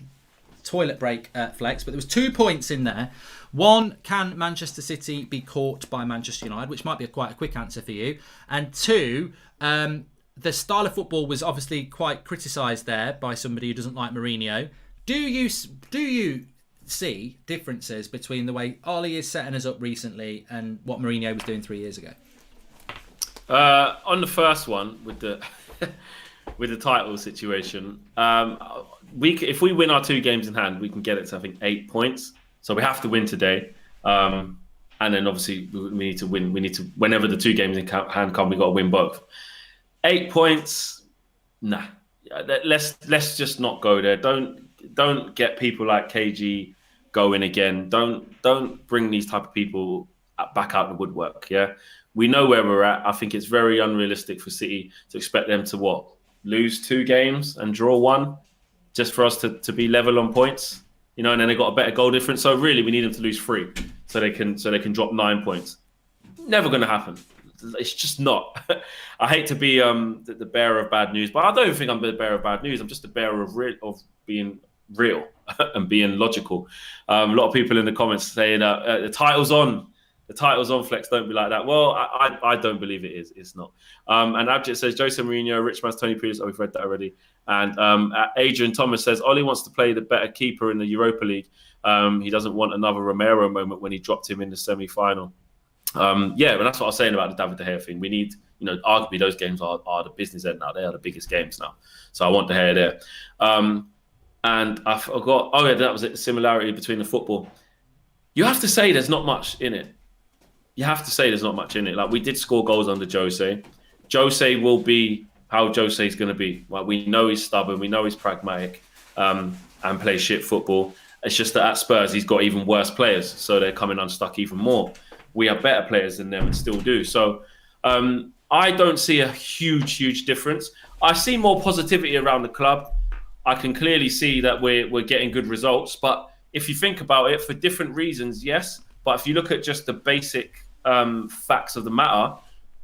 toilet break, Flex, but there was 2 points in there. One, can Manchester City be caught by Manchester United, which might be quite a quick answer for you. And 2, the style of football was obviously quite criticised there by somebody who doesn't like Mourinho. Do you see differences between the way Ollie is setting us up recently and what Mourinho was doing 3 years ago? On the first one with the with the title situation, if we win our 2 games in hand, we can get it to I think 8 points. So we have to win today, and then obviously we need to win. We need to, whenever the 2 games in hand come, we got to win both. 8 points, nah. Let's just not go there. Don't get people like KG going again. Don't bring these type of people back out the woodwork. Yeah, we know where we're at. I think it's very unrealistic for City to expect them to lose 2 games and draw 1 just for us to be level on points. And then they got a better goal difference. So really, we need them to lose 3 so they can drop 9 points. Never going to happen. It's just not. I hate to be the bearer of bad news, but I don't think I'm the bearer of bad news. I'm just the bearer of being real and being logical. A lot of people in the comments saying the title's on. The title's on, Flex. Don't be like that. Well, I don't believe it is. It's not. And Abject says, Jose Mourinho, rich man's Tony Pulis. Oh, we've read that already. And Adrian Thomas says, Ollie wants to play the better keeper in the Europa League. He doesn't want another Romero moment when he dropped him in the semi-final. Yeah, but that's what I was saying about the David De Gea thing. We need, arguably those games are the business end now. They are the biggest games now. So I want De Gea there. And I forgot, that was it, the similarity between the football. You have to say there's not much in it. Like, we did score goals under Jose. Jose will be how Jose is going to be. Like, we know he's stubborn. We know he's pragmatic and plays shit football. It's just that at Spurs, he's got even worse players. So they're coming unstuck even more. We have better players than them and still do. So I don't see a huge difference. I see more positivity around the club. I can clearly see that we're getting good results. But if you think about it, for different reasons, yes. But if you look at just the basic facts of the matter,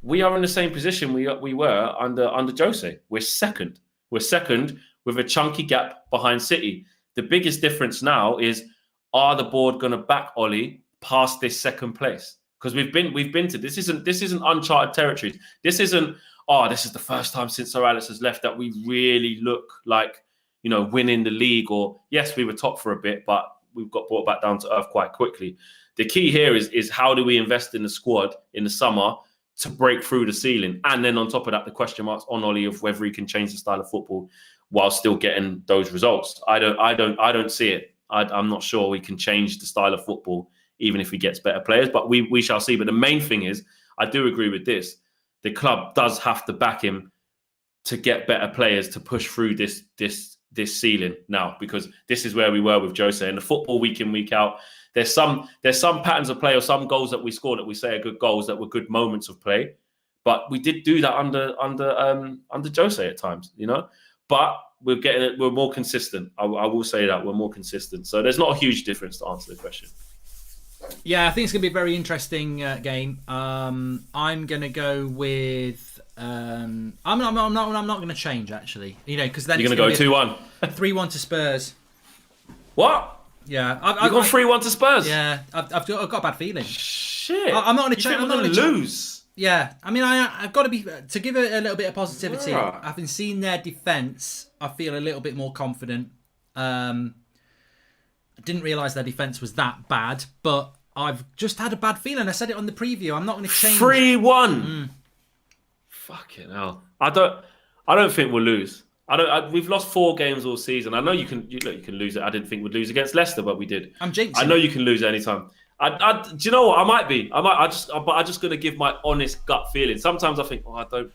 we are in the same position we were under Jose. We're second. We're second with a chunky gap behind City. The biggest difference now is, are the board going to back Ollie past this second place? Because we've been to this isn't uncharted territories. This isn't this is the first time since Sir Alex has left that we really look like winning the league. Or yes, we were top for a bit, but we've got brought back down to earth quite quickly. The key here is how do we invest in the squad in the summer to break through the ceiling, and then on top of that, the question marks on Ollie of whether he can change the style of football while still getting those results. I don't see it. I'm not sure we can change the style of football even if he gets better players, but we shall see. But the main thing is, I do agree with this. The club does have to back him to get better players to push through this ceiling now, because this is where we were with Jose. And the football week in, week out, there's some patterns of play or some goals that we scored that we say are good goals, that were good moments of play. But we did do that under Jose at times, But we're more consistent. I will say that we're more consistent. So there's not a huge difference to answer the question. Yeah, I think it's going to be a very interesting game. I'm going to go with. I'm not going to change actually. Because then You're going to go 2-1, 3-1 to Spurs. What? Yeah, I've gone 3-1 to Spurs. Yeah, I've got a bad feeling. Shit, I'm not going to change. I'm going to lose. Yeah, I mean, I've got to be to give it a little bit of positivity. Yeah. Having seen their defence, I feel a little bit more confident. I didn't realise their defence was that bad, but I've just had a bad feeling. I said it on the preview. I'm not going to change. 3-1. Fucking hell. I don't think we'll lose. We've lost 4 games all season. I know you can lose it. I didn't think we'd lose against Leicester, but we did. I'm jinxing. I know you can lose at any time. Do you know what? I might be. I'm just going to give my honest gut feeling. Sometimes I think, I don't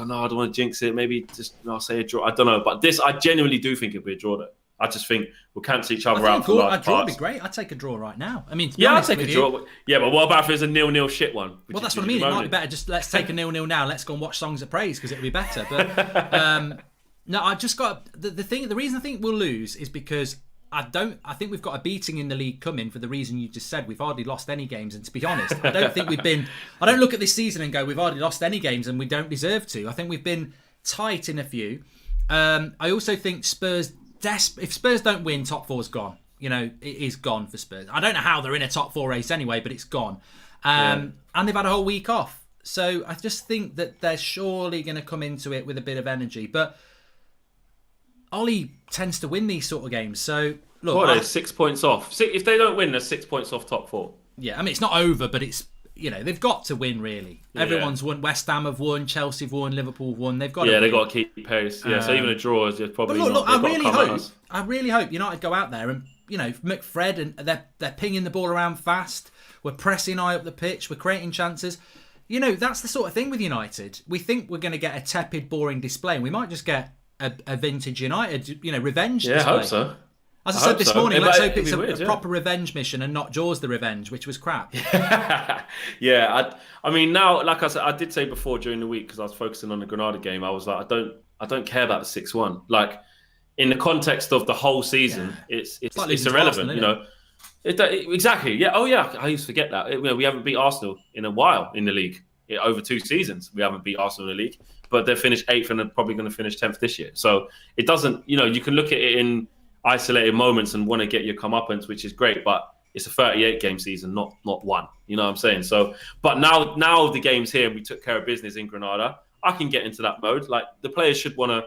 know. I don't want to jinx it. Maybe just I'll say a draw. I don't know. But this, I genuinely do think it'll be a draw though. I just think we'll cancel each other out for large a draw would parts. be great. I'd take a draw right now. I mean, I'd take a draw. Yeah, but what about if it's a 0-0 shit one? Well, that's what I mean. It might be better. Just let's take a 0-0 now. Let's go and watch Songs of Praise because it'll be better. But no, I just got the reason I think we'll lose is because I think we've got a beating in the league coming for the reason you just said. We've hardly lost any games, and to be honest, I don't look at this season and go, we've hardly lost any games and we don't deserve to. I think we've been tight in a few. I also think Spurs. If Spurs don't win, top 4's gone. It is gone for Spurs. I don't know how they're in a top 4 race anyway, but it's gone. And they've had a whole week off. So I just think that they're surely going to come into it with a bit of energy. But Ollie tends to win these sort of games. So look, they're 6 points off. If they don't win, they're 6 points off top 4. Yeah, I mean it's not over, but it's they've got to win really. Yeah. Everyone's won. West Ham have won. Chelsea have won. Liverpool have won. They've got. Yeah, they've got to keep pace. Yeah, so even a draw is probably. But look, I really hope United go out there and McFred and they're pinging the ball around fast. We're pressing high up the pitch. We're creating chances. That's the sort of thing with United. We think we're going to get a tepid, boring display, and we might just get a vintage United, revenge display. I hope so. As I said this morning, let's hope it's a proper revenge mission and not Jaws the Revenge, which was crap. Yeah, I mean now, like I said, I did say before during the week because I was focusing on the Granada game. I was like, I don't care about the 6-1. Like in the context of the whole season, it's irrelevant. Arsenal, exactly. Yeah. Oh yeah. I used to forget that. We haven't beat Arsenal in a while in the league. Over 2 seasons, we haven't beat Arsenal in the league, but they're finished 8th and they're probably going to finish 10th this year. So it doesn't. You can look at it in isolated moments and want to get your comeuppance, which is great, but it's a 38-game season, not one. You know what I'm saying? So, but now the game's here and we took care of business in Granada. I can get into that mode. Like the players should want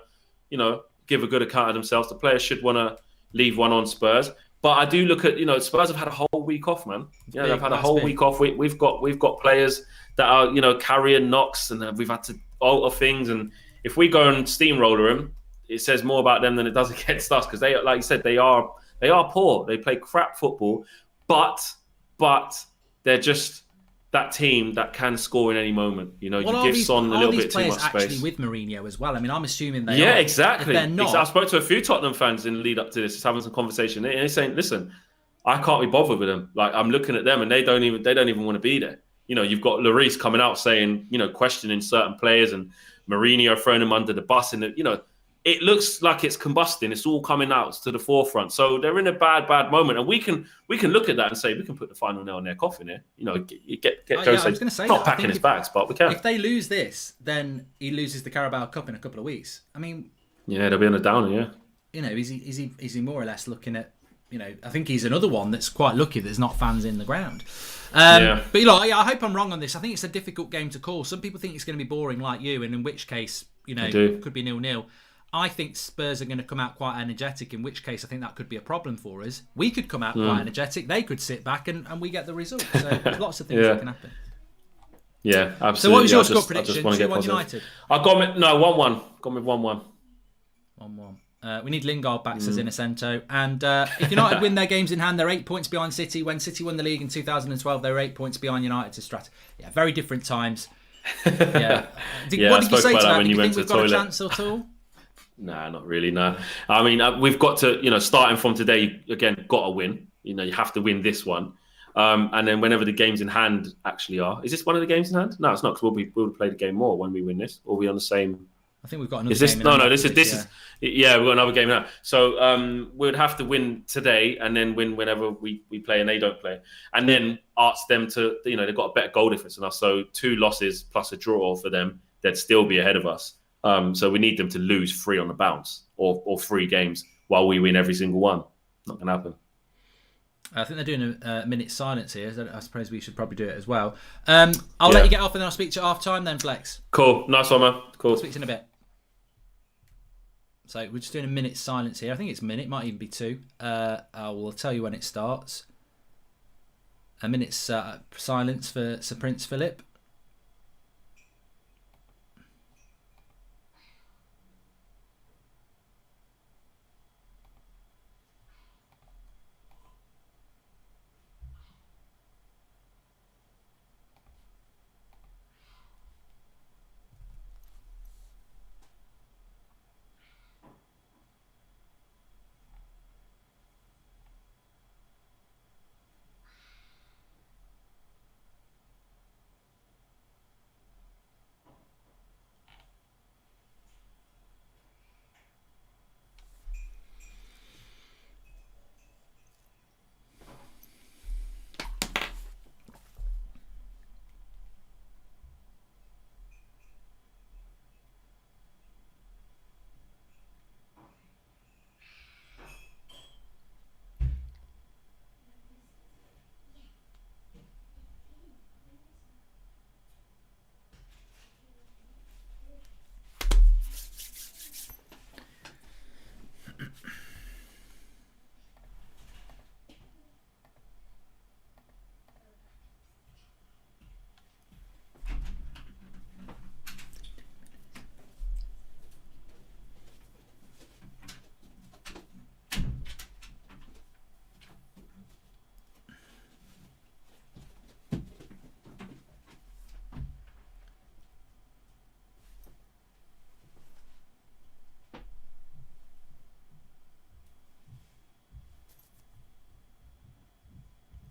to, give a good account of themselves. The players should want to leave one on Spurs. But I do look at, Spurs have had a whole week off, man. They've had a whole week off. We've got players that are, carrying knocks and we've had to alter things. And if we go and steamroller them, it says more about them than it does against us because they, like you said, they are poor. They play crap football, but they're just that team that can score in any moment. You give Son a little bit too much space. Actually, with Mourinho as well. I mean, I'm assuming they are. Yeah, exactly. If they're not. I spoke to a few Tottenham fans in the lead up to this, just having some conversation, and they're saying, "Listen, I can't be bothered with them. Like I'm looking at them, and they don't even want to be there." You've got Lloris coming out saying, questioning certain players, and Mourinho throwing them under the bus, and it looks like it's combusting. It's all coming out to the forefront. So they're in a bad moment, and we can look at that and say we can put the final nail in their coffin here. Get Jose. I was going to say not packing his bags, but we can. If they lose this, then he loses the Carabao Cup in a couple of weeks. I mean, yeah, they'll be on a downer. Yeah, is he more or less looking at? I think he's another one that's quite lucky there's not fans in the ground. But I hope I'm wrong on this. I think it's a difficult game to call. Some people think it's going to be boring, like you, and in which case, it could be 0-0. I think Spurs are going to come out quite energetic, in which case I think that could be a problem for us. We could come out quite energetic. They could sit back and we get the result. So there's lots of things that can happen. Yeah, absolutely. So what was your score prediction? 2-1 United? I got 1-1. Got me 1-1. 1-1. We need Lingard back, says Innocento. And if United win their games in hand, they're 8 points behind City. When City won the league in 2012, they were 8 points behind United to Strat. Yeah, very different times. Yeah. What did you say to that? Do you think we've got a chance at all? Nah, not really. No, I mean we've got to, starting from today again, got to win. You have to win this one, and then whenever the games in hand actually are. Is this one of the games in hand? No, it's not. Because we'll play the game more when we win this. Or are we on the same? I think we've got another Is this game. This is yeah, we've got another game now. So we'd have to win today and then win whenever we play and they don't play, and then ask them to, they've got a better goal difference than us. So 2 losses plus a draw for them, they'd still be ahead of us. So we need them to lose 3 on the bounce or 3 games while we win every single one. Not gonna happen. I think they're doing a minute's silence here. So I suppose we should probably do it as well. I'll let you get off and then I'll speak to you at half time then, Flex. Cool. Nice one, man. Cool. I'll speak to you in a bit. So we're just doing a minute's silence here. I think it's a minute, might even be 2. I will tell you when it starts. A minute's silence for Sir Prince Philip.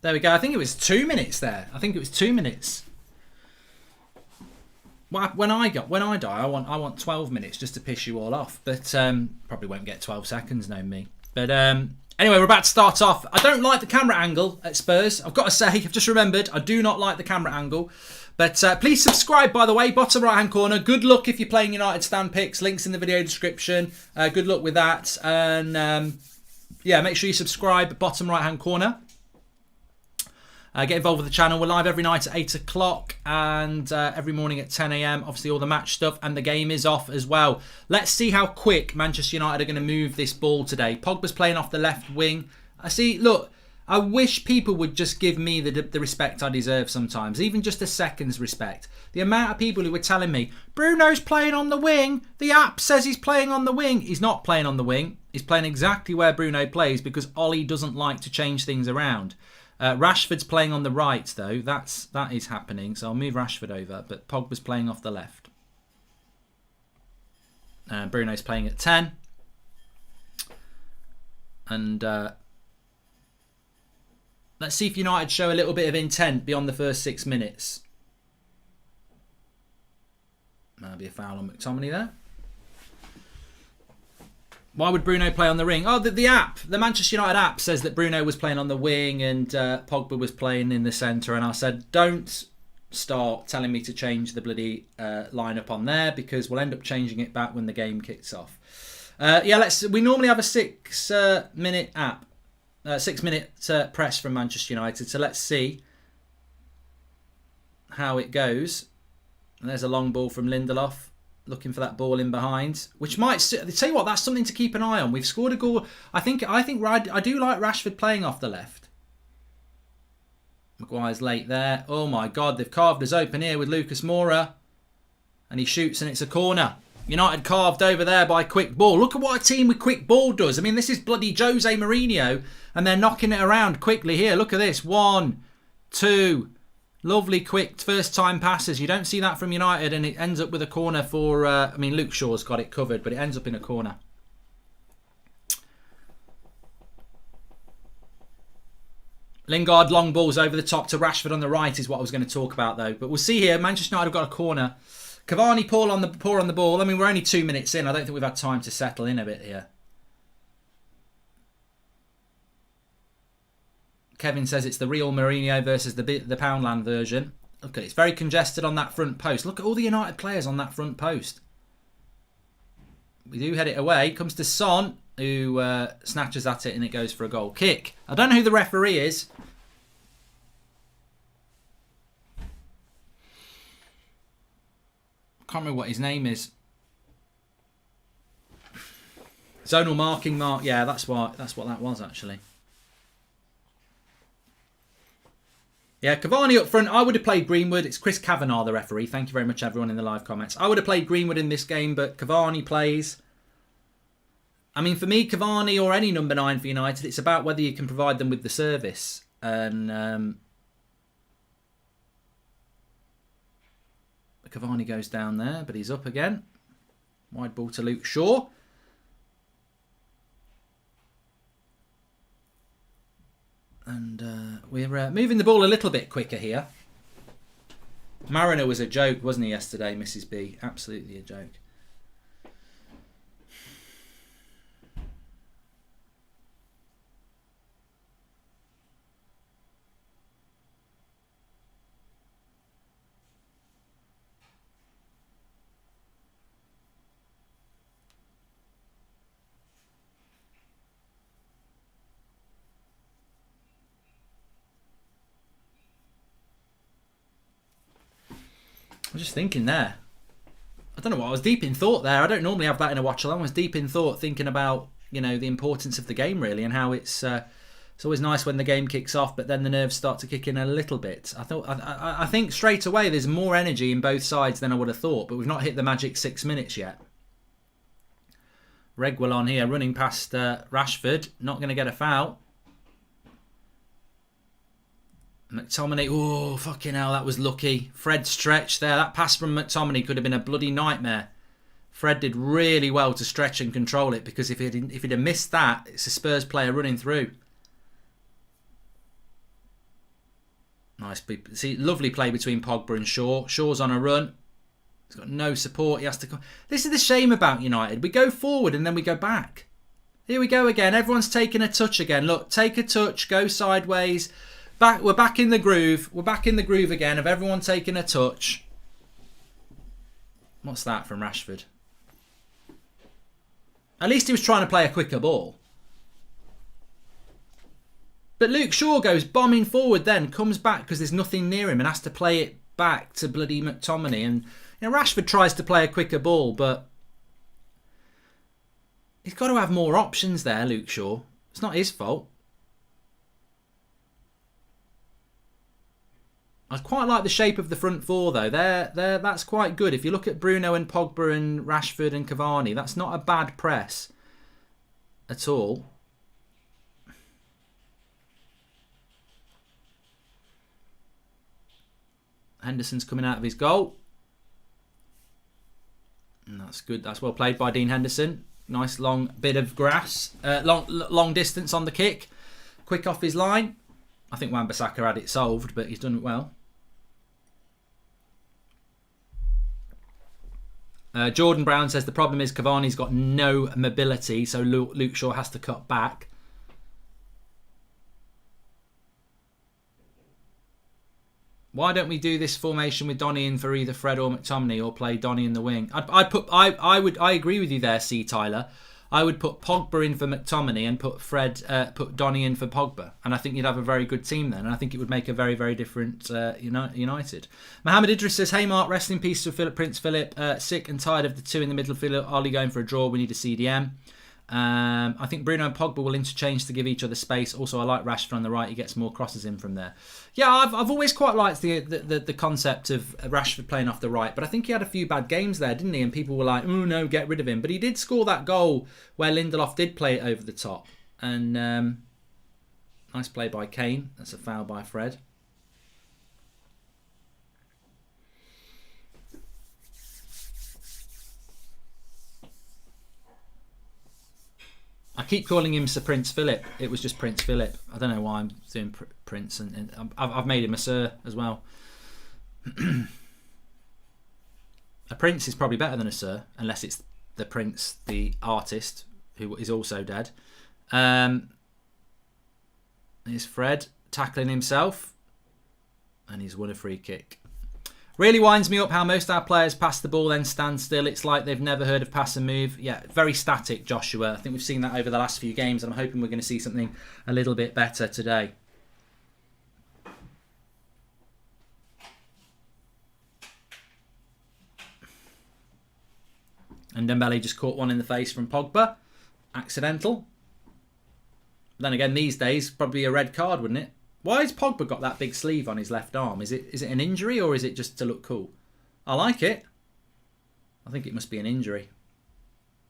There we go. I think it was 2 minutes there. I think it was 2 minutes. When I die, I want 12 minutes just to piss you all off. But probably won't get 12 seconds, knowing me. But anyway, we're about to start off. I don't like the camera angle at Spurs. I've got to say, I've just remembered, I do not like the camera angle. But please subscribe, by the way, bottom right-hand corner. Good luck if you're playing United stand picks. Links in the video description. Good luck with that. And yeah, make sure you subscribe, bottom right-hand corner. Get involved with the channel. We're live every night at 8 o'clock and every morning at 10 a.m. Obviously, all the match stuff, and the game is off as well. Let's see how quick Manchester United are going to move this ball today. Pogba's playing off the left wing. Look, I wish people would just give me the respect I deserve sometimes, even just a second's respect. The amount of people who were telling me, Bruno's playing on the wing. The app says he's playing on the wing. He's not playing on the wing. He's playing exactly where Bruno plays because Ollie doesn't like to change things around. Rashford's playing on the right, though. That is happening, so I'll move Rashford over. But Pogba's playing off the left. Bruno's playing at 10. And let's see if United show a little bit of intent beyond the first 6 minutes. That'll be a foul on McTominay there. Why would Bruno play on the wing? Oh, the app, the Manchester United app says that Bruno was playing on the wing and Pogba was playing in the centre. And I said, don't start telling me to change the bloody lineup on there because we'll end up changing it back when the game kicks off. We normally have a 6 minute app, 6 minute press from Manchester United. So let's see how it goes. And there's a long ball from Lindelof. Looking for that ball in behind, which might tell you what, that's something to keep an eye on. We've scored a goal. I do like Rashford playing off the left. Maguire's late there. Oh my God, they've carved us open here with Lucas Moura, and he shoots and it's a corner. United carved over there by quick ball. Look at what a team with quick ball does. I mean, this is bloody Jose Mourinho, and they're knocking it around quickly here. Look at this. 1, 2. Lovely, quick, first-time passes. You don't see that from United, and it ends up with a corner for... Luke Shaw's got it covered, but it ends up in a corner. Lingard, long balls over the top to Rashford on the right is what I was going to talk about, though. But we'll see here. Manchester United have got a corner Cavani poor on the ball. I mean, we're only 2 minutes in. I don't think we've had time to settle in a bit here. Kevin says it's the real Mourinho versus the Poundland version. Look at it. It's very congested on that front post. Look at all the United players on that front post. We do head it away. It comes to Son, who snatches at it and it goes for a goal kick. I don't know who the referee is. I can't remember what his name is. Zonal marking mark. Yeah, that's what that was actually. Yeah, Cavani up front. I would have played Greenwood. It's Chris Kavanagh, the referee. Thank you very much, everyone in the live comments. I would have played Greenwood in this game, but Cavani plays. I mean, for me, Cavani or any number 9 for United, it's about whether you can provide them with the service. And Cavani goes down there, but he's up again. Wide ball to Luke Shaw. And we're moving the ball a little bit quicker here. Mariner was a joke, wasn't he, yesterday, Mrs. B? Absolutely a joke. I'm just thinking there. I don't know what I was deep in thought there. I don't normally have that in a watch along. I was deep in thought thinking about, you know, the importance of the game really and how it's always nice when the game kicks off, but then the nerves start to kick in a little bit. I think straight away there's more energy in both sides than I would have thought, but we've not hit the magic 6 minutes yet. Reguilon here running past Rashford, not going to get a foul. McTominay, oh, fucking hell, that was lucky. Fred stretched there. That pass from McTominay could have been a bloody nightmare. Fred did really well to stretch and control it, because if he'd have missed that, it's a Spurs player running through. Nice. See, lovely play between Pogba and Shaw. Shaw's on a run. He's got no support. He has to come. This is the shame about United. We go forward and then we go back. Here we go again. Everyone's taking a touch again. Look, take a touch, go sideways. We're back in the groove. We're back in the groove again of everyone taking a touch. What's that from Rashford? At least he was trying to play a quicker ball. But Luke Shaw goes bombing forward then, comes back because there's nothing near him and has to play it back to bloody McTominay. And you know, Rashford tries to play a quicker ball, but he's got to have more options there, Luke Shaw. It's not his fault. I quite like the shape of the front four, though. That's quite good. If you look at Bruno and Pogba and Rashford and Cavani, that's not a bad press at all. Henderson's coming out of his goal. And that's good. That's well played by Dean Henderson. Nice long bit of grass. Long distance on the kick. Quick off his line. I think Wan-Bissaka had it solved, but he's done it well. Jordan Brown says the problem is Cavani's got no mobility, so Luke Shaw has to cut back. Why don't we do this formation with Donny in for either Fred or McTominay, or play Donny in the wing? I agree with you there, C. Tyler. I would put Pogba in for McTominay and put Donny in for Pogba, and I think you'd have a very good team then, and I think it would make a very, very different United. Mohammed Idris says, "Hey Mark, rest in peace to Prince Philip. Sick and tired of the two in the middle field. Ollie going for a draw. We need a CDM." I think Bruno and Pogba will interchange to give each other space. Also, I like Rashford on the right. He gets more crosses in from there. Yeah, I've always quite liked the concept of Rashford playing off the right, but I think he had a few bad games there, didn't he? And people were like, "Oh no, get rid of him." But he did score that goal where Lindelof did play it over the top. And nice play by Kane. That's a foul by Fred. I keep calling him Sir Prince Philip. It was just Prince Philip. I don't know why I'm doing Prince, and I've made him a Sir as well. A prince is probably better than a sir, unless it's the prince, the artist, who is also dead. Here's Fred tackling himself, and he's won a free kick. Really winds me up how most of our players pass the ball then stand still. It's like they've never heard of pass and move. Yeah, very static, Joshua. I think we've seen that over the last few games, and I'm hoping we're going to see something a little bit better today. And Dembele just caught one in the face from Pogba. Accidental. Then again, these days, probably a red card, wouldn't it? Why has Pogba got that big sleeve on his left arm? Is it an injury or is it just to look cool? I like it. I think it must be an injury.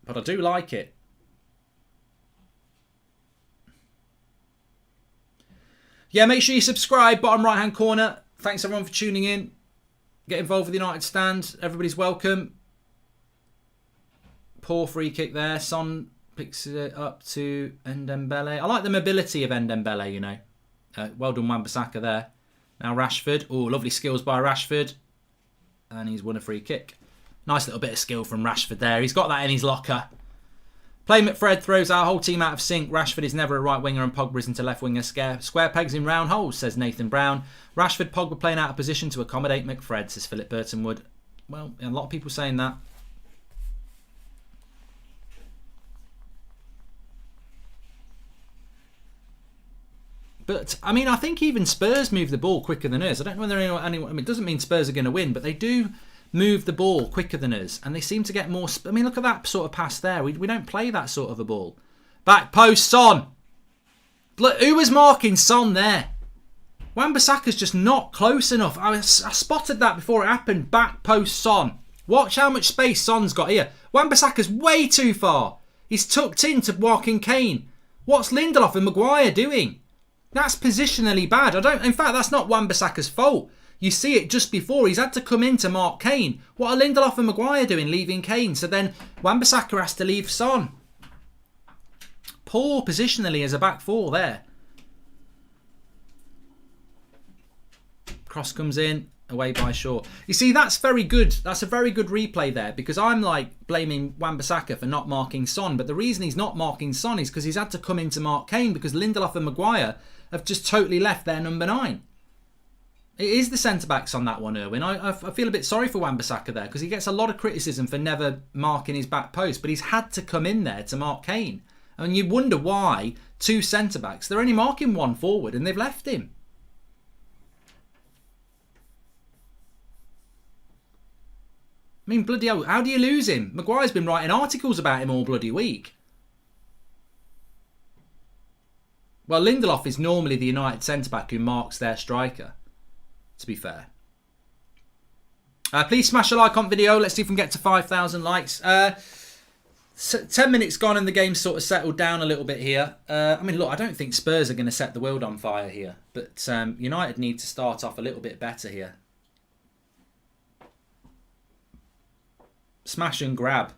But I do like it. Yeah, make sure you subscribe, bottom right-hand corner. Thanks everyone for tuning in. Get involved with the United Stand. Everybody's welcome. Poor free kick there. Son picks it up to Ndembele. I like the mobility of Ndembele, you know. Well done, Wan-Bissaka there. Now Rashford. Oh, lovely skills by Rashford. And he's won a free kick. Nice little bit of skill from Rashford there. He's got that in his locker. Play McFred throws our whole team out of sync. Rashford is never a right winger and Pogba isn't a left winger. Square pegs in round holes, says Nathan Brown. Rashford, Pogba playing out of position to accommodate McFred, says Philip Burtonwood. Well, a lot of people saying that. But, I mean, I think even Spurs move the ball quicker than us. I don't know whether anyone... I mean, it doesn't mean Spurs are going to win, but they do move the ball quicker than us. And they seem to get more... I mean, look at that sort of pass there. We don't play that sort of a ball. Back post, Son. Look, who was marking Son there? Wan-Bissaka's just not close enough. I spotted that before it happened. Back post, Son. Watch how much space Son's got here. Wan-Bissaka's way too far. He's tucked into marking Kane. What's Lindelof and Maguire doing? That's positionally bad. In fact, that's not Wan-Bissaka's fault. You see it just before. He's had to come in to mark Kane. What are Lindelof and Maguire doing, leaving Kane? So then Wan-Bissaka has to leave Son. Poor positionally as a back four there. Cross comes in, away by Shaw. You see, that's very good. That's a very good replay there because I'm like blaming Wan-Bissaka for not marking Son. But the reason he's not marking Son is because he's had to come in to mark Kane because Lindelof and Maguire have just totally left their number 9. It is the centre-backs on that one, Irwin. I feel a bit sorry for Wan-Bissaka there because he gets a lot of criticism for never marking his back post, but he's had to come in there to mark Kane. And you wonder why 2 centre-backs, they're only marking 1 forward and they've left him. I mean, bloody hell, how do you lose him? Maguire's been writing articles about him all bloody week. Well, Lindelof is normally the United centre-back who marks their striker, to be fair. Please smash a like on video. Let's see if we can get to 5,000 likes. 10 minutes gone and the game's sort of settled down a little bit here. I mean, look, I don't think Spurs are going to set the world on fire here. But United need to start off a little bit better here. Smash and grab.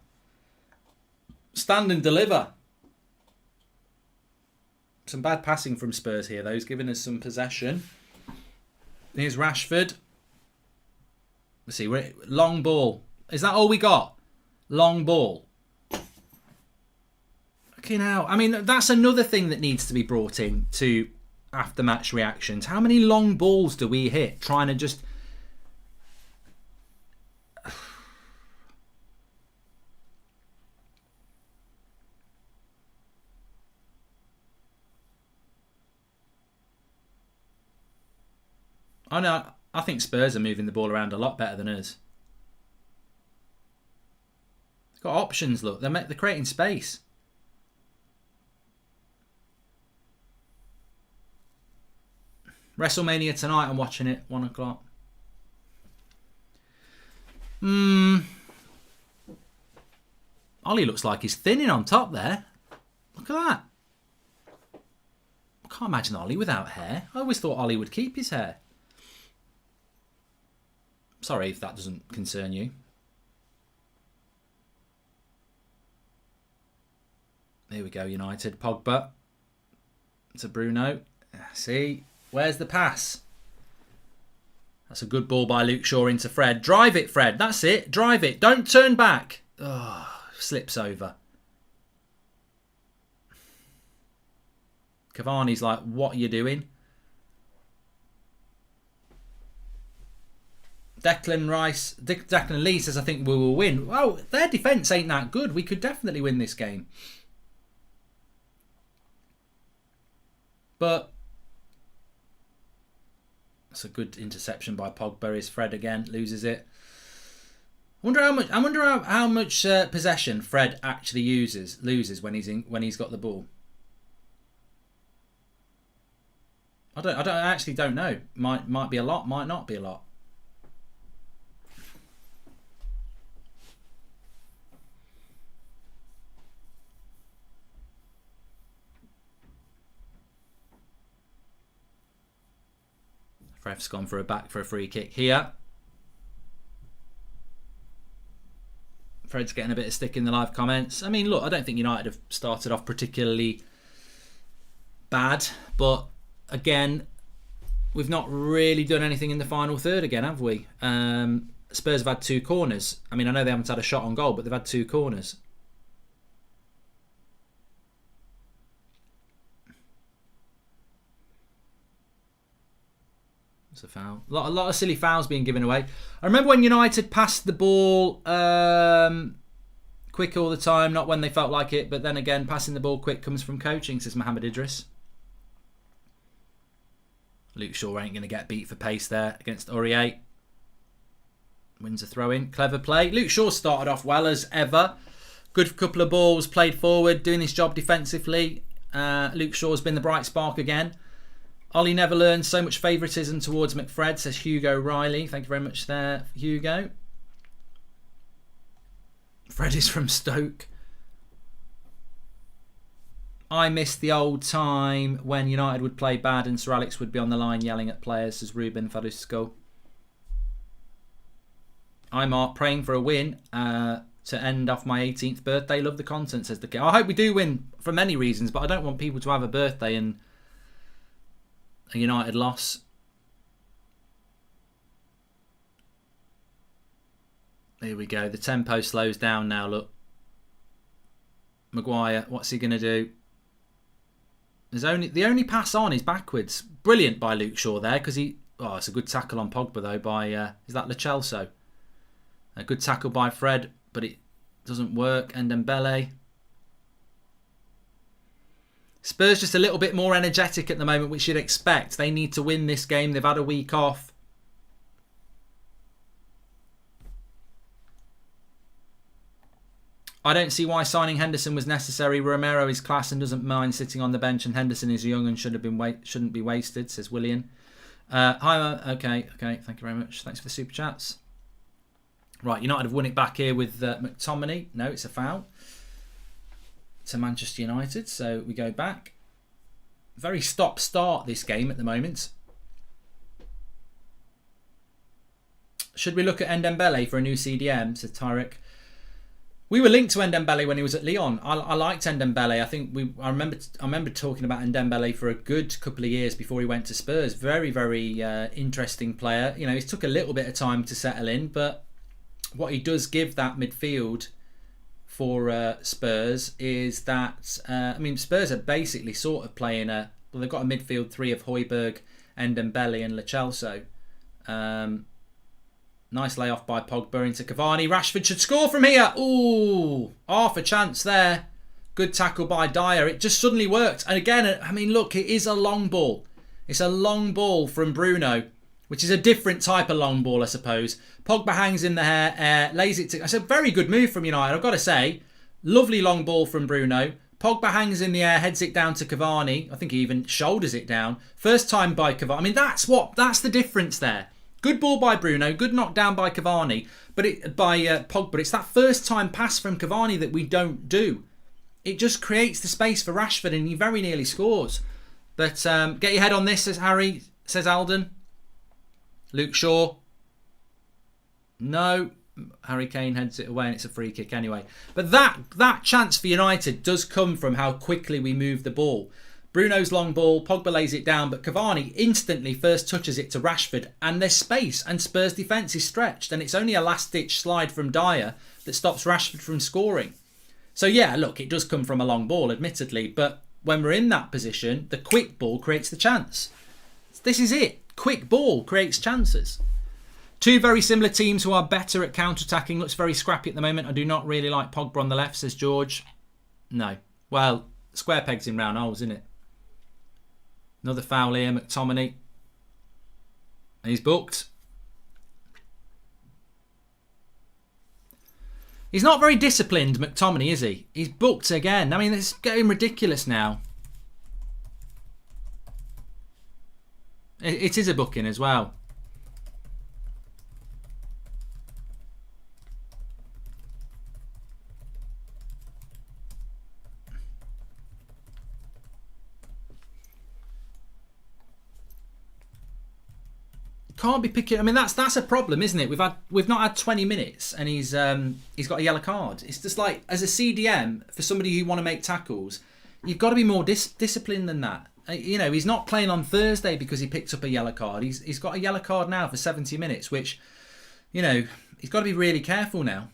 Stand and deliver. Some bad passing from Spurs here, though. He's giving us some possession. Here's Rashford. Let's see. Long ball. Is that all we got? Long ball. Okay, now. I mean, that's another thing that needs to be brought in to after-match reactions. How many long balls do we hit trying to just... I know. I think Spurs are moving the ball around a lot better than us. They've got options, look. They're creating space. WrestleMania tonight, I'm watching it. 1 o'clock. Ollie looks like he's thinning on top there. Look at that. I can't imagine Ollie without hair. I always thought Ollie would keep his hair. Sorry if that doesn't concern you. Here we go, United. Pogba. To Bruno. See? Where's the pass? That's a good ball by Luke Shaw into Fred. Drive it, Fred. That's it. Drive it. Don't turn back. Oh, slips over. Cavani's like, what are you doing? Declan Lee says, I think we will win. Well, their defence ain't that good. We could definitely win this game. But that's a good interception by Pogba. Is Fred again loses it. I wonder how much possession Fred actually loses when he's got the ball. I actually don't know. Might be a lot. Might not be a lot. Ref's gone for a free kick here. Fred's getting a bit of stick in the live comments. I mean, look, I don't think United have started off particularly bad, but again, we've not really done anything in the final third again, have we? Spurs have had 2 corners. I mean, I know they haven't had a shot on goal, but they've had 2 corners. It's a foul. A lot of silly fouls being given away. I remember when United passed the ball quick all the time, not when they felt like it, but then again, passing the ball quick comes from coaching, says Mohamed Idris. Luke Shaw ain't going to get beat for pace there against Aurier. Wins a throw-in. Clever play. Luke Shaw started off well as ever. Good couple of balls played forward, doing his job defensively. Luke Shaw's been the bright spark again. Ollie never learned so much favouritism towards McFred, says Hugo Riley. Thank you very much there, Hugo. Fred is from Stoke. I miss the old time when United would play bad and Sir Alex would be on the line yelling at players, says Ruben Fadusco. I'm praying for a win to end off my 18th birthday. Love the content, says the kid. I hope we do win for many reasons, but I don't want people to have a birthday and a United loss. Here we go. The tempo slows down now, look. Maguire, what's he going to do? The only pass on is backwards. Brilliant by Luke Shaw there, because it's a good tackle on Pogba though by, is that Lo Celso? A good tackle by Fred, but it doesn't work. And Dembele. Spurs just a little bit more energetic at the moment, which you'd expect. They need to win this game. They've had a week off. I don't see why signing Henderson was necessary. Romero is class and doesn't mind sitting on the bench, and Henderson is young and shouldn't be wasted, says William. Hi, okay. Thank you very much. Thanks for the super chats. Right, United have won it back here with McTominay. No, it's a foul to Manchester United, so we go back. Very stop-start this game at the moment. Should we look at Ndembele for a new CDM, said Tarek. We were linked to Ndembele when he was at Lyon. I liked Ndembele. I remember talking about Ndembele for a good couple of years before he went to Spurs. Very, very interesting player. You know, it took a little bit of time to settle in, but what he does give that midfield for Spurs is that Spurs are basically sort of playing they've got a midfield 3 of Højbjerg, Ndembele and Lo Celso. Nice layoff by Pogba into Cavani. Rashford should score from here. Ooh, half a chance there. Good tackle by Dyer. It just suddenly worked. And again, I mean, look, it is a long ball. It's a long ball from Bruno, which is a different type of long ball, I suppose. Pogba hangs in the air, lays it to... It's a very good move from United, I've got to say. Lovely long ball from Bruno. Pogba hangs in the air, heads it down to Cavani. I think he even shoulders it down. First time by Cavani. I mean, that's the difference there. Good ball by Bruno, good knockdown by Cavani, by Pogba. It's that first time pass from Cavani that we don't do. It just creates the space for Rashford, and he very nearly scores. But get your head on this, says Harry, says Alden. Luke Shaw. No. Harry Kane heads it away, and it's a free kick anyway. But that chance for United does come from how quickly we move the ball. Bruno's long ball, Pogba lays it down, but Cavani instantly first touches it to Rashford, and there's space, and Spurs' defence is stretched, and it's only a last-ditch slide from Dyer that stops Rashford from scoring. So yeah, look, it does come from a long ball, admittedly, but when we're in that position, the quick ball creates the chance. This is it. Quick ball creates chances. Two very similar teams who are better at counter-attacking. Looks very scrappy at the moment. I do not really like Pogba on the left, says George. No. Well, square pegs in round holes, isn't it? Another foul here, McTominay. He's booked. He's not very disciplined, McTominay, is he? He's booked again. I mean, it's getting ridiculous now. It is a booking as well. Can't be picking. I mean, that's a problem, isn't it? We've not had 20 minutes, and he's got a yellow card. It's just like, as a CDM, for somebody who want to make tackles, you've got to be more disciplined than that. You know, he's not playing on Thursday because he picked up a yellow card. He's got a yellow card now for 70 minutes, which, you know, he's got to be really careful now.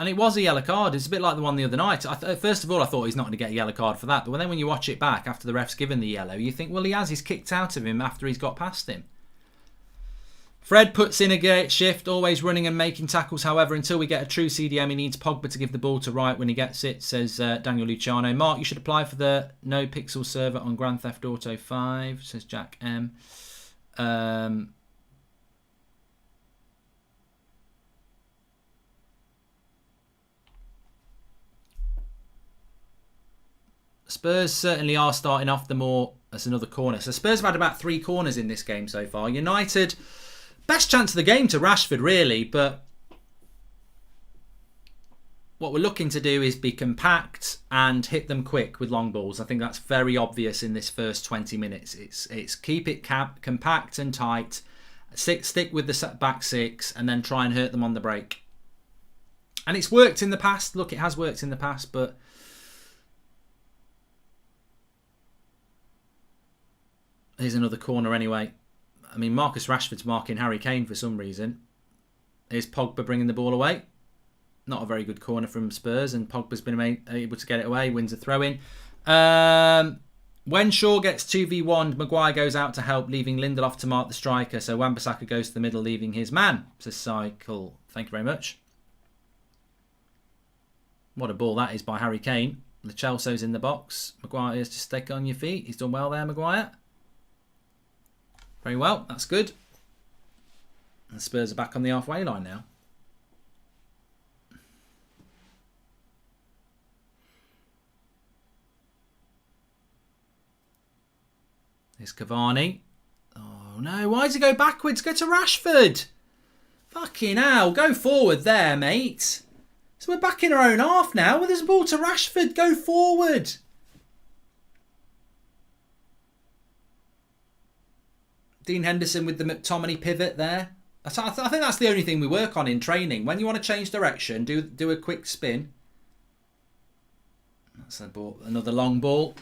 And it was a yellow card. It's a bit like the one the other night. First of all, I thought he's not going to get a yellow card for that. But then when you watch it back after the ref's given the yellow, you think, well, he has. He's kicked out of him after he's got past him. Fred puts in a great shift, always running and making tackles. However, until we get a true CDM, he needs Pogba to give the ball to Wright when he gets it, says Daniel Luciano. Mark, you should apply for the no pixel server on Grand Theft Auto 5, says Jack M. Spurs certainly are starting off the more... That's another corner. So Spurs have had about 3 corners in this game so far. United, best chance of the game to Rashford, really. But what we're looking to do is be compact and hit them quick with long balls. I think that's very obvious in this first 20 minutes. It's keep it compact and tight. Stick with the back 6 and then try and hurt them on the break. And it's worked in the past. Look, it has worked in the past, but... Here's another corner anyway. I mean, Marcus Rashford's marking Harry Kane for some reason. Here's Pogba bringing the ball away. Not a very good corner from Spurs, and Pogba's been able to get it away. Wins a throw-in. When Shaw gets 2v1, Maguire goes out to help, leaving Lindelof to mark the striker. So Wan-Bissaka goes to the middle, leaving his man. Says Cycle. Thank you very much. What a ball that is by Harry Kane. Lo Celso's in the box. Maguire is just stick on your feet. He's done well there, Maguire. Very well, that's good. And Spurs are back on the halfway line now. Here's Cavani. Oh no, why does he go backwards? Go to Rashford. Fucking hell, go forward there, mate. So we're back in our own half now. Well, there's a ball to Rashford. Go forward. Dean Henderson with the McTominay pivot there. I think that's the only thing we work on in training. When you want to change direction, do a quick spin. That's a ball, another long ball.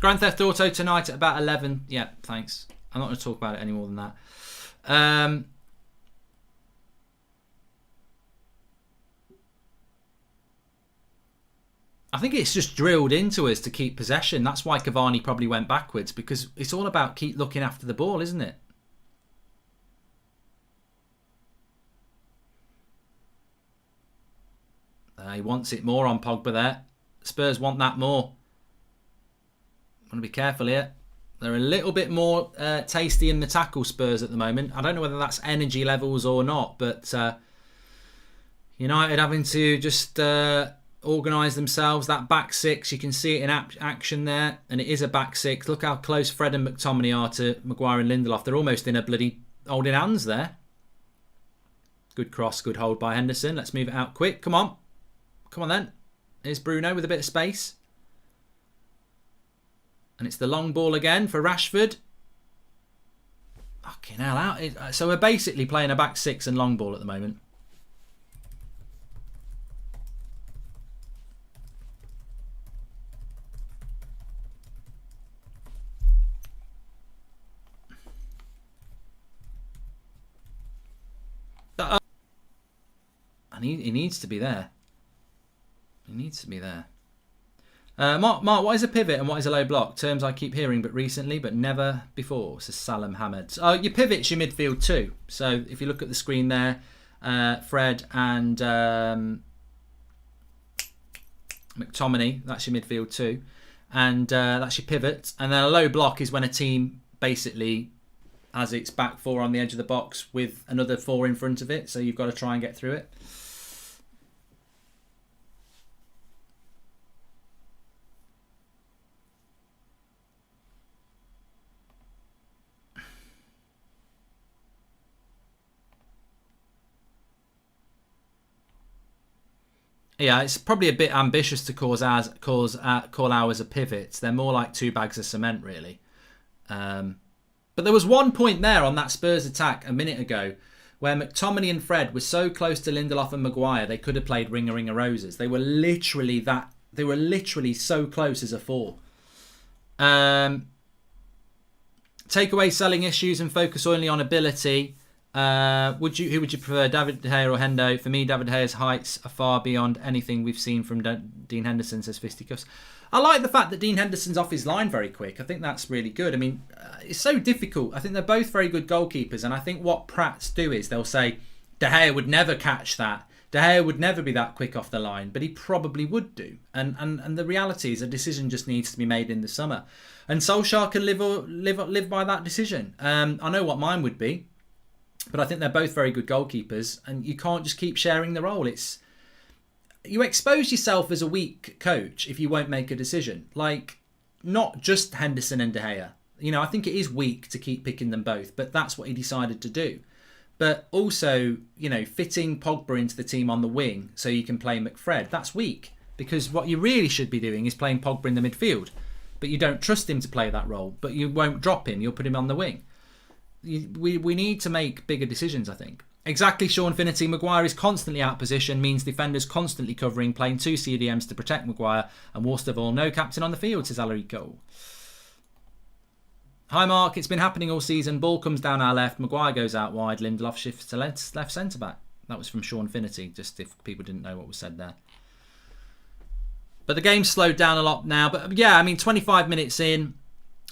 Grand Theft Auto tonight at about 11. Yeah, thanks. I'm not going to talk about it any more than that. I think it's just drilled into us to keep possession. That's why Cavani probably went backwards, because it's all about keep looking after the ball, isn't it? He wants it more on Pogba there. Spurs want that more. Want to be careful here. They're a little bit more tasty in the tackle, Spurs, at the moment. I don't know whether that's energy levels or not, but United having to just... organise themselves. That back 6, you can see it in action there, and it is a back 6. Look how close Fred and McTominay are to Maguire and Lindelof. They're almost in a bloody holding hands there. Good cross, good hold by Henderson. Let's move it out quick. Come on then. Here's Bruno with a bit of space, and it's the long ball again for Rashford. Oh, Fucking hell. So we're basically playing a back six and long ball at the moment. And he needs to be there. He needs to be there. Mark, what is a pivot and what is a low block? Terms I keep hearing but recently, but never before, says Salam Hamid. Your pivot's your midfield too. So if you look at the screen there, Fred and McTominay, that's your midfield too. And that's your pivot. And then a low block is when a team basically has its back four on the edge of the box with another four in front of it. So you've got to try and get through it. Yeah, it's probably a bit ambitious to call ours a pivot. They're more like two bags of cement, really. But there was one point there on that Spurs attack a minute ago where McTominay and Fred were so close to Lindelof and Maguire they could have played ringer roses. They were literally so close as a four. Take away selling issues and focus only on ability. Who would you prefer, David De Gea or Hendo? For me, David De Gea's heights are far beyond anything we've seen from Dean Henderson, says Fisticuffs. I like the fact that Dean Henderson's off his line very quick. I think that's really good. I mean, it's so difficult. I think they're both very good goalkeepers, and I think what Prats do is they'll say De Gea would never catch that. De Gea would never be that quick off the line, but he probably would do. And the reality is a decision just needs to be made in the summer. And Solskjaer can live by that decision. I know what mine would be. But I think they're both very good goalkeepers, and you can't just keep sharing the role. You expose yourself as a weak coach if you won't make a decision. Like, not just Henderson and De Gea. I think it is weak to keep picking them both, but that's what he decided to do. But also, fitting Pogba into the team on the wing so you can play McFred, that's weak. Because what you really should be doing is playing Pogba in the midfield. But you don't trust him to play that role, but you won't drop him, you'll put him on the wing. We need to make bigger decisions, I think. Exactly, Sean Finity. Maguire is constantly out of position, means defenders constantly covering, playing two CDMs to protect Maguire, and worst of all, no captain on the field, says Alarico. Hi Mark, it's been happening all season. Ball comes down our left, Maguire goes out wide, Lindelof shifts to left centre-back. That was from Sean Finity, just if people didn't know what was said there. But the game's slowed down a lot now. But yeah, 25 minutes in,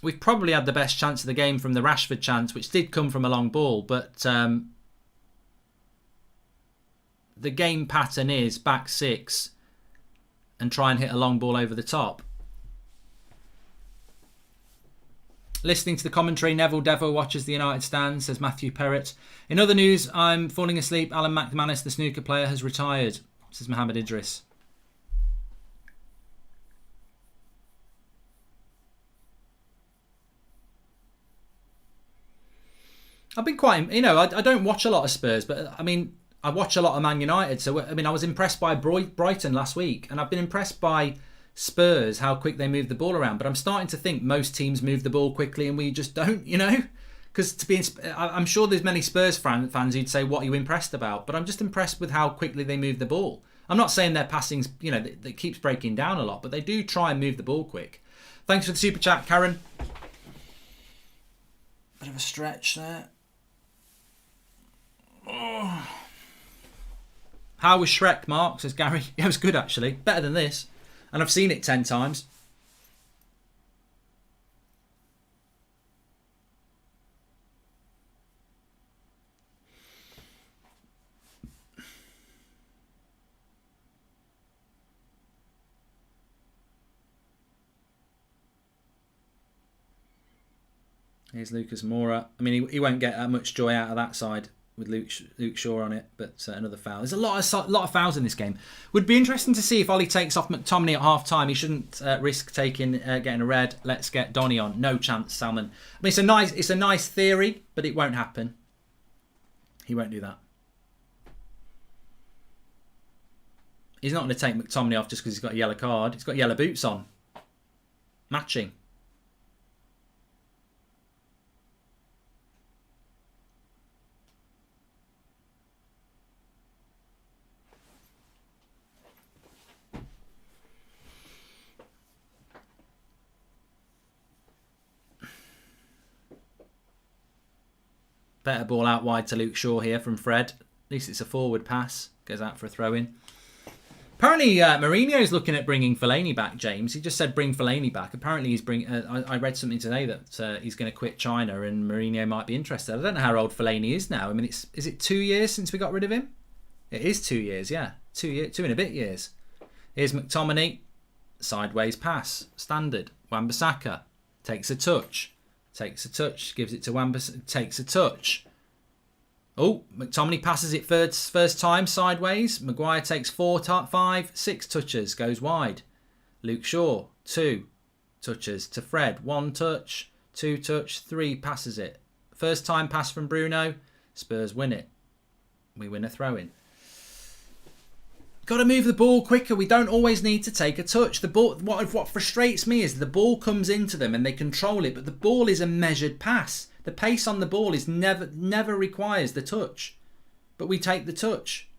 we've probably had the best chance of the game from the Rashford chance, which did come from a long ball. But the game pattern is back six and try and hit a long ball over the top. Listening to the commentary, Neville Devo watches the United stand, says Matthew Perrott. In other news, I'm falling asleep. Alan McManus, the snooker player, has retired, says Mohammed Idris. I've been quite, I don't watch a lot of Spurs, but I watch a lot of Man United. So, I was impressed by Brighton last week, and I've been impressed by Spurs, how quick they move the ball around. But I'm starting to think most teams move the ball quickly and we just don't, Because I'm sure there's many Spurs fans who'd say, what are you impressed about? But I'm just impressed with how quickly they move the ball. I'm not saying their passing's, that keeps breaking down a lot, but they do try and move the ball quick. Thanks for the super chat, Karen. Bit of a stretch there. Oh. How was Shrek, Mark? Says Gary. Yeah, it was good actually. Better than this. And I've seen it 10 times. Here's Lucas Moura. He won't get that much joy out of that side with Luke Shaw on it, but another foul. There's a lot of fouls in this game. Would be interesting to see if Ollie takes off McTominay at half time. He shouldn't risk getting a red. Let's get Donny on. No chance, Salmon. It's a nice theory, but it won't happen. He won't do that. He's not going to take McTominay off just because he's got a yellow card. He's got yellow boots on. Matching. Better ball out wide to Luke Shaw here from Fred. At least it's a forward pass. Goes out for a throw-in. Apparently, Mourinho's looking at bringing Fellaini back, James. He just said bring Fellaini back. Apparently, he's bring. I read something today that he's going to quit China and Mourinho might be interested. I don't know how old Fellaini is now. I mean, is it 2 years since we got rid of him? It is 2 years, yeah. 2 and a bit years. Here's McTominay. Sideways pass. Standard. Wan-Bissaka. Takes a touch. Gives it to Wan-Bissaka. Takes a touch. Oh, McTominay passes it first time sideways. Maguire takes 4, 5, 6 touches. Goes wide. Luke Shaw, 2 touches to Fred. 1 touch, 2 touch, 3 passes it. First time pass from Bruno. Spurs win it. We win a throw-in. Got to move the ball quicker. We don't always need to take a touch. The ball. What frustrates me is the ball comes into them and they control it, but the ball is a measured pass. The pace on the ball is never requires the touch, but we take the touch.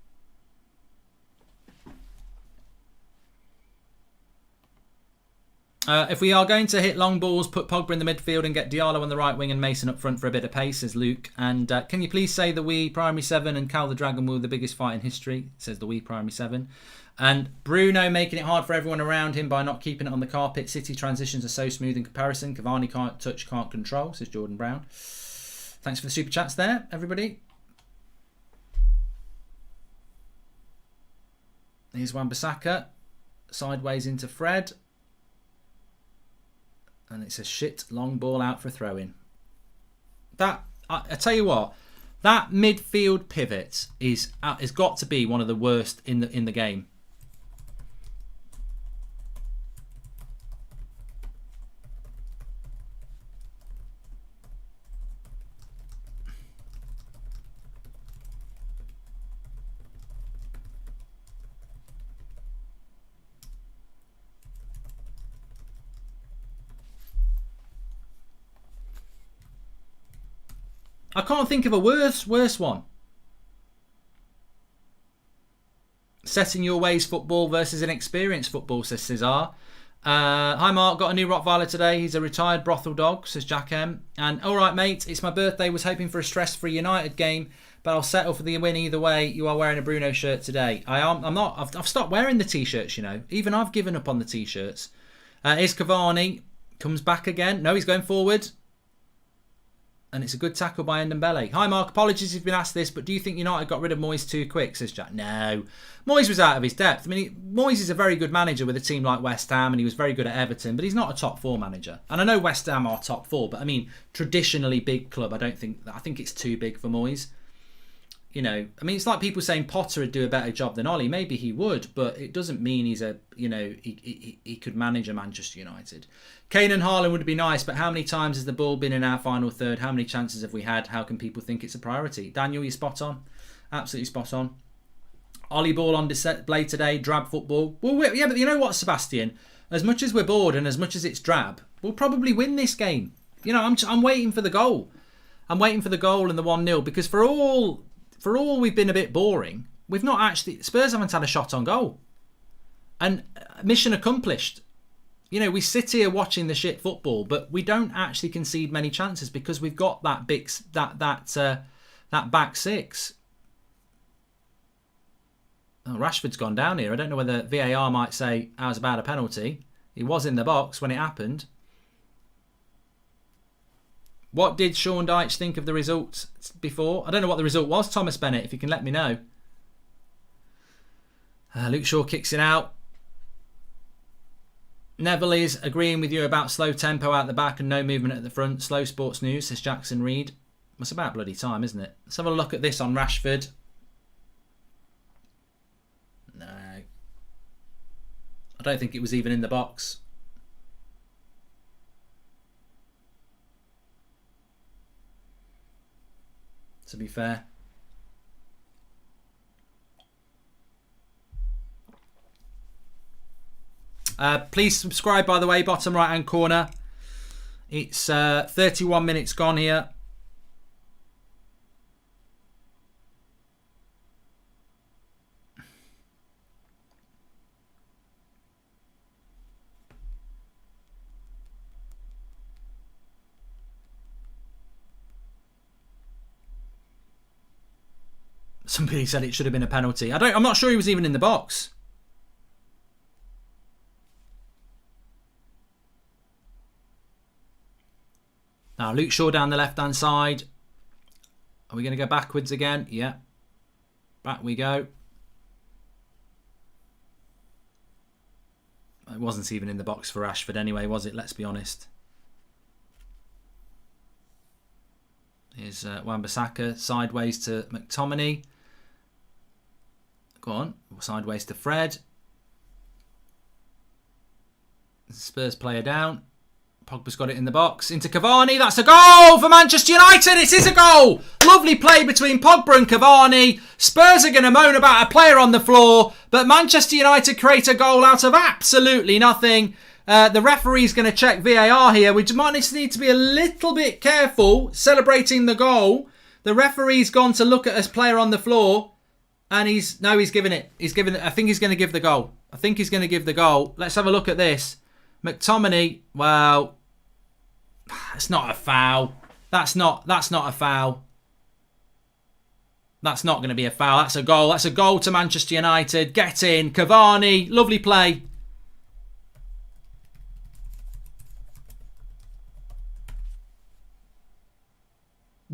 If we are going to hit long balls, put Pogba in the midfield and get Diallo on the right wing and Mason up front for a bit of pace, says Luke. And can you please say the Wii Primary 7 and Cal the Dragon were the biggest fight in history, says the Wii Primary 7. And Bruno making it hard for everyone around him by not keeping it on the carpet. City transitions are so smooth in comparison. Cavani can't touch, can't control, says Jordan Brown. Thanks for the super chats there, everybody. Here's Wan-Bissaka. Sideways into Fred. And it's a shit long ball out for a throw-in. That I tell you what, that midfield pivot has got to be one of the worst in the game. I can't think of a worse one. Setting your ways football versus inexperienced football, says Cesar. Hi Mark, got a new Rottweiler today. He's a retired brothel dog, says Jack M. And alright mate, it's my birthday. Was hoping for a stress-free United game, but I'll settle for the win either way. You are wearing a Bruno shirt today. I'm not. I've stopped wearing the t-shirts, you know. Even I've given up on the t-shirts. Here's Cavani. Comes back again. No, he's going forward. And it's a good tackle by Ndombele. Hi Mark, apologies if you've been asked this, but do you think United got rid of Moyes too quick, says Jack? No. Moyes was out of his depth. I mean, Moyes is a very good manager with a team like West Ham, and he was very good at Everton, but he's not a top 4 manager. And I know West Ham are top 4, but I mean, traditionally big club, I think it's too big for Moyes. You know, I mean, it's like people saying Potter would do a better job than Ollie. Maybe he would, but it doesn't mean he's he could manage a Manchester United. Kane and Haaland would be nice, but how many times has the ball been in our final third? How many chances have we had? How can people think it's a priority? Daniel, you're spot on. Absolutely spot on. Ollie ball on display today, drab football. Well, yeah, but you know what, Sebastian? As much as we're bored and as much as it's drab, we'll probably win this game. You know, I'm waiting for the goal. I'm waiting for the goal and the 1-0 because for all we've been a bit boring, we've not actually... Spurs haven't had a shot on goal. And mission accomplished. You know, we sit here watching the shit football, but we don't actually concede many chances because we've got that back six. Oh, Rashford's gone down here. I don't know whether VAR might say, that was about a penalty. He was in the box when it happened. What did Sean Dyche think of the result before? I don't know what the result was, Thomas Bennett, if you can let me know. Luke Shaw kicks it out. Neville is agreeing with you about slow tempo out the back and no movement at the front. Slow sports news, says Jackson Reed. It's about bloody time, isn't it? Let's have a look at this on Rashford. No. I don't think it was even in the box. To be fair. Please subscribe, by the way, bottom right hand corner. It's 31 minutes gone here. Somebody said it should have been a penalty. I'm not sure he was even in the box. Now, Luke Shaw down the left-hand side. Are we going to go backwards again? Yeah. Back we go. It wasn't even in the box for Rashford anyway, was it? Let's be honest. Here's Wan-Bissaka sideways to McTominay. Go on. Sideways to Fred. Spurs player down. Pogba's got it in the box. Into Cavani. That's a goal for Manchester United. It is a goal. Lovely play between Pogba and Cavani. Spurs are going to moan about a player on the floor. But Manchester United create a goal out of absolutely nothing. The referee's going to check VAR here. We might need to be a little bit careful celebrating the goal. The referee's gone to look at a player on the floor. And he's giving it. I think he's going to give the goal. Let's have a look at this. McTominay, well, it's not a foul. That's not a foul. That's not going to be a foul. That's a goal. That's a goal to Manchester United. Get in. Cavani, lovely play.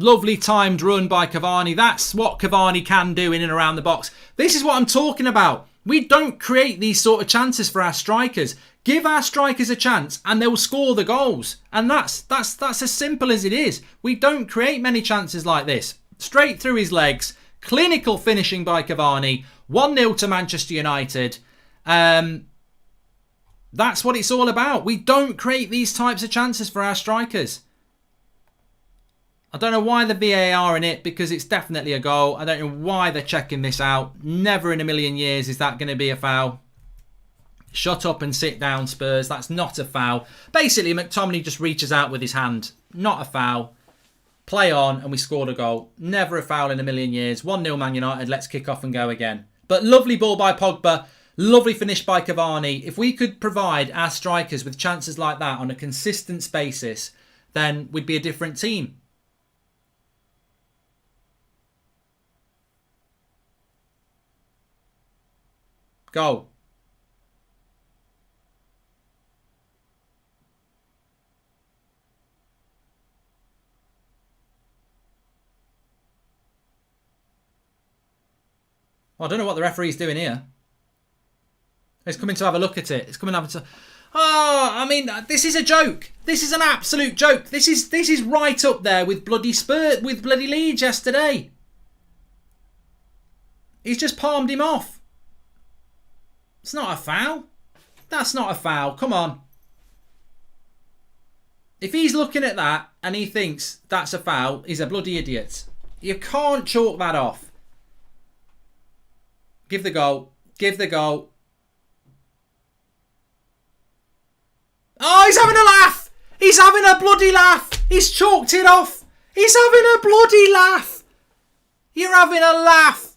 Lovely timed run by Cavani. That's what Cavani can do in and around the box. This is what I'm talking about. We don't create these sort of chances for our strikers. Give our strikers a chance and they'll score the goals. And that's as simple as it is. We don't create many chances like this. Straight through his legs. Clinical finishing by Cavani. 1-0 to Manchester United. That's what it's all about. We don't create these types of chances for our strikers. I don't know why the VAR in it, because it's definitely a goal. I don't know why they're checking this out. Never in a million years is that going to be a foul. Shut up and sit down, Spurs. That's not a foul. Basically, McTominay just reaches out with his hand. Not a foul. Play on, and we scored a goal. Never a foul in a million years. 1-0 Man United. Let's kick off and go again. But lovely ball by Pogba. Lovely finish by Cavani. If we could provide our strikers with chances like that on a consistent basis, then we'd be a different team. Goal. Well, I don't know what the referee's doing here. He's coming to have a look at it. It's coming to have a... Oh, I mean, this is a joke. This is an absolute joke. This is right up there with bloody Spurs, with bloody Leeds yesterday. He's just palmed him off. It's not a foul. That's not a foul. Come on. If he's looking at that and he thinks that's a foul, he's a bloody idiot. You can't chalk that off. Give the goal. Give the goal. Oh, he's having a laugh. He's having a bloody laugh. He's chalked it off. He's having a bloody laugh. You're having a laugh.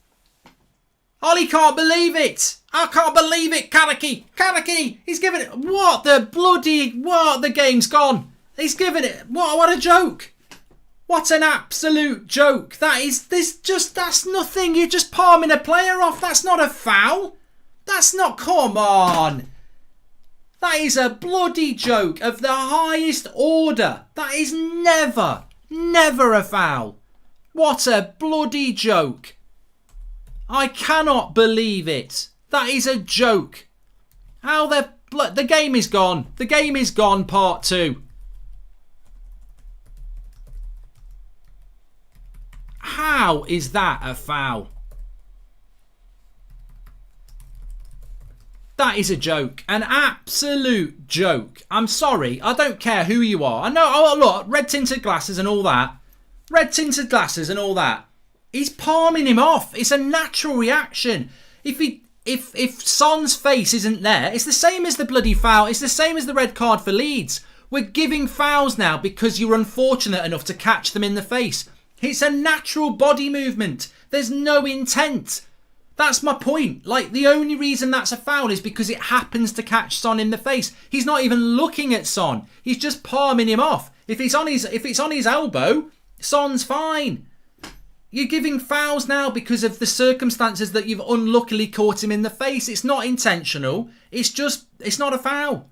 Ollie can't believe it. I can't believe it. Kaneki. He's giving it. What the bloody... What? The game's gone. He's giving it... What a joke. What an absolute joke. That's nothing. You're just palming a player off. That's not a foul. That's not... Come on. That is a bloody joke of the highest order. That is never a foul. What a bloody joke. I cannot believe it. That is a joke. How the game is gone. The game is gone, part 2. How is that a foul? That is a joke. An absolute joke. I'm sorry. I don't care who you are. I know, oh look, red tinted glasses and all that. He's palming him off. It's a natural reaction. If Son's face isn't there, it's the same as the bloody foul. It's the same as the red card for Leeds. We're giving fouls now because you're unfortunate enough to catch them in the face. It's a natural body movement. There's no intent. That's my point. Like, the only reason that's a foul is because it happens to catch Son in the face. He's not even looking at Son. He's just palming him off. If it's on his elbow, Son's fine. You're giving fouls now because of the circumstances that you've unluckily caught him in the face. It's not intentional. It's not a foul.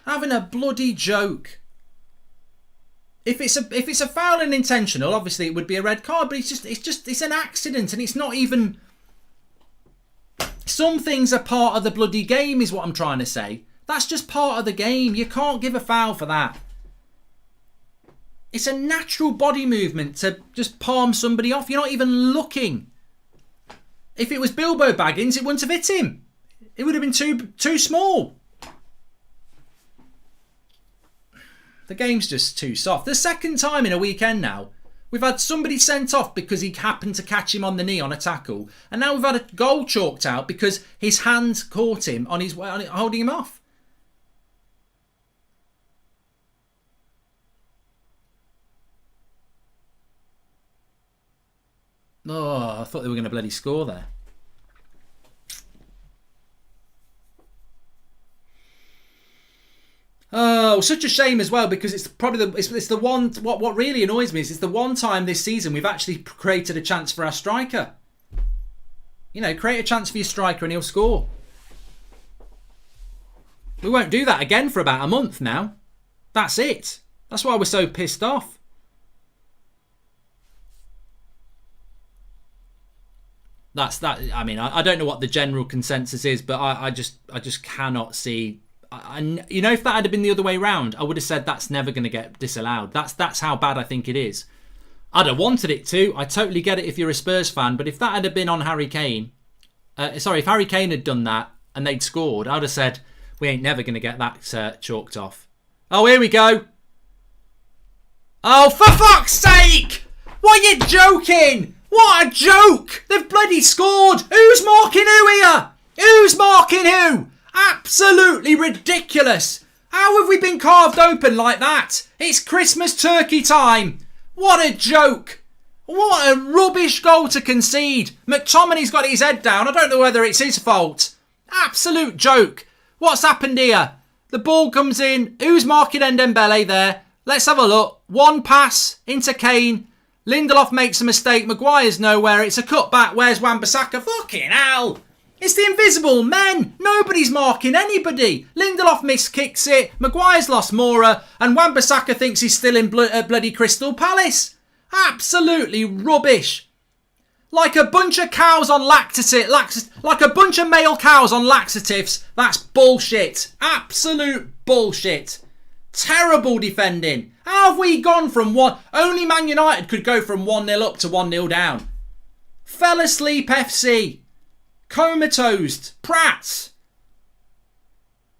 Having a bloody joke. If it's a foul and intentional, obviously it would be a red card, but it's an accident, and it's not even. Some things are part of the bloody game, is what I'm trying to say. That's just part of the game. You can't give a foul for that. It's a natural body movement to just palm somebody off. You're not even looking. If it was Bilbo Baggins, it wouldn't have hit him. It would have been too small. The game's just too soft. The second time in a weekend now, we've had somebody sent off because he happened to catch him on the knee on a tackle. And now we've had a goal chalked out because his hand caught him on his way, holding him off. Oh, I thought they were going to bloody score there. Oh, such a shame as well, because it's probably it's the one. What really annoys me is it's the one time this season we've actually created a chance for our striker. You know, create a chance for your striker and he'll score. We won't do that again for about a month now. That's it. That's why we're so pissed off. That's that. I mean, I don't know what the general consensus is, but I just cannot see. You know, if that had been the other way round, I would have said that's never going to get disallowed. That's how bad I think it is. I'd have wanted it to. I totally get it if you're a Spurs fan, but if that had been on Harry Kane, if Harry Kane had done that and they'd scored, I'd have said we ain't never going to get that chalked off. Oh, here we go. Oh, for fuck's sake! What, are you joking? What a joke! They've bloody scored! Who's marking who here? Who's marking who? Absolutely ridiculous! How have we been carved open like that? It's Christmas turkey time! What a joke! What a rubbish goal to concede! McTominay's got his head down. I don't know whether it's his fault. Absolute joke. What's happened here? The ball comes in. Who's marking Ndembele there? Let's have a look. One pass into Kane. Lindelof makes a mistake. Maguire's nowhere. It's a cutback. Where's Wan-Bissaka? Fucking hell! It's the invisible men. Nobody's marking anybody. Lindelof miskicks it. Maguire's lost Nora. And Wan-Bissaka thinks he's still in bloody Crystal Palace. Absolutely rubbish. Like a bunch of cows on like a bunch of male cows on laxatives. That's bullshit. Absolute bullshit. Terrible defending. How have we gone from one? Only Man United could go from 1-0 up to 1-0 down. Fell asleep FC. Comatose. Prats.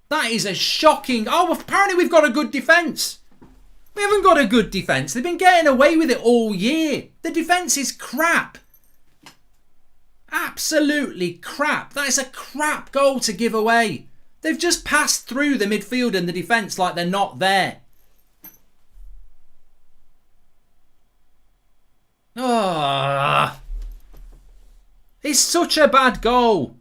That is a shocking. Oh, apparently we've got a good defence. We haven't got a good defence. They've been getting away with it all year. The defence is crap. Absolutely crap. That is a crap goal to give away. They've just passed through the midfield and the defence like they're not there. Oh, it's such a bad goal.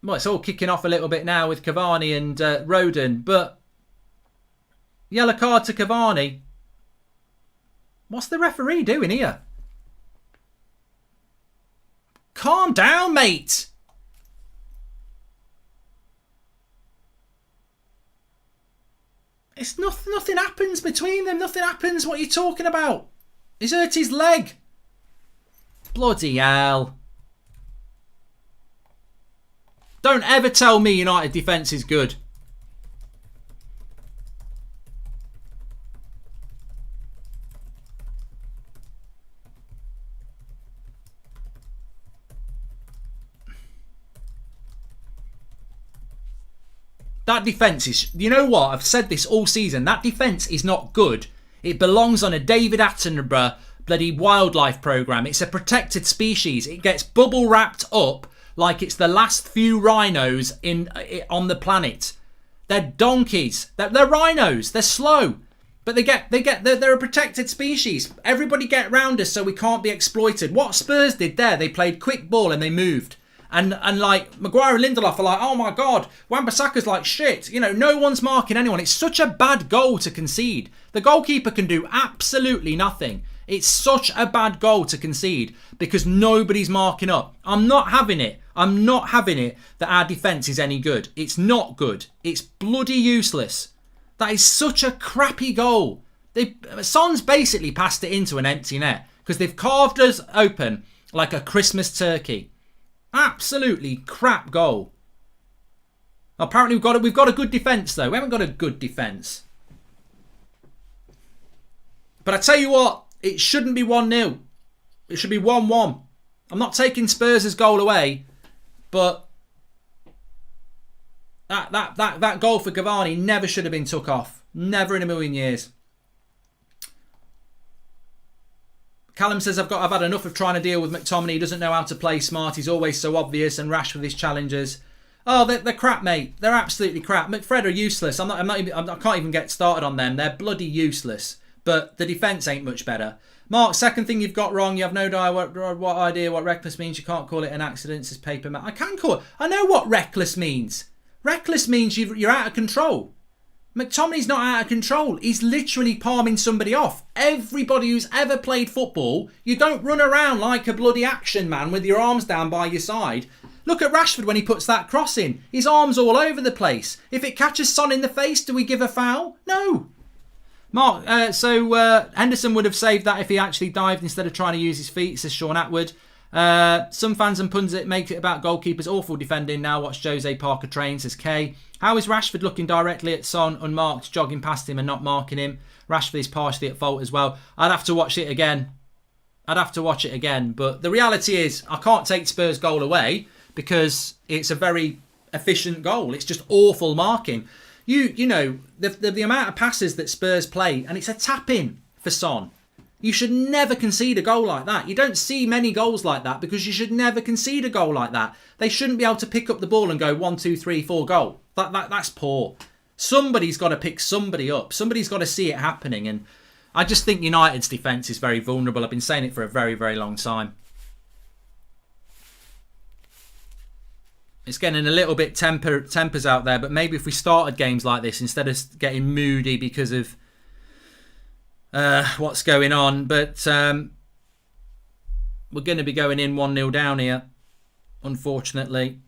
Well, it's all kicking off a little bit now with Cavani and Rodon, but yellow card to Cavani. What's the referee doing here? Calm down, mate. It's nothing happens between them. Nothing happens. What are you talking about? He's hurt his leg. Bloody hell. Don't ever tell me United defence is good. That defence is... You know what? I've said this all season. That defence is not good. It belongs on a David Attenborough bloody wildlife programme. It's a protected species. It gets bubble wrapped up like it's the last few rhinos on the planet. They're donkeys. They're rhinos. They're slow. But they're a protected species. Everybody get round us so we can't be exploited. What Spurs did there, they played quick ball and they moved. And like Maguire and Lindelof are like, oh my God, Wan-Bissaka's like shit. No one's marking anyone. It's such a bad goal to concede. The goalkeeper can do absolutely nothing. It's such a bad goal to concede because nobody's marking up. I'm not having it. I'm not having it that our defence is any good. It's not good. It's bloody useless. That is such a crappy goal. Son's basically passed it into an empty net because they've carved us open like a Christmas turkey. Absolutely crap goal. Apparently we've got a good defence though. We haven't got a good defence. But I tell you what, it shouldn't be 1-0. It should be 1-1. I'm not taking Spurs' goal away, but that goal for Cavani never should have been took off. Never in a million years. Callum says, I've had enough of trying to deal with McTominay. He doesn't know how to play smart. He's always so obvious and rash with his challenges. Oh, they're crap, mate. They're absolutely crap. McFred are useless. I can't even get started on them. They're bloody useless. But the defence ain't much better. Mark, second thing you've got wrong. You have no idea what reckless means. You can't call it an accident. It's paper mat. I can call it. I know what reckless means. Reckless means you're out of control. McTominay's not out of control. He's literally palming somebody off. Everybody who's ever played football, you don't run around like a bloody action man with your arms down by your side. Look at Rashford when he puts that cross in. His arms all over the place. If it catches Son in the face, do we give a foul? No. Mark, Henderson would have saved that if he actually dived instead of trying to use his feet, says Sean Atwood. Some fans and pundits make it about goalkeepers awful defending. Now watch Jose Parker train, says Kay. How is Rashford looking directly at Son unmarked, jogging past him and not marking him? Rashford is partially at fault as well. I'd have to watch it again. But the reality is I can't take Spurs' goal away because it's a very efficient goal. It's just awful marking. You know the amount of passes that Spurs play, and it's a tap-in for Son. You should never concede a goal like that. You don't see many goals like that because you should never concede a goal like that. They shouldn't be able to pick up the ball and go 1, 2, 3, 4 goal. That's poor. Somebody's got to pick somebody up. Somebody's got to see it happening. And I just think United's defence is very vulnerable. I've been saying it for a very, very long time. It's getting a little bit tempers out there, but maybe if we started games like this instead of getting moody because of what's going on. But we're going to be going in 1-0 down here, unfortunately.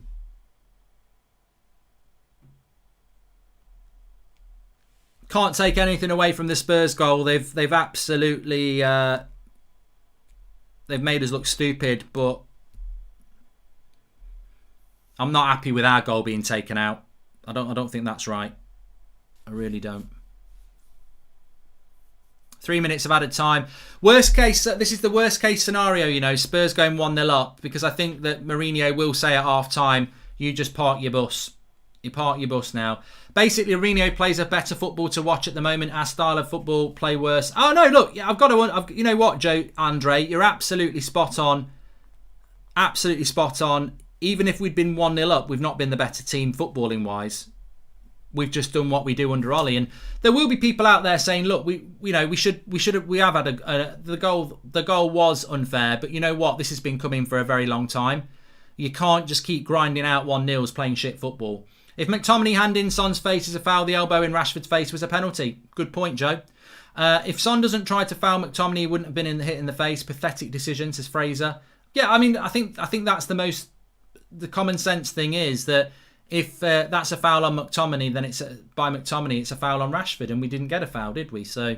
Can't take anything away from the Spurs goal. They've absolutely they've made us look stupid, but I'm not happy with our goal being taken out. I don't think that's right. I really don't. 3 minutes of added time. Worst case, this is the worst case scenario, Spurs going 1-0 up, because I think that Mourinho will say at half time, you just park your bus. You park your bus now. Basically, Mourinho plays a better football to watch at the moment. Our style of football play worse. Oh no, look, I've got to. You know what, Andre, you're absolutely spot on. Absolutely spot on. Even if we'd been 1-0 up, we've not been the better team footballing wise. We've just done what we do under Ollie, and there will be people out there saying, "Look, we have had the goal. The goal was unfair, but you know what? This has been coming for a very long time. You can't just keep grinding out 1-0s playing shit football." If McTominay hand in Son's face is a foul, the elbow in Rashford's face was a penalty. Good point, Joe. If Son doesn't try to foul McTominay, he wouldn't have been hit in the face. Pathetic decision, says Fraser. Yeah, I mean, I think that's the common sense thing is that if that's a foul on McTominay, then it's a foul on Rashford, and we didn't get a foul, did we? So,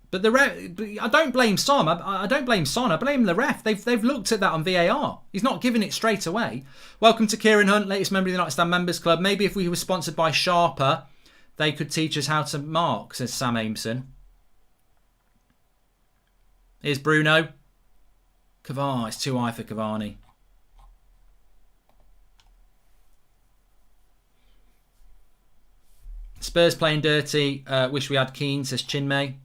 but I don't blame Son. I don't blame Son. I blame the ref. They've looked at that on VAR. He's not giving it straight away. Welcome to Kieran Hunt, latest member of the United Stand Members Club. Maybe if we were sponsored by Sharper, they could teach us how to mark, says Sam Ameson. Here's Bruno. Cavani, it's too high for Cavani. Spurs playing dirty. Wish we had Keane, says Chinmay.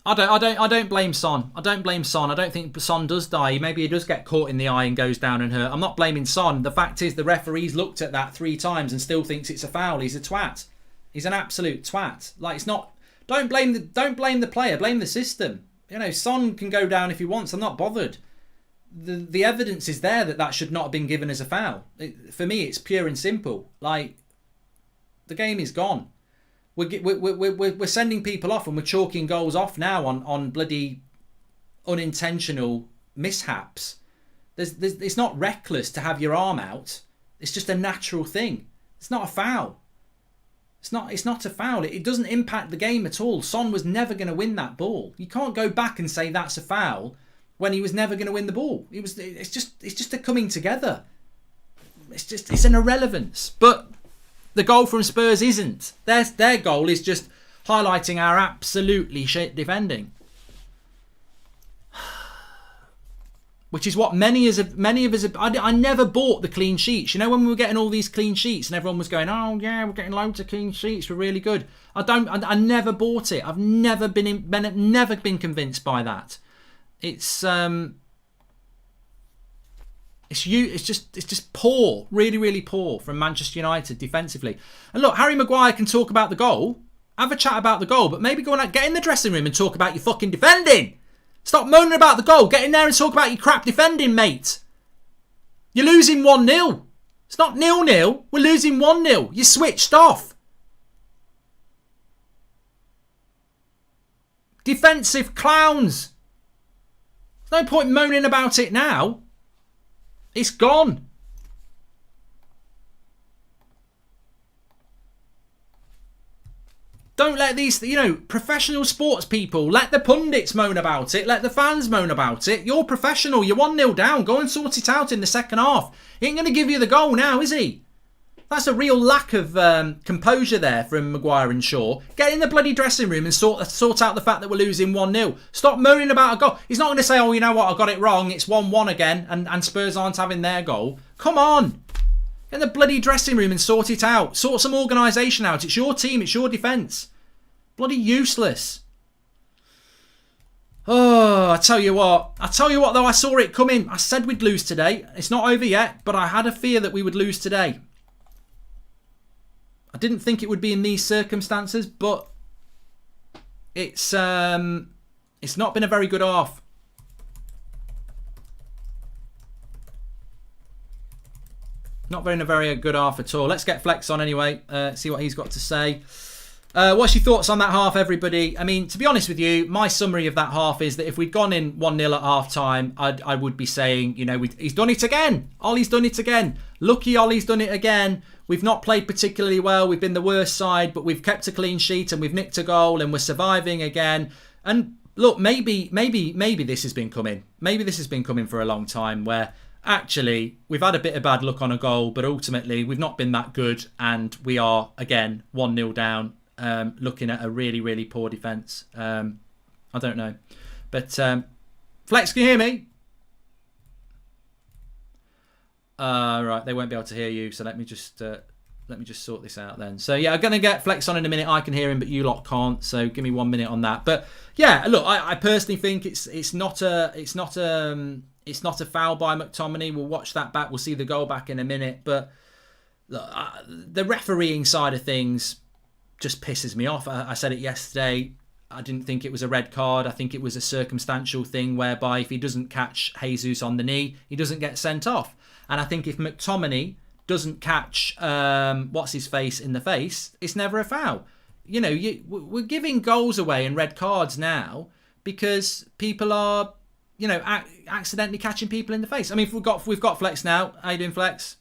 I don't blame Son. I don't blame Son. I don't think Son does die. Maybe he does get caught in the eye and goes down and hurt. I'm not blaming Son. The fact is, the referee's looked at that 3 times and still thinks it's a foul. He's a twat. He's an absolute twat. Like, it's not. Don't blame the player. Blame the system. You know, Son can go down if he wants. I'm not bothered. The evidence is there that should not have been given as a foul. For me, it's pure and simple. Like, the game is gone. We're sending people off and we're chalking goals off now on bloody unintentional mishaps. It's not reckless to have your arm out. It's just a natural thing. It's not a foul. It's not a foul. It doesn't impact the game at all. Son was never going to win that ball. You can't go back and say that's a foul when he was never going to win the ball. It's just a coming together. It's an irrelevance. But the goal from Spurs isn't. Their goal is just highlighting our absolutely shit defending. Which is what many of us. I never bought the clean sheets. You know, when we were getting all these clean sheets and everyone was going, "Oh yeah, we're getting loads of clean sheets. We're really good." I never bought it. I've never been convinced by that. It's just poor, really, really poor from Manchester United defensively. And look, Harry Maguire can talk about the goal, have a chat about the goal, but maybe go and get in the dressing room and talk about your fucking defending. Stop moaning about the goal. Get in there and talk about your crap defending, mate. You're losing 1-0. It's not 0-0. We're losing 1-0. You switched off. Defensive clowns. There's no point moaning about it now. It's gone. Don't let these, professional sports people, let the pundits moan about it, let the fans moan about it. You're professional, you're 1-0 down, go and sort it out in the second half. He ain't going to give you the goal now, is he? That's a real lack of composure there from Maguire and Shaw. Get in the bloody dressing room and sort out the fact that we're losing 1-0. Stop moaning about a goal. He's not going to say, "Oh, you know what, I got it wrong, it's 1-1 again, and Spurs aren't having their goal." Come on. Get in the bloody dressing room and sort it out. Sort some organisation out. It's your team, it's your defence. Bloody useless. Oh, I tell you what though, I saw it coming. I said we'd lose today. It's not over yet, but I had a fear that we would lose today. I didn't think it would be in these circumstances, but it's not been a very good half. Not been a very good half at all. Let's get Flex on anyway. See what he's got to say. What's your thoughts on that half, everybody? I mean, to be honest with you, my summary of that half is that if we'd gone in 1-0 at half time, I would be saying, he's done it again. Ollie's done it again. Lucky Ollie's done it again. We've not played particularly well. We've been the worst side, but we've kept a clean sheet and we've nicked a goal and we're surviving again. And look, maybe this has been coming. Maybe this has been coming for a long time where actually we've had a bit of bad luck on a goal, but ultimately we've not been that good and we are, again, 1-0 down, looking at a really, really poor defence. I don't know. But Flex, can you hear me? Right, they won't be able to hear you, so let me just sort this out then. So yeah, I'm gonna get Flex on in a minute. I can hear him, but you lot can't. So give me 1 minute on that. But yeah, look, I personally think it's not a foul by McTominay. We'll watch that back. We'll see the goal back in a minute. But look, the refereeing side of things just pisses me off. I said it yesterday. I didn't think it was a red card. I think it was a circumstantial thing whereby if he doesn't catch Jesus on the knee, he doesn't get sent off. And I think if McTominay doesn't catch what's-his-face in the face, it's never a foul. We're giving goals away and red cards now because people are, accidentally catching people in the face. I mean, we've got Flex now. How you doing, Flex?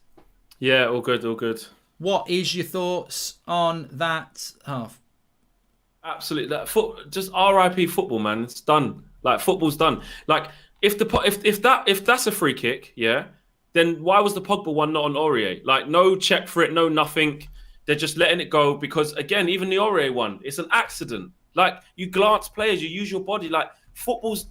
Yeah, all good, all good. What is your thoughts on that half? Absolutely, just RIP football, man. It's done. Like, football's done. Like, if that's a free kick, yeah, then why was the Pogba one not on Aurier? Like, no check for it, no nothing. They're just letting it go because, again, even the Aurier one, it's an accident. Like, you glance players, you use your body. Like, football's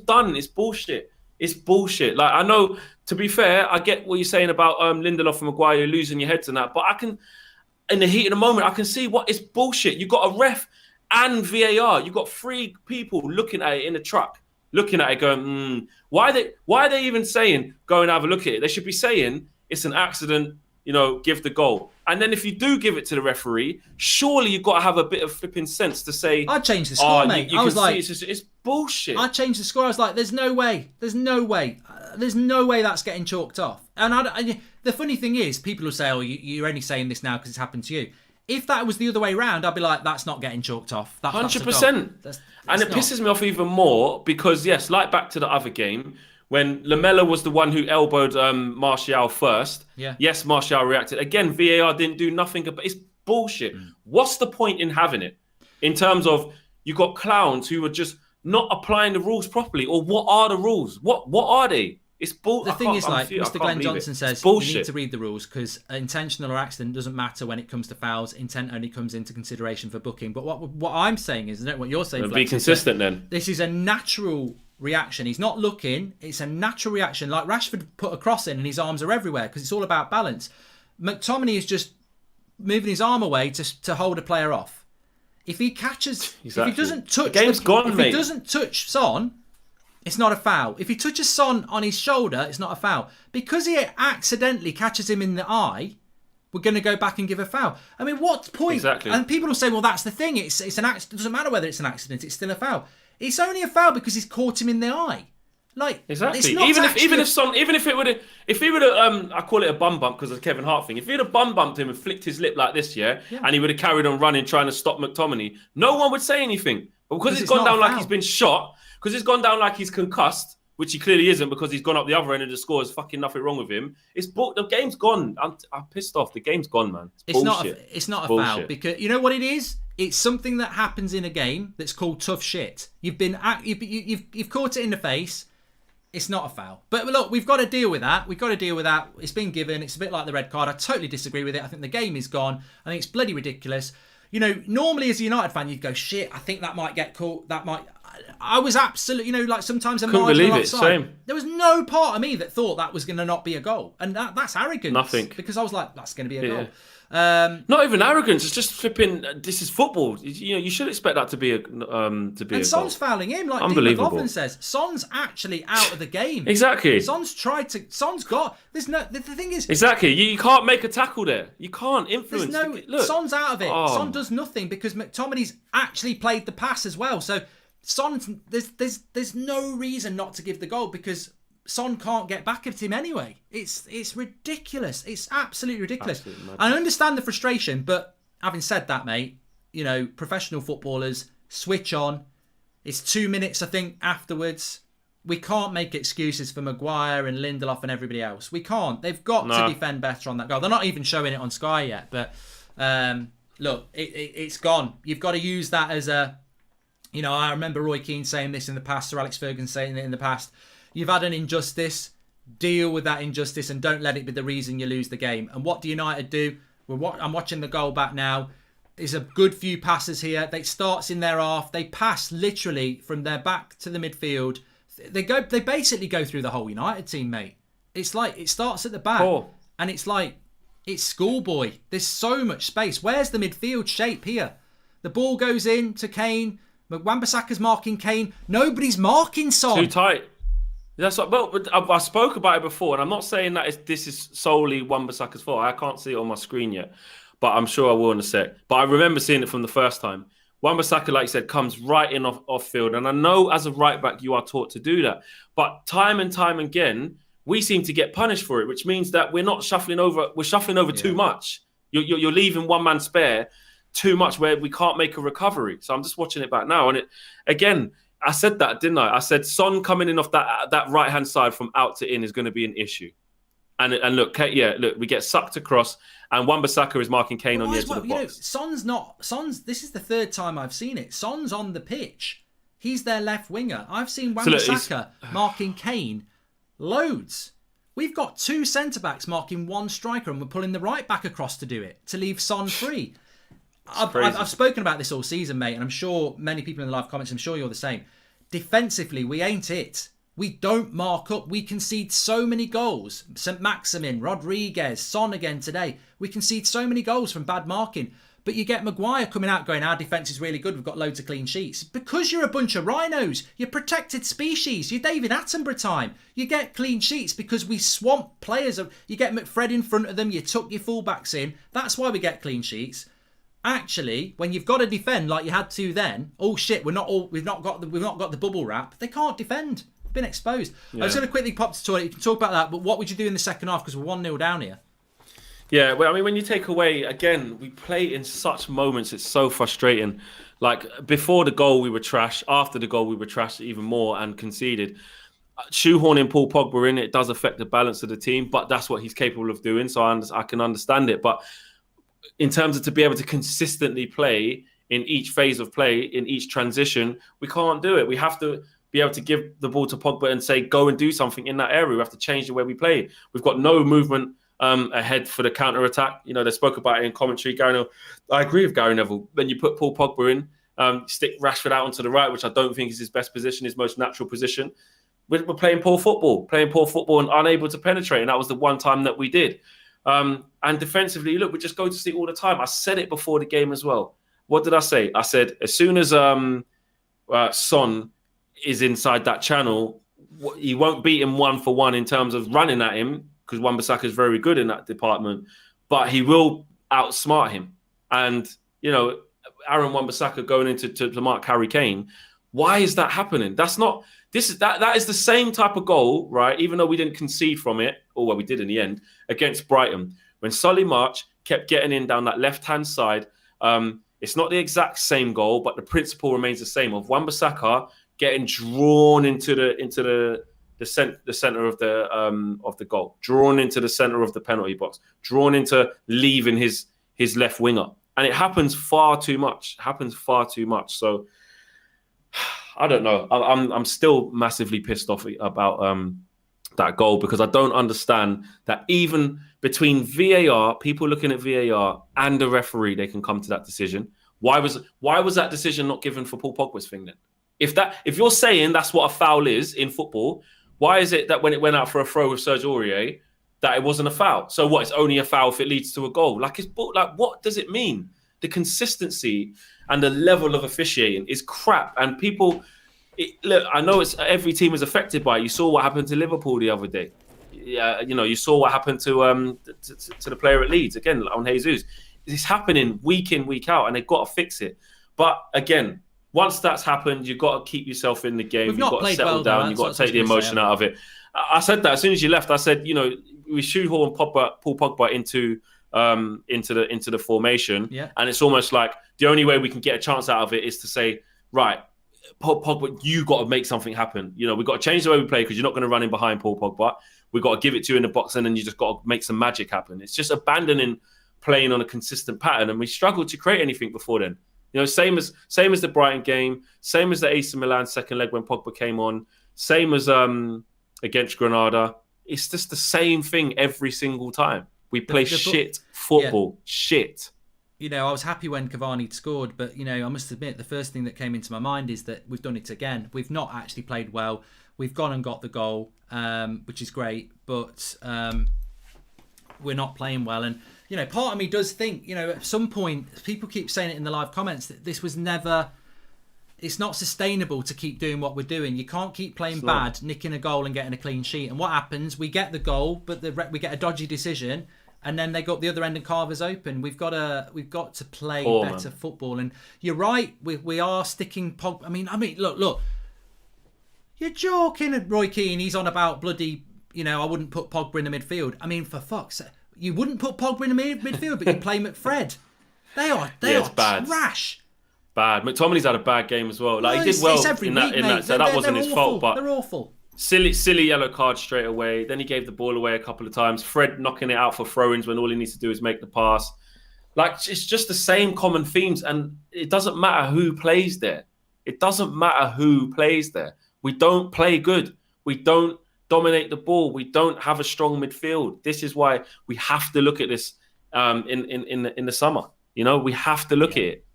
done. It's bullshit. It's bullshit. Like, I know, to be fair, I get what you're saying about Lindelof and Maguire losing your heads and that, but I can, in the heat of the moment, I can see what it's bullshit. You got a ref and VAR. You've got 3 people looking at it in a truck, looking at it going, why are they even saying, go and have a look at it? They should be saying, it's an accident, give the goal. And then if you do give it to the referee, surely you've got to have a bit of flipping sense to say... I changed the score, mate. I was like... It's bullshit. I changed the score. I was like, there's no way. There's no way that's getting chalked off. And the funny thing is, people will say, oh, you're only saying this now because it's happened to you. If that was the other way around, I'd be like, that's not getting chalked off. 100%. And it pisses me off even more because, yes, like back to the other game, when Lamela was the one who elbowed Martial first, yes, Martial reacted. Again, VAR didn't do nothing. It's bullshit. What's the point in having it? In terms of, you got clowns who are just not applying the rules properly. Or what are the rules? What are they? It's bullshit. The thing is, like Mr. Glenn Johnson says, you need to read the rules because intentional or accident doesn't matter when it comes to fouls. Intent only comes into consideration for booking. But what I'm saying is, I don't know what you're saying. Be consistent then. This is a natural reaction. He's not looking. It's a natural reaction. Like Rashford put a cross in and his arms are everywhere because it's all about balance. McTominay is just moving his arm away to hold a player off. If he catches, if he doesn't touch, the game's gone, mate. If he doesn't touch Son, it's not a foul. If he touches Son on his shoulder, it's not a foul. Because he accidentally catches him in the eye, we're going to go back and give a foul. I mean, what point? Exactly. And people will say, well, that's the thing. It's an accident. It doesn't matter whether it's an accident. It's still a foul. It's only a foul because he's caught him in the eye. Like, exactly. Even if he would have, I call it a bum bump because of the Kevin Hart thing. If he'd have bum bumped him and flicked his lip like this, and he would have carried on running trying to stop McTominay, no one would say anything. But because it's gone down like he's been shot, because it's gone down like he's concussed, which he clearly isn't because he's gone up the other end of the score. There's fucking nothing wrong with him. The game's gone. I'm pissed off. The game's gone, man. It's not a foul because you know what it is. It's something that happens in a game that's called tough shit. You've caught it in the face. It's not a foul. But look, we've got to deal with that. It's been given. It's a bit like the red card. I totally disagree with it. I think the game is gone. I think it's bloody ridiculous. Normally as a United fan, you'd go, shit, I think that might get caught. I was absolutely, like sometimes a marginal offside. Same. There was no part of me that thought that was going to not be a goal. And that's arrogance. Nothing. Because I was like, that's going to be a goal. Not even arrogance. It's just flipping. This is football. You should expect that to be a And Son's fouling him, like Dean McLaughlin says. Son's actually out of the game. Exactly. Son's got. There's no. The thing is. Exactly. You can't make a tackle there. You can't influence. Look, Son's out of it. Son does nothing because McTominay's actually played the pass as well. So Son, there's no reason not to give the goal because Son can't get back at him anyway. It's ridiculous. It's absolutely ridiculous. I understand the frustration, but having said that, mate, professional footballers switch on. It's 2 minutes, I think, afterwards. We can't make excuses for Maguire and Lindelof and everybody else. We can't. They've got to defend better on that goal. They're not even showing it on Sky yet, but look, it's gone. You've got to use that as a... I remember Roy Keane saying this in the past, Sir Alex Ferguson saying it in the past. You've had an injustice, deal with that injustice and don't let it be the reason you lose the game. And what do United do? I'm watching the goal back now. There's a good few passes here. It starts in their half. They pass literally from their back to the midfield. They basically go through the whole United team, mate. It's like it starts at the back and it's like it's schoolboy. There's so much space. Where's the midfield shape here? The ball goes in to Kane. Wan-Bissaka's marking Kane. Nobody's marking Son. Too tight. That's I spoke about it before, and I'm not saying that this is solely Wan-Bissaka's fault. I can't see it on my screen yet, but I'm sure I will in a sec. But I remember seeing it from the first time. Wan-Bissaka, like you said, comes right in off field, and I know as a right back you are taught to do that. But time and time again, we seem to get punished for it, which means that we're not shuffling over. We're shuffling over too much. You're leaving one man spare too much where we can't make a recovery. So I'm just watching it back now, and again. I said that, didn't I? I said Son coming in off that right-hand side from out to in is going to be an issue. And look, we get sucked across, and Wan-Bissaka is marking Kane on the edge of the box. Son's. This is the third time I've seen it. Son's on the pitch. He's their left winger. I've seen Wan-Bissaka marking Kane loads. We've got 2 centre-backs marking 1 striker, and we're pulling the right back across to do it, to leave Son free. I've spoken about this all season, mate, and I'm sure many people in the live comments, I'm sure you're the same. Defensively, we ain't it. We don't mark up. We concede so many goals. St. Maximin, Rodriguez, Son again today. We concede so many goals from bad marking. But you get Maguire coming out going, our defence is really good, we've got loads of clean sheets. Because you're a bunch of rhinos, you're protected species, you're David Attenborough time. You get clean sheets because we swamp players. You get McFred in front of them, you tuck your fullbacks in. That's why we get clean sheets. Actually, when you've got to defend like you had to then, oh shit, we've not got the bubble wrap. They can't defend. Been exposed. Yeah. I was going to quickly pop to toilet. You can talk about that, but what would you do in the second half? Because we're 1-0 down here. Yeah, well, I mean, when you take away, again, we play in such moments, it's so frustrating. Like, before the goal, we were trash. After the goal, we were trash even more and conceded. Shoehorning Paul Pogba in, it does affect the balance of the team, but that's what he's capable of doing, so I can understand it. But in terms of to be able to consistently play in each phase of play, in each transition, we can't do it. We have to be able to give the ball to Pogba and say, go and do something in that area. We have to change the way we play. We've got no movement ahead for the counter-attack. You know, they spoke about it in commentary. Gary Neville, I agree with Gary Neville. When you put Paul Pogba in, stick Rashford out onto the right, which I don't think is his best position, his most natural position. We're playing poor football and unable to penetrate. And that was the one time that we did. And defensively, look, we just go to sleep all the time. I said it before the game as well. What did I say? I said, as soon as Son is inside that channel, he won't beat him 1-for-1 in terms of running at him, because Wan-Bissaka is very good in that department, but he will outsmart him. And, you know, Aaron Wan-Bissaka going into to mark Harry Kane, why is that happening? That is the same type of goal, right? Even though we didn't concede from it, or well, we did in the end, against Brighton. When Solly March kept getting in down that left-hand side, it's not the exact same goal, but the principle remains the same of Wan-Bissaka getting drawn into the center of the goal, drawn into the center of the penalty box, drawn into leaving his left winger, and it happens far too much. So I don't know. I'm still massively pissed off about that goal, because I don't understand that even between VAR, people looking at VAR, and the referee, they can come to that decision. Why was that decision not given for Paul Pogba's thing then? If you're saying that's what a foul is in football, why is it that when it went out for a throw with Serge Aurier, that it wasn't a foul? So what? It's only a foul if it leads to a goal. Like what does it mean? The consistency and the level of officiating is crap. And people, look, I know every team is affected by it. You saw what happened to Liverpool the other day. Yeah, you know, you saw what happened to the player at Leeds again on Jesus. It's happening week in, week out, and they've got to fix it. But again, once that's happened, you've got to keep yourself in the game. You've got to settle down. You've got to take the emotion out of it. I said that as soon as you left. I said, you know, we shoehorn Paul Pogba into the formation, and it's almost like the only way we can get a chance out of it is to say, right, Pogba, you got to make something happen. You know, we've got to change the way we play, because you're not going to run in behind Paul Pogba. We've got to give it to you in the box, and then you just got to make some magic happen. It's just abandoning playing on a consistent pattern, and we struggled to create anything before then. You know, same as the Brighton game, same as the AC Milan second leg when Pogba came on, same as against Granada. It's just the same thing every single time. We play shit football, shit. You know, I was happy when Cavani scored, but, you know, I must admit, the first thing that came into my mind is that we've done it again. We've not actually played well. We've gone and got the goal, which is great, but we're not playing well. And, you know, part of me does think, you know, at some point, people keep saying it in the live comments, that this was never... It's not sustainable to keep doing what we're doing. You can't keep playing bad, nicking a goal and getting a clean sheet. And what happens? We get the goal, but we get a dodgy decision, and then they go up the other end and carve us open. We've got to play better football. And you're right, we are sticking Pogba. I mean, look. You're joking at Roy Keane. He's on about bloody, you know, I wouldn't put Pogba in the midfield. I mean, for fuck's sake, you wouldn't put Pogba in the midfield, but you play McFred. They are bad. Trash. Bad. McTominay's had a bad game as well. Like, he did well in that. So that wasn't his fault. But they're awful. Silly yellow card straight away. Then he gave the ball away a couple of times. Fred knocking it out for throw-ins when all he needs to do is make the pass. Like, it's just the same common themes, and it doesn't matter who plays there. It doesn't matter who plays there. We don't play good. We don't dominate the ball. We don't have a strong midfield. This is why we have to look at this in the summer. You know, we have to look at it.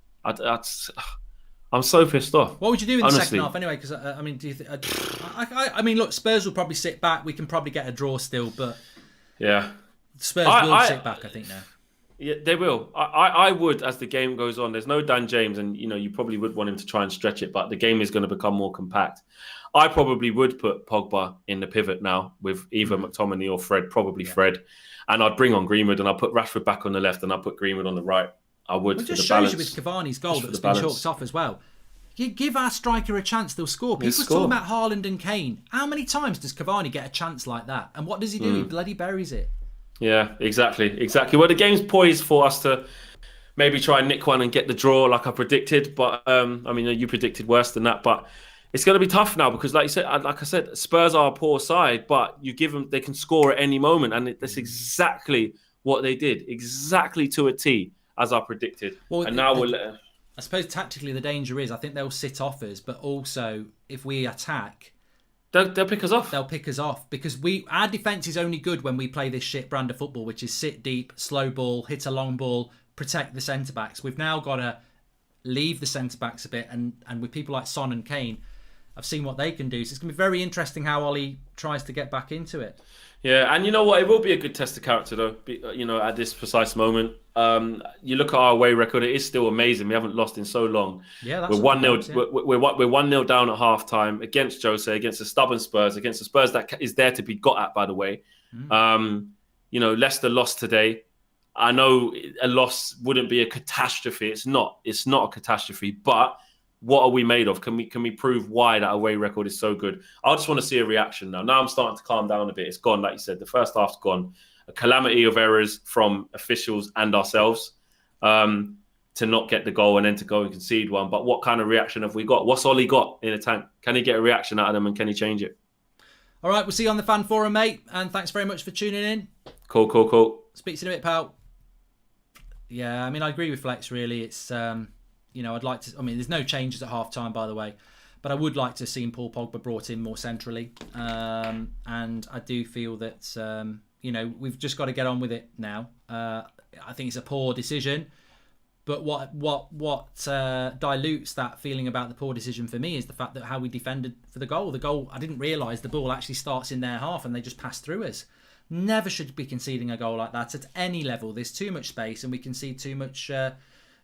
I'm so pissed off. What would you do in the second half anyway? Because I mean, do you I mean, look, Spurs will probably sit back. We can probably get a draw still, but yeah, Spurs will sit back, I think now. Yeah, they will. I would, as the game goes on. There's no Dan James, and you probably would want him to try and stretch it, but the game is going to become more compact. I probably would put Pogba in the pivot now with either McTominay or Fred, probably Fred, and I'd bring on Greenwood and I'd put Rashford back on the left and I'd put Greenwood on the right. I would. It just shows you with Cavani's goal that's been chalked off as well. You give our striker a chance, they'll score. People are talking about Haaland and Kane. How many times does Cavani get a chance like that? And what does he do? He bloody buries it. Yeah, exactly. Well, the game's poised for us to maybe try and nick one and get the draw like I predicted. But you predicted worse than that. But it's going to be tough now because, like I said, Spurs are a poor side, but you give them, they can score at any moment, and that's exactly what they did, exactly to a T as I predicted. Well, and now I suppose tactically the danger is I think they'll sit off us, but also if we attack, they'll pick us off. They'll pick us off because our defence is only good when we play this shit brand of football, which is sit deep, slow ball, hit a long ball, protect the centre backs. We've now got to leave the centre backs a bit, and with people like Son and Kane, I've seen what they can do. So it's going to be very interesting how Ollie tries to get back into it. Yeah, and you know what? It will be a good test of character, though. At this precise moment, you look at our away record; it is still amazing. We haven't lost in so long. Yeah, that's we're 1-0. We're 1-0 down at half time against Jose, against the stubborn Spurs, against the Spurs that is there to be got at. By the way, Leicester lost today. I know a loss wouldn't be a catastrophe. It's not. It's not a catastrophe, but what are we made of? Can we prove why that away record is so good? I just want to see a reaction now. Now I'm starting to calm down a bit. It's gone, like you said. The first half's gone. A calamity of errors from officials and ourselves to not get the goal and then to go and concede one. But what kind of reaction have we got? What's Ollie got in the tank? Can he get a reaction out of them and can he change it? All right, we'll see you on the fan forum, mate. And thanks very much for tuning in. Cool. Speak to you in a bit, pal. Yeah, I mean, I agree with Flex, really. It's... I'd like to... there's no changes at half-time, by the way. But I would like to have seen Paul Pogba brought in more centrally. And I do feel that, we've just got to get on with it now. I think it's a poor decision. But what dilutes that feeling about the poor decision for me is the fact that how we defended for the goal. The goal, I didn't realise the ball actually starts in their half and they just pass through us. Never should be conceding a goal like that at any level. There's too much space and we concede too much...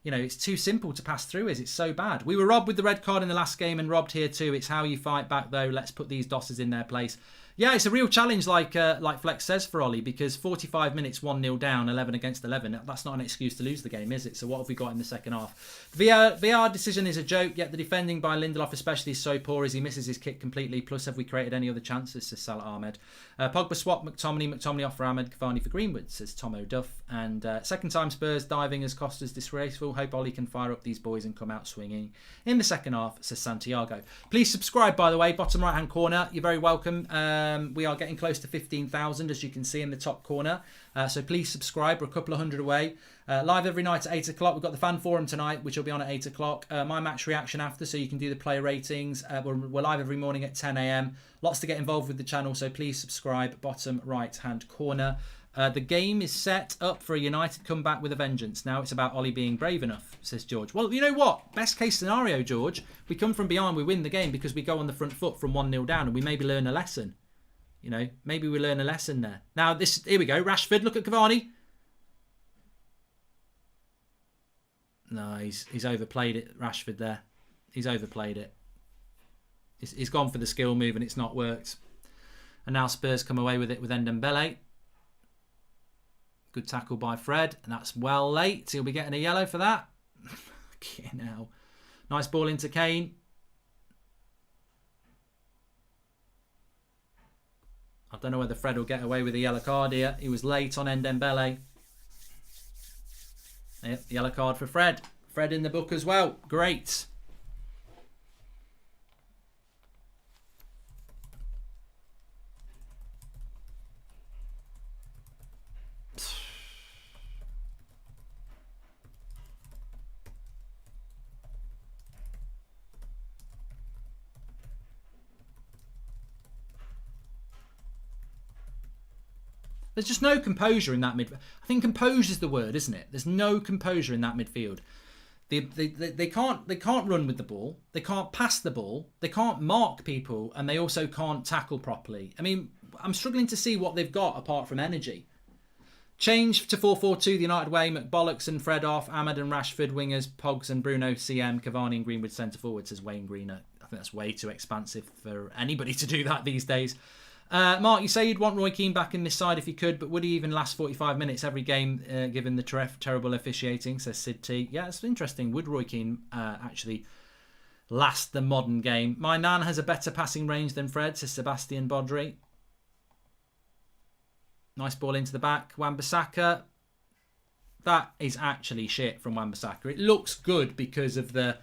it's too simple to pass through us. It's so bad. We were robbed with the red card in the last game and robbed here too. It's how you fight back, though. Let's put these dosses in their place. Yeah, it's a real challenge, like Flex says, for Ollie, because 45 minutes, 1-0 down, 11 against 11. That's not an excuse to lose the game, is it? So what have we got in the second half? The VR decision is a joke, yet the defending by Lindelof especially is so poor as he misses his kick completely. Plus, have we created any other chances, says Salah Ahmed. Pogba swap, McTominay off for Ahmed, Cavani for Greenwood, says Tom O'Duff. And second time Spurs diving has cost us disgraceful. Hope Ollie can fire up these boys and come out swinging in the second half, says Santiago. Please subscribe, by the way, bottom right hand corner. You're very welcome. We are getting close to 15,000, as you can see in the top corner. So please subscribe. We're a couple of hundred away. Live every night at 8 o'clock. We've got the fan forum tonight, which will be on at 8 o'clock. My match reaction after, so you can do the player ratings. We're live every morning at 10 a.m. Lots to get involved with the channel, so please subscribe. Bottom right-hand corner. The game is set up for a United comeback with a vengeance. Now it's about Ollie being brave enough, says George. Well, you know what? Best case scenario, George. We come from behind, we win the game because we go on the front foot from 1-0 down and we maybe learn a lesson. Maybe we learn a lesson there. Now, here we go. Rashford, look at Cavani. No, he's overplayed it, Rashford there. He's overplayed it. He's gone for the skill move and it's not worked. And now Spurs come away with it with Ndombele. Good tackle by Fred. And that's well late. He'll be getting a yellow for that. Now, nice ball into Kane. I don't know whether Fred will get away with a yellow card here. He was late on Ndombele. Yep, yellow card for Fred. Fred in the book as well. Great. There's just no composure in that midfield. I think composure is the word, isn't it? There's no composure in that midfield. They can't run with the ball. They can't pass the ball. They can't mark people, and they also can't tackle properly. I mean, I'm struggling to see what they've got apart from energy. Change to 4-4-2 the United way. McBollocks and Fred off. Ahmed and Rashford wingers. Pogs and Bruno CM. Cavani and Greenwood centre forward, says Wayne Greener. I think that's way too expansive for anybody to do that these days. Mark, you say you'd want Roy Keane back in this side if you could, but would he even last 45 minutes every game given the terrible officiating, says Sid T. Yeah, it's interesting. Would Roy Keane actually last the modern game? My nan has a better passing range than Fred, says Sebastian Bodry. Nice ball into the back. Wan-Bissaka. That is actually shit from Wan-Bissaka. It looks good because of the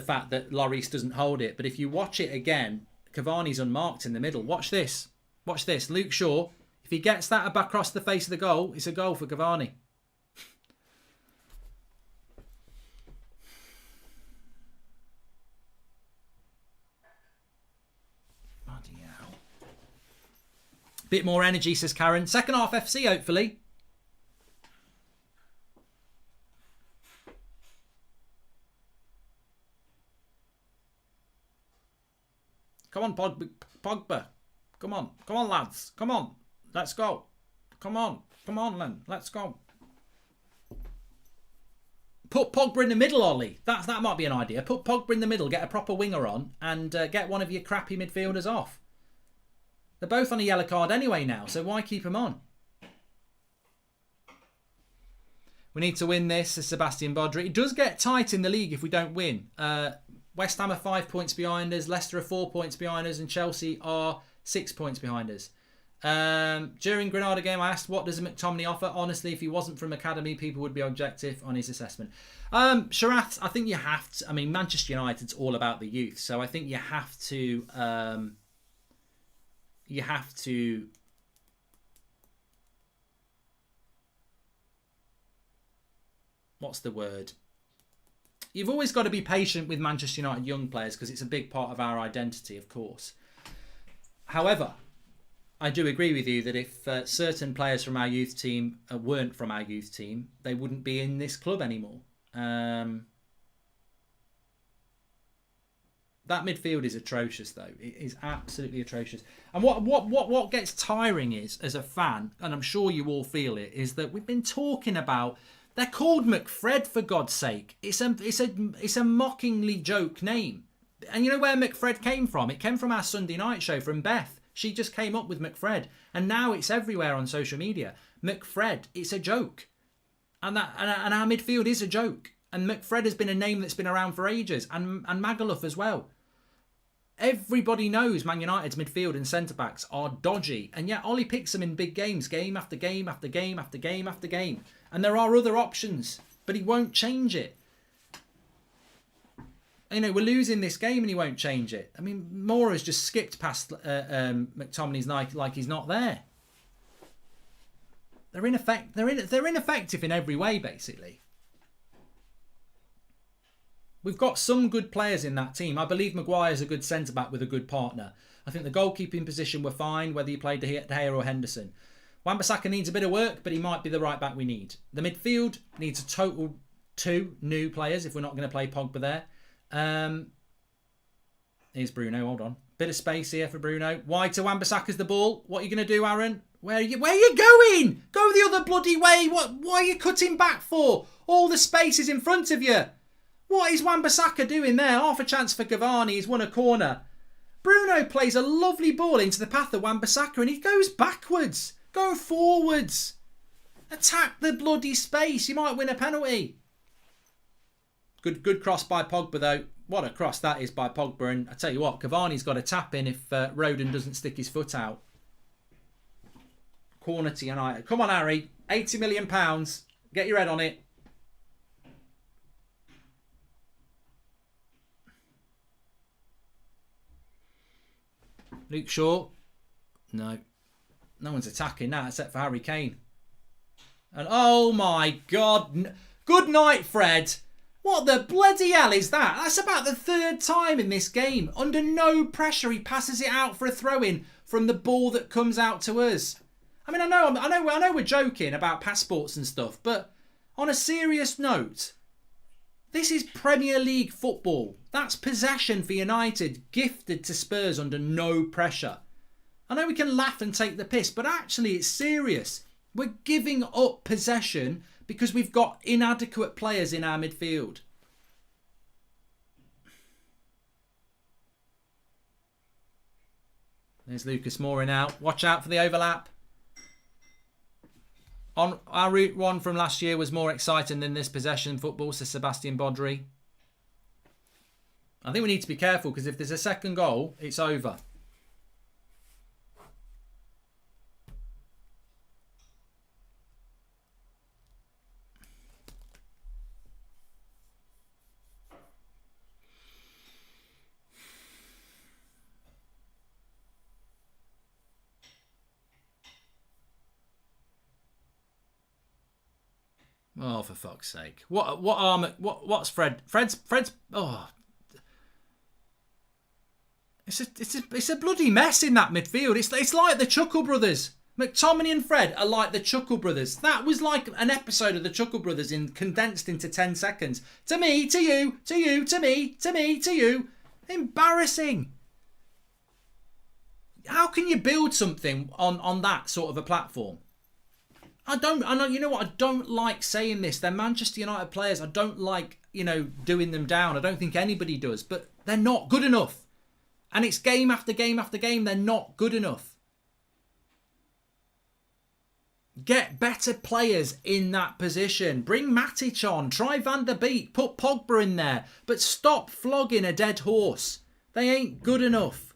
fact that Lloris doesn't hold it. But if you watch it again, Cavani's unmarked in the middle. Watch this. Watch this. Luke Shaw, if he gets that back across the face of the goal, it's a goal for Cavani. Bit more energy, says Karen. Second half FC, hopefully. Come on, Pogba. Come on, lads. Come on. Let's go. Come on, Len. Let's go. Put Pogba in the middle, Ollie. That might be an idea. Put Pogba in the middle, get a proper winger on, and get one of your crappy midfielders off. They're both on a yellow card anyway now, so why keep them on? We need to win this, says Sebastian Bodry. It does get tight in the league if we don't win. West Ham are 5 points behind us, Leicester are 4 points behind us, and Chelsea are 6 points behind us. During Granada game, I asked, what does McTominay offer? Honestly, if he wasn't from Academy, people would be objective on his assessment. Sharath, I think you have to... I mean, Manchester United's all about the youth, so I think you have to... What's the word? You've always got to be patient with Manchester United young players because it's a big part of our identity, of course. However, I do agree with you that if certain players from our youth team weren't from our youth team, they wouldn't be in this club anymore. That midfield is atrocious, though. It is absolutely atrocious. And what gets tiring is, as a fan, and I'm sure you all feel it, is that we've been talking about... They're called McFred, for God's sake. It's a mockingly joke name. And you know where McFred came from? It came from our Sunday night show from Beth. She just came up with McFred. And now it's everywhere on social media. McFred, it's a joke. And our midfield is a joke. And McFred has been a name that's been around for ages. And Magaluf as well. Everybody knows Man United's midfield and centre-backs are dodgy. And yet Ollie picks them in big games, game after game after game after game after game. And there are other options, but he won't change it. You know, we're losing this game and he won't change it. I mean, Mora's just skipped past McTominay's night like he's not there. They're ineffective in every way, basically. We've got some good players in that team. I believe Maguire's a good centre-back with a good partner. I think the goalkeeping position were fine, whether you played De Gea or Henderson. Wan-Bissaka needs a bit of work, but he might be the right back we need. The midfield needs a total 2 new players if we're not going to play Pogba there. Here's Bruno, hold on. Bit of space here for Bruno. Wide to Wan-Bissaka's the ball. What are you going to do, Aaron? Where are you going? Go the other bloody way. What are you cutting back for? All the space is in front of you. What is Wan-Bissaka doing there? Half a chance for Cavani. He's won a corner. Bruno plays a lovely ball into the path of Wan-Bissaka and he goes backwards. Go forwards. Attack the bloody space. You might win a penalty. Good cross by Pogba, though. What a cross that is by Pogba. And I tell you what, Cavani's got a tap in if Rodon doesn't stick his foot out. Corner to United. Come on, Harry. £80 million. Get your head on it. Luke Shaw. No. No one's attacking that except for Harry Kane. And oh my God. Good night, Fred. What the bloody hell is that? That's about the 3rd time in this game. Under no pressure, he passes it out for a throw-in from the ball that comes out to us. I mean, I know we're joking about passports and stuff, but on a serious note, this is Premier League football. That's possession for United, gifted to Spurs under no pressure. I know we can laugh and take the piss, but actually it's serious. We're giving up possession because we've got inadequate players in our midfield. There's Lucas Moura now. Watch out for the overlap. On our route one from last year was more exciting than this possession football, says Sebastian Bodry. I think we need to be careful because if there's a second goal, it's over. Oh, for fuck's sake! What's Fred? Fred's. Oh, it's a bloody mess in that midfield. It's like the Chuckle Brothers. McTominay and Fred are like the Chuckle Brothers. That was like an episode of the Chuckle Brothers condensed into 10 seconds. To me, to you, to you, to me, to me, to you. Embarrassing. How can you build something on that sort of a platform? I know, you know what? I don't like saying this. They're Manchester United players. I don't like, doing them down. I don't think anybody does. But they're not good enough. And it's game after game after game. They're not good enough. Get better players in that position. Bring Matic on. Try Van der Beek. Put Pogba in there. But stop flogging a dead horse. They ain't good enough.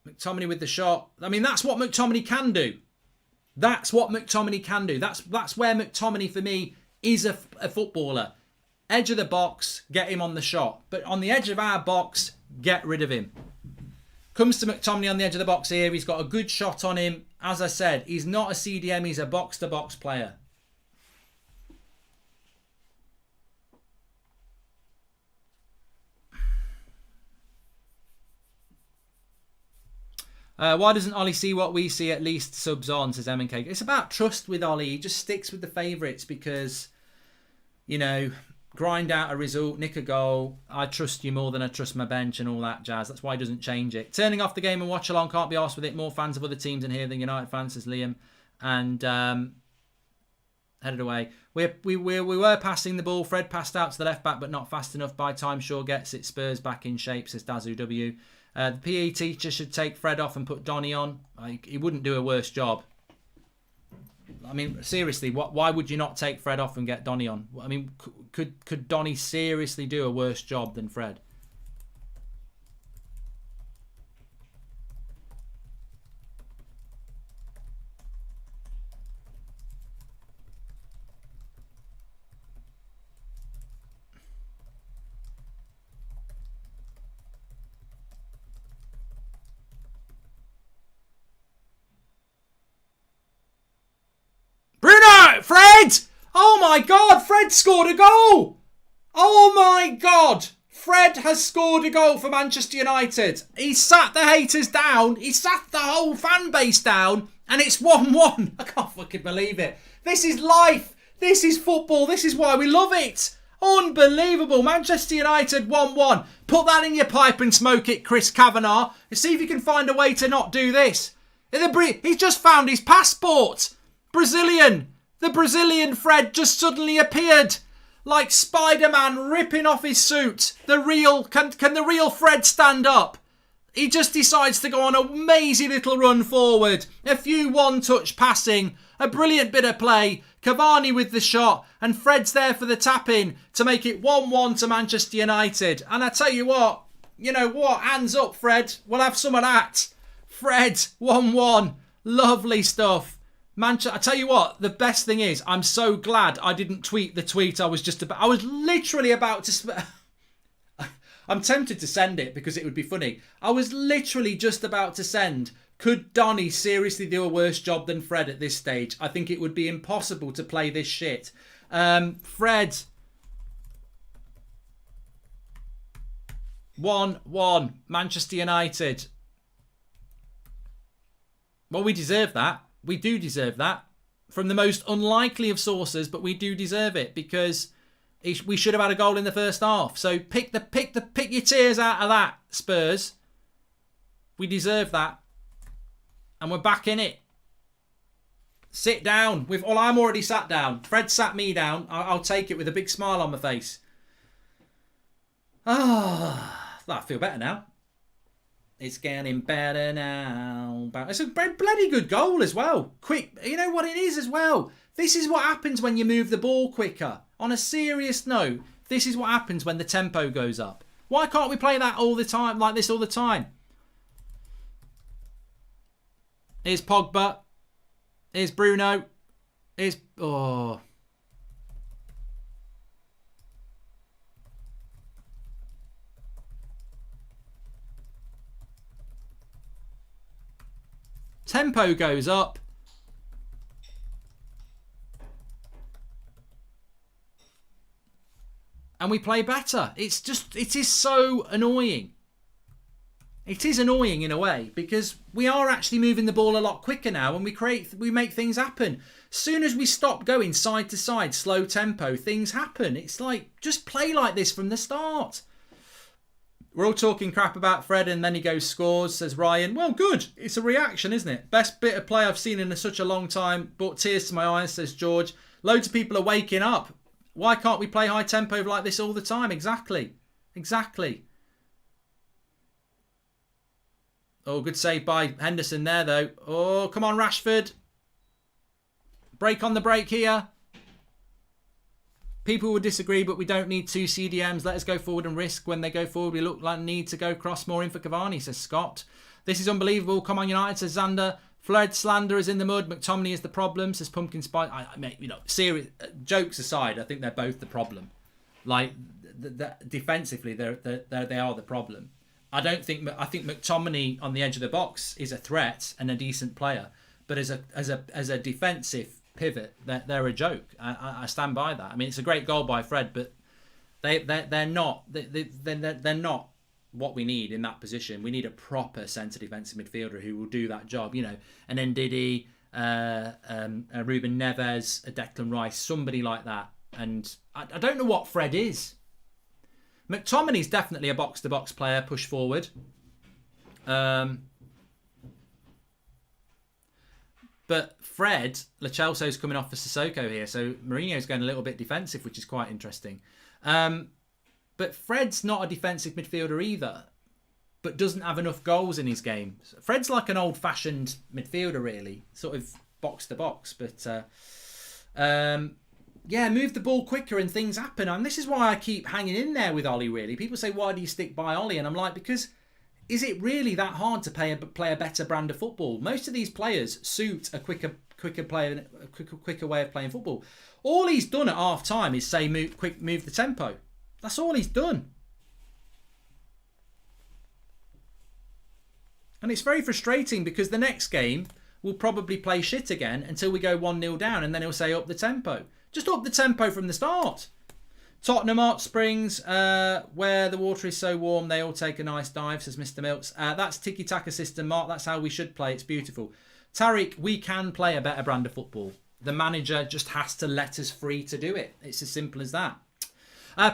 McTominay with the shot. I mean, that's what McTominay can do. That's what McTominay can do. That's where McTominay, for me, is a footballer. Edge of the box, get him on the shot. But on the edge of our box, get rid of him. Comes to McTominay on the edge of the box here. He's got a good shot on him. As I said, he's not a CDM. He's a box-to-box player. Why doesn't Ollie see what we see? At least subs on, says M&K. It's about trust with Ollie. He just sticks with the favourites because, grind out a result, nick a goal. I trust you more than I trust my bench and all that jazz. That's why he doesn't change it. Turning off the game and watch along, can't be arsed with it. More fans of other teams in here than United fans, says Liam. And headed away. We were passing the ball. Fred passed out to the left back, but not fast enough. By time Shaw gets it. Spurs back in shape, says Dazu W. The PE teacher should take Fred off and put Donny on. He wouldn't do a worse job. I mean, seriously, why would you not take Fred off and get Donny on? I mean, could Donny seriously do a worse job than Fred? Fred! Oh my God, Fred scored a goal! Oh my God, Fred has scored a goal for Manchester United. He sat the haters down, he sat the whole fan base down, and it's 1-1. I can't fucking believe it. This is life, this is football, this is why we love it. Unbelievable. Manchester United 1-1. Put that in your pipe and smoke it, Chris Kavanagh. See if you can find a way to not do this. He's just found his passport. Brazilian. The Brazilian Fred just suddenly appeared like Spider-Man ripping off his suit. Can the real Fred stand up? He just decides to go on a mazy little run forward. A few one-touch passing. A brilliant bit of play. Cavani with the shot. And Fred's there for the tap-in to make it 1-1 to Manchester United. And I tell you what. You know what? Hands up, Fred. We'll have some of that. Fred, 1-1. Lovely stuff. I tell you what, the best thing is, I'm so glad I didn't tweet the tweet I was literally about to... I'm tempted to send it because it would be funny. I was literally just about to send, could Donny seriously do a worse job than Fred at this stage? I think it would be impossible to play this shit. Fred. 1-1. Manchester United. Well, we deserve that. We do deserve that from the most unlikely of sources, but we do deserve it because we should have had a goal in the first half. So pick your tears out of that, Spurs. We deserve that. And we're back in it. Sit down. I'm already sat down. Fred sat me down. I'll take it with a big smile on my face. I feel better now. It's getting better now. It's a bloody good goal as well. Quick. You know what it is as well? This is what happens when you move the ball quicker. On a serious note, this is what happens when the tempo goes up. Why can't we play that all the time, like this all the time? Here's Pogba. Here's Bruno. Here's... Oh. Tempo goes up. And we play better. It is so annoying. It is annoying in a way because we are actually moving the ball a lot quicker now and we make things happen. As soon as we stop going side to side, slow tempo, things happen. It's like, just play like this from the start. We're all talking crap about Fred and then he goes scores, says Ryan. Well, good. It's a reaction, isn't it? Best bit of play I've seen in such a long time. Brought tears to my eyes, says George. Loads of people are waking up. Why can't we play high tempo like this all the time? Exactly. Exactly. Oh, good save by Henderson there, though. Oh, come on, Rashford. Break on the break here. People would disagree, but we don't need two CDMs. Let us go forward and risk. When they go forward, we look like need to go cross more in for Cavani, says Scott. This is unbelievable. Come on, United, says Xander. Fred slander is in the mud. McTominay is the problem, says Pumpkin Spice. Serious jokes aside, I think they're both the problem. Like, defensively, they are the problem. I think McTominay on the edge of the box is a threat and a decent player, but as a defensive pivot, they're a joke. I stand by that. I mean, it's a great goal by Fred, but they're not what we need in that position. We need a proper centre defensive midfielder who will do that job. You know, an Ndidi, Ruben Neves, a Declan Rice, somebody like that. And I don't know what Fred is. McTominay's definitely a box-to-box player, push forward. But Fred, Lo Celso's coming off for Sissoko here, so Mourinho's going a little bit defensive, which is quite interesting. But Fred's not a defensive midfielder either, but doesn't have enough goals in his game. Fred's like an old-fashioned midfielder, really, sort of box-to-box. But yeah, move the ball quicker and things happen. And this is why I keep hanging in there with Ollie, really. People say, why do you stick by Ollie? And I'm like, because is it really that hard to play a better brand of football? Most of these players suit a quicker way of playing football. All he's done at half-time is say, move the tempo. That's all he's done. And it's very frustrating because the next game we'll probably play shit again until we go 1-0 down, and then he'll say up the tempo. Just up the tempo from the start. Tottenham Hot Springs, where the water is so warm, they all take a nice dive, says Mr. Milks. That's tiki-taka system, Mark. That's how we should play. It's beautiful. Tariq, we can play a better brand of football. The manager just has to let us free to do it. It's as simple as that.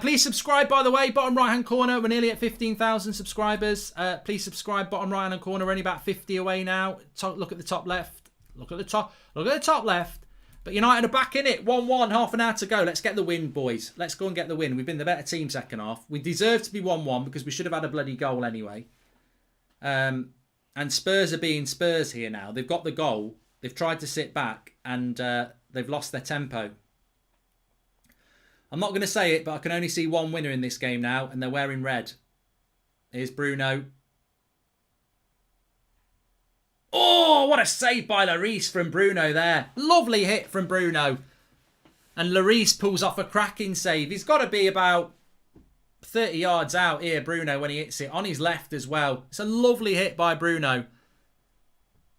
Please subscribe, by the way. Bottom right-hand corner, we're nearly at 15,000 subscribers. Please subscribe. Bottom right-hand corner, we're only about 50 away now. Look at the top left. Look at the top left. But United are back in it. 1-1, half an hour to go. Let's get the win, boys. Let's go and get the win. We've been the better team second half. We deserve to be 1-1 because we should have had a bloody goal anyway. And Spurs are being Spurs here now. They've got the goal. They've tried to sit back and they've lost their tempo. I'm not going to say it, but I can only see one winner in this game now, and they're wearing red. Here's Bruno. Oh, what a save by Lloris from Bruno there. Lovely hit from Bruno. And Lloris pulls off a cracking save. He's got to be about 30 yards out here, Bruno, when he hits it. On his left as well. It's a lovely hit by Bruno.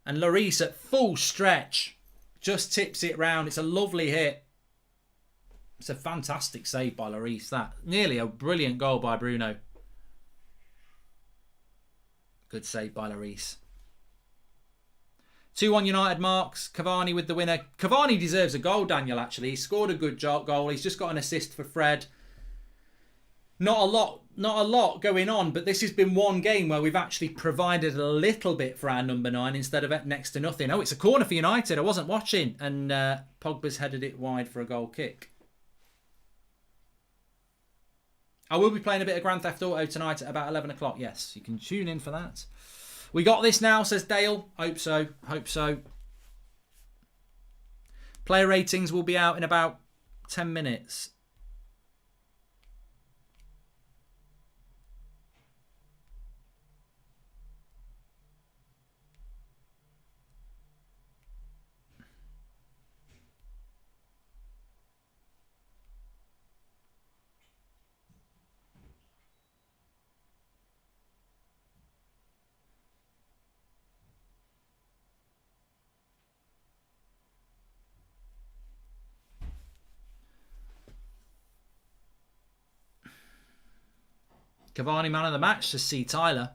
And Lloris at full stretch just tips it round. It's a lovely hit. It's a fantastic save by Lloris. That nearly a brilliant goal by Bruno. Good save by Lloris. 2-1 United marks. Cavani with the winner. Cavani deserves a goal, Daniel, actually. He scored a good goal. He's just got an assist for Fred. Not a lot not a lot going on, but this has been one game where we've actually provided a little bit for our number 9 instead of next to nothing. Oh, it's a corner for United. I wasn't watching, and Pogba's headed it wide for a goal kick. I will be playing a bit of Grand Theft Auto tonight at about 11 o'clock. Yes, you can tune in for that. We got this now, says Dale. Hope so. Hope so. Player ratings will be out in about 10 minutes. Cavani man of the match, says C. Tyler.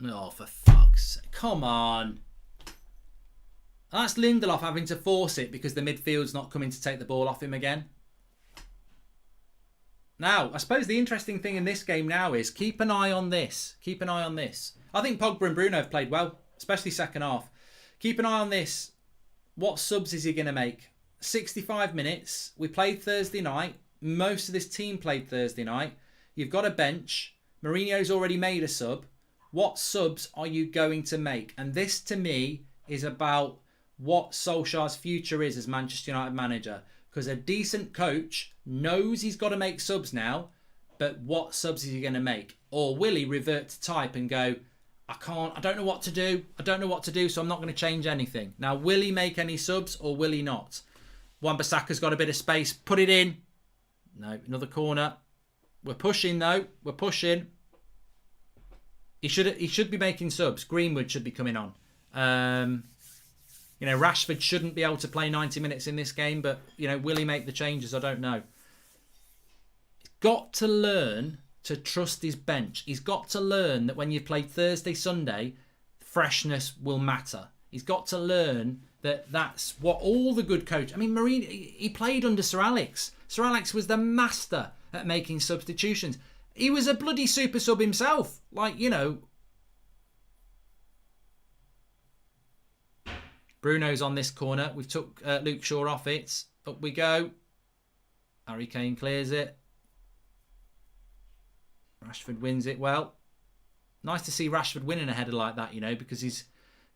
Oh, for fuck's sake. Come on. That's Lindelof having to force it because the midfield's not coming to take the ball off him again. Now, I suppose the interesting thing in this game now is keep an eye on this. Keep an eye on this. I think Pogba and Bruno have played well, especially second half. Keep an eye on this. What subs is he going to make? 65 minutes. We played Thursday night. Most of this team played Thursday night. You've got a bench. Mourinho's already made a sub. What subs are you going to make? And this, to me, is about what Solskjaer's future is as Manchester United manager. Because a decent coach knows he's got to make subs now, but what subs is he going to make? Or will he revert to type and go, I don't know what to do. I don't know what to do, so I'm not going to change anything. Now, will he make any subs or will he not? Wan-Bissaka's got a bit of space. Put it in. No, another corner. We're pushing, though. We're pushing. He should be making subs. Greenwood should be coming on. Rashford shouldn't be able to play 90 minutes in this game, but, will he make the changes? I don't know. He's got to learn to trust his bench. He's got to learn that when you play Thursday, Sunday, freshness will matter. He's got to learn that that's what all the good coaches... I mean, Mourinho, he played under Sir Alex. Sir Alex was the master at making substitutions. He was a bloody super sub himself. Bruno's on this corner. We've took Luke Shaw off it. Up we go. Harry Kane clears it. Rashford wins it well. Nice to see Rashford winning a header like that, because he's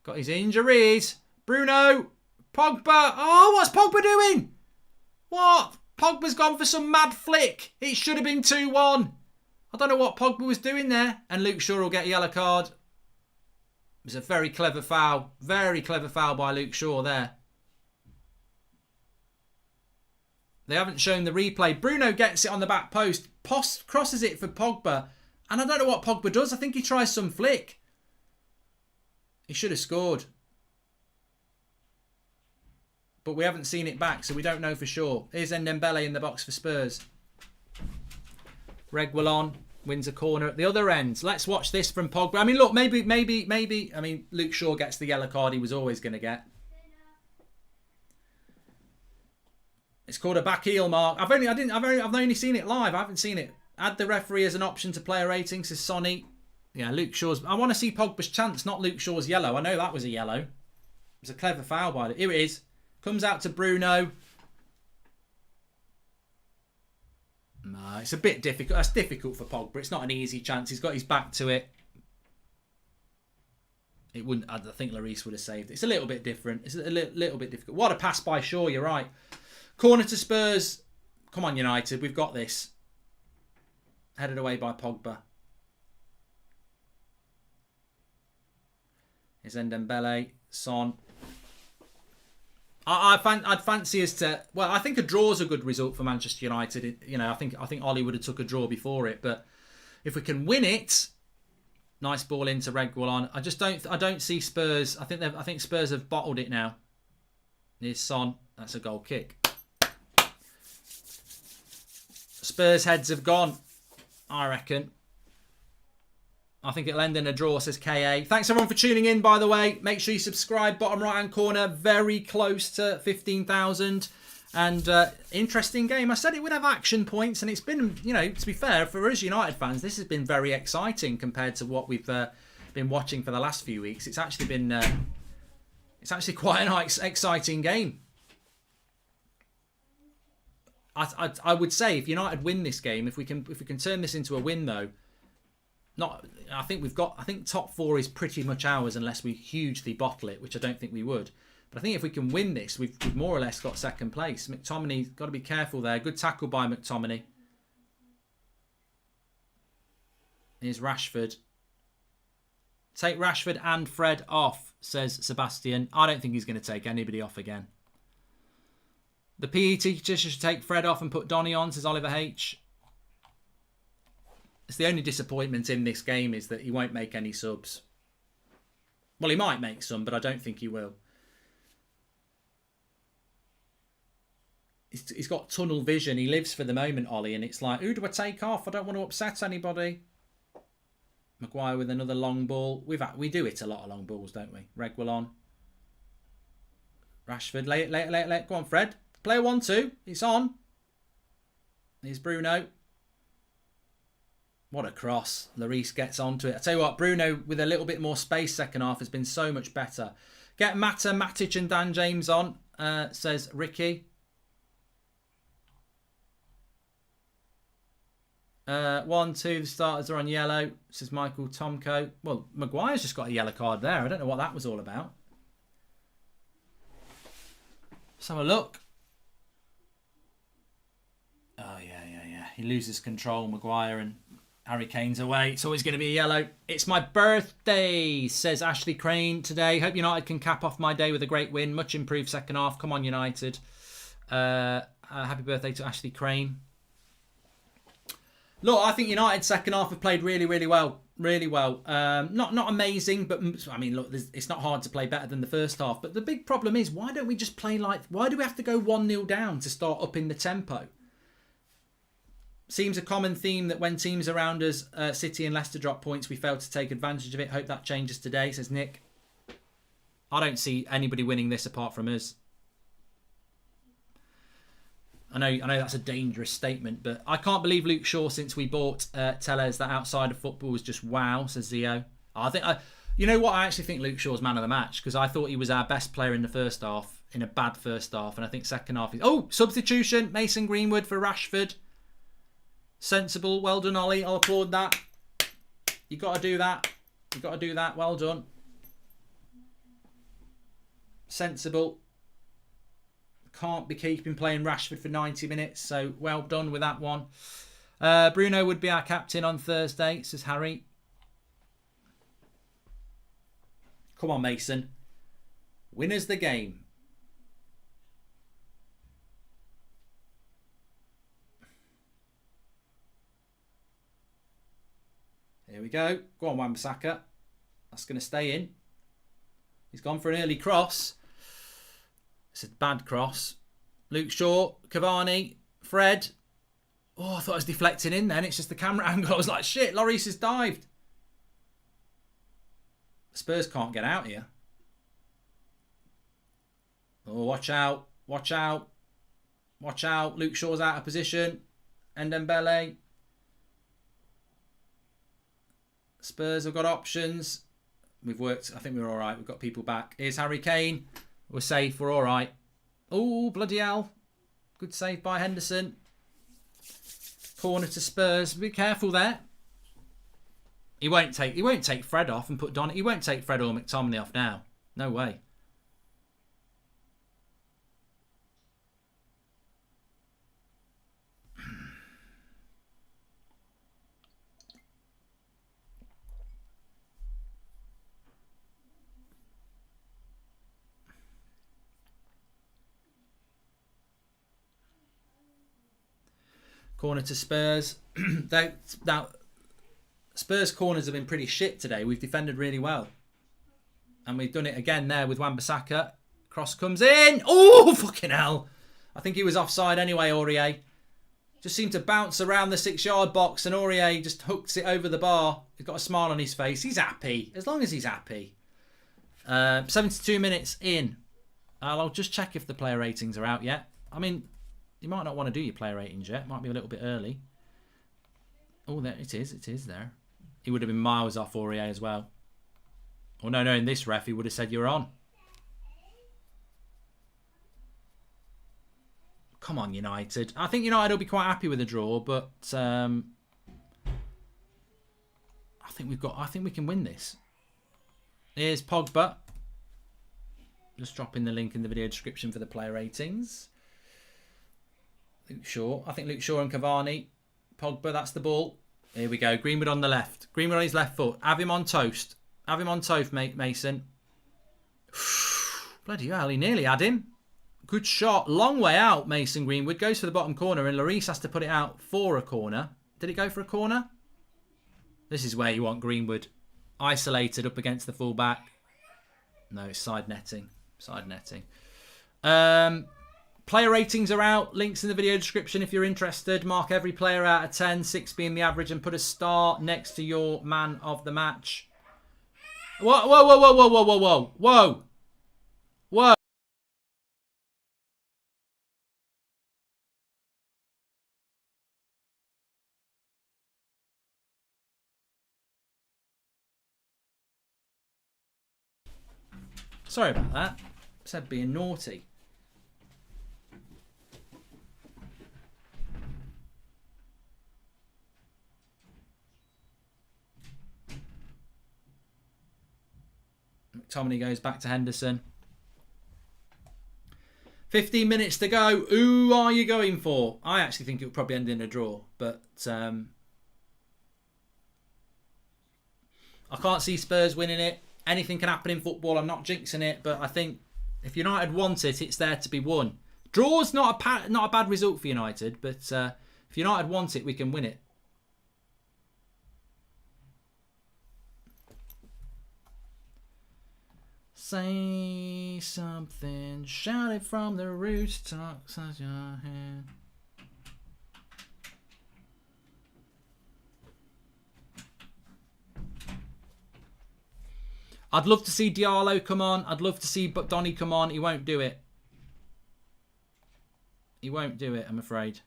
got his injuries. Bruno, Pogba. Oh, what's Pogba doing? What? Pogba's gone for some mad flick. It should have been 2-1. I don't know what Pogba was doing there. And Luke Shaw will get a yellow card. It was a very clever foul. Very clever foul by Luke Shaw there. They haven't shown the replay. Bruno gets it on the back post. Crosses it for Pogba. And I don't know what Pogba does. I think he tries some flick. He should have scored. But we haven't seen it back, so we don't know for sure. Here's Ndembele in the box for Spurs. Reguilon wins a corner at the other end. Let's watch this from Pogba. I mean, look, maybe. I mean, Luke Shaw gets the yellow card he was always going to get. It's called a back heel mark. I've only seen it live. I haven't seen it. Add the referee as an option to player ratings, says Sonny. Yeah, Luke Shaw's... I want to see Pogba's chance, not Luke Shaw's yellow. I know that was a yellow. It was a clever foul by it. Here it is. Comes out to Bruno. No, it's a bit difficult. That's difficult for Pogba. It's not an easy chance. He's got his back to it. It wouldn't... I think Lloris would have saved it. It's a little bit different. It's a little bit difficult. What a pass by Shaw, you're right. Corner to Spurs. Come on, United. We've got this. Headed away by Pogba. Here's Ndembele. Son. I'd fancy us to... Well, I think a draw is a good result for Manchester United. I think Ollie would have took a draw before it. But if we can win it... Nice ball into Reguilon. I don't see Spurs... I think Spurs have bottled it now. Here's Son. That's a goal kick. Spurs heads have gone, I reckon. I think it'll end in a draw, says KA. Thanks everyone for tuning in, by the way. Make sure you subscribe, bottom right hand corner. Very close to 15,000. And interesting game. I said it would have action points, and it's been, to be fair, for us United fans, this has been very exciting compared to what we've been watching for the last few weeks. It's actually been, it's actually quite an exciting game. I would say if United win this game, if we can turn this into a win though, I think top 4 is pretty much ours unless we hugely bottle it, which I don't think we would. But I think if we can win this, we've more or less got second place. McTominay's got to be careful there. Good tackle by McTominay. Here's Rashford. Take Rashford and Fred off, says Sebastian. I don't think he's going to take anybody off again. The PE teacher should take Fred off and put Donny on, says Oliver H. It's the only disappointment in this game is that he won't make any subs. Well, he might make some, but I don't think he will. He's got tunnel vision. He lives for the moment, Ollie, and it's like, who do I take off? I don't want to upset anybody. Maguire with another long ball. We do it a lot of long balls, don't we? Reguilon. Rashford. Lay it. Go on, Fred. Player 1-2. It's on. Here's Bruno. What a cross. Lloris gets onto it. I tell you what, Bruno with a little bit more space second half has been so much better. Get Mata, Matic and Dan James on, says Ricky. 1-2, the starters are on yellow, says Michael Tomko. Well, Maguire's just got a yellow card there. I don't know what that was all about. Let's have a look. Oh, yeah. He loses control, Maguire, and Harry Kane's away. It's always going to be a yellow. It's my birthday, says Ashley Crane today. Hope United can cap off my day with a great win. Much improved second half. Come on, United. Happy birthday to Ashley Crane. Look, I think United second half have played really, really well. Really well. Not amazing, but I mean, look, it's not hard to play better than the first half. But the big problem is, why don't we just play why do we have to go 1-0 down to start upping the tempo? Seems a common theme that when teams around us, City and Leicester drop points, we fail to take advantage of it. Hope that changes today, says Nick. I don't see anybody winning this apart from us. I know that's a dangerous statement, but I can't believe Luke Shaw since we bought Tellez that outside of football was just wow, says Zio. You know what? I actually think Luke Shaw's man of the match because I thought he was our best player in the first half, in a bad first half, and I think second half. Substitution, Mason Greenwood for Rashford. Sensible, well done, Ollie. I'll applaud that. You got to do that. Well done. Sensible. Can't be keeping playing Rashford for 90 minutes, so well done with that one. Bruno would be our captain on Thursday, says Harry. Come on, Mason. Win us the game. Here we go. Go on, Wan-Bissaka. That's going to stay in. He's gone for an early cross. It's a bad cross. Luke Shaw, Cavani, Fred. Oh, I thought I was deflecting in then. It's just the camera angle. I was like, shit, Lloris has dived. Spurs can't get out here. Oh, watch out. Watch out. Watch out. Luke Shaw's out of position. Ndembele. Spurs have got options. We've worked. I think we're all right. We've got people back. Here's Harry Kane. We're safe. We're all right. Oh, bloody hell. Good save by Henderson. Corner to Spurs. Be careful there. He won't take Fred off and put Don. He won't take Fred or McTominay off now. No way. Corner to Spurs. Now, Spurs corners have been pretty shit today. We've defended really well. And we've done it again there with Wan-Bissaka. Cross comes in. Oh, fucking hell. I think he was offside anyway, Aurier. Just seemed to bounce around the 6-yard box and Aurier just hooks it over the bar. He's got a smile on his face. He's happy. As long as he's happy. 72 minutes in. I'll just check if the player ratings are out yet. I mean, you might not want to do your player ratings yet. Might be a little bit early. Oh, there it is. It is there. He would have been miles off Aurier as well. Oh, no, in this ref, he would have said you're on. Come on, United. I think United will be quite happy with a draw, but I think we can win this. Here's Pogba. Just dropping the link in the video description for the player ratings. Luke Shaw. I think Luke Shaw and Cavani. Pogba, that's the ball. Here we go. Greenwood on the left. Greenwood on his left foot. Have him on toast. Have him on toast, mate, Mason. Bloody hell, he nearly had him. Good shot. Long way out, Mason Greenwood. Goes for the bottom corner, and Lloris has to put it out for a corner. Did it go for a corner? This is where you want Greenwood. Isolated up against the fullback. No, it's side netting. Side netting. Player ratings are out. Links in the video description if you're interested. Mark every player out of 10, 6 being the average, and put a star next to your man of the match. Whoa, whoa, whoa, whoa, whoa, whoa, whoa, whoa, whoa. Whoa. Sorry about that. Said being naughty. McTominay goes back to Henderson. 15 minutes to go. Who are you going for? I actually think it will probably end in a draw, but I can't see Spurs winning it. Anything can happen in football. I'm not jinxing it, but I think if United want it, it's there to be won. Draw's not a bad result for United, but if United want it, we can win it. Say something, shout it from the rooftops as your hand. I'd love to see Diallo come on. I'd love to see Donny come on. He won't do it. He won't do it, I'm afraid.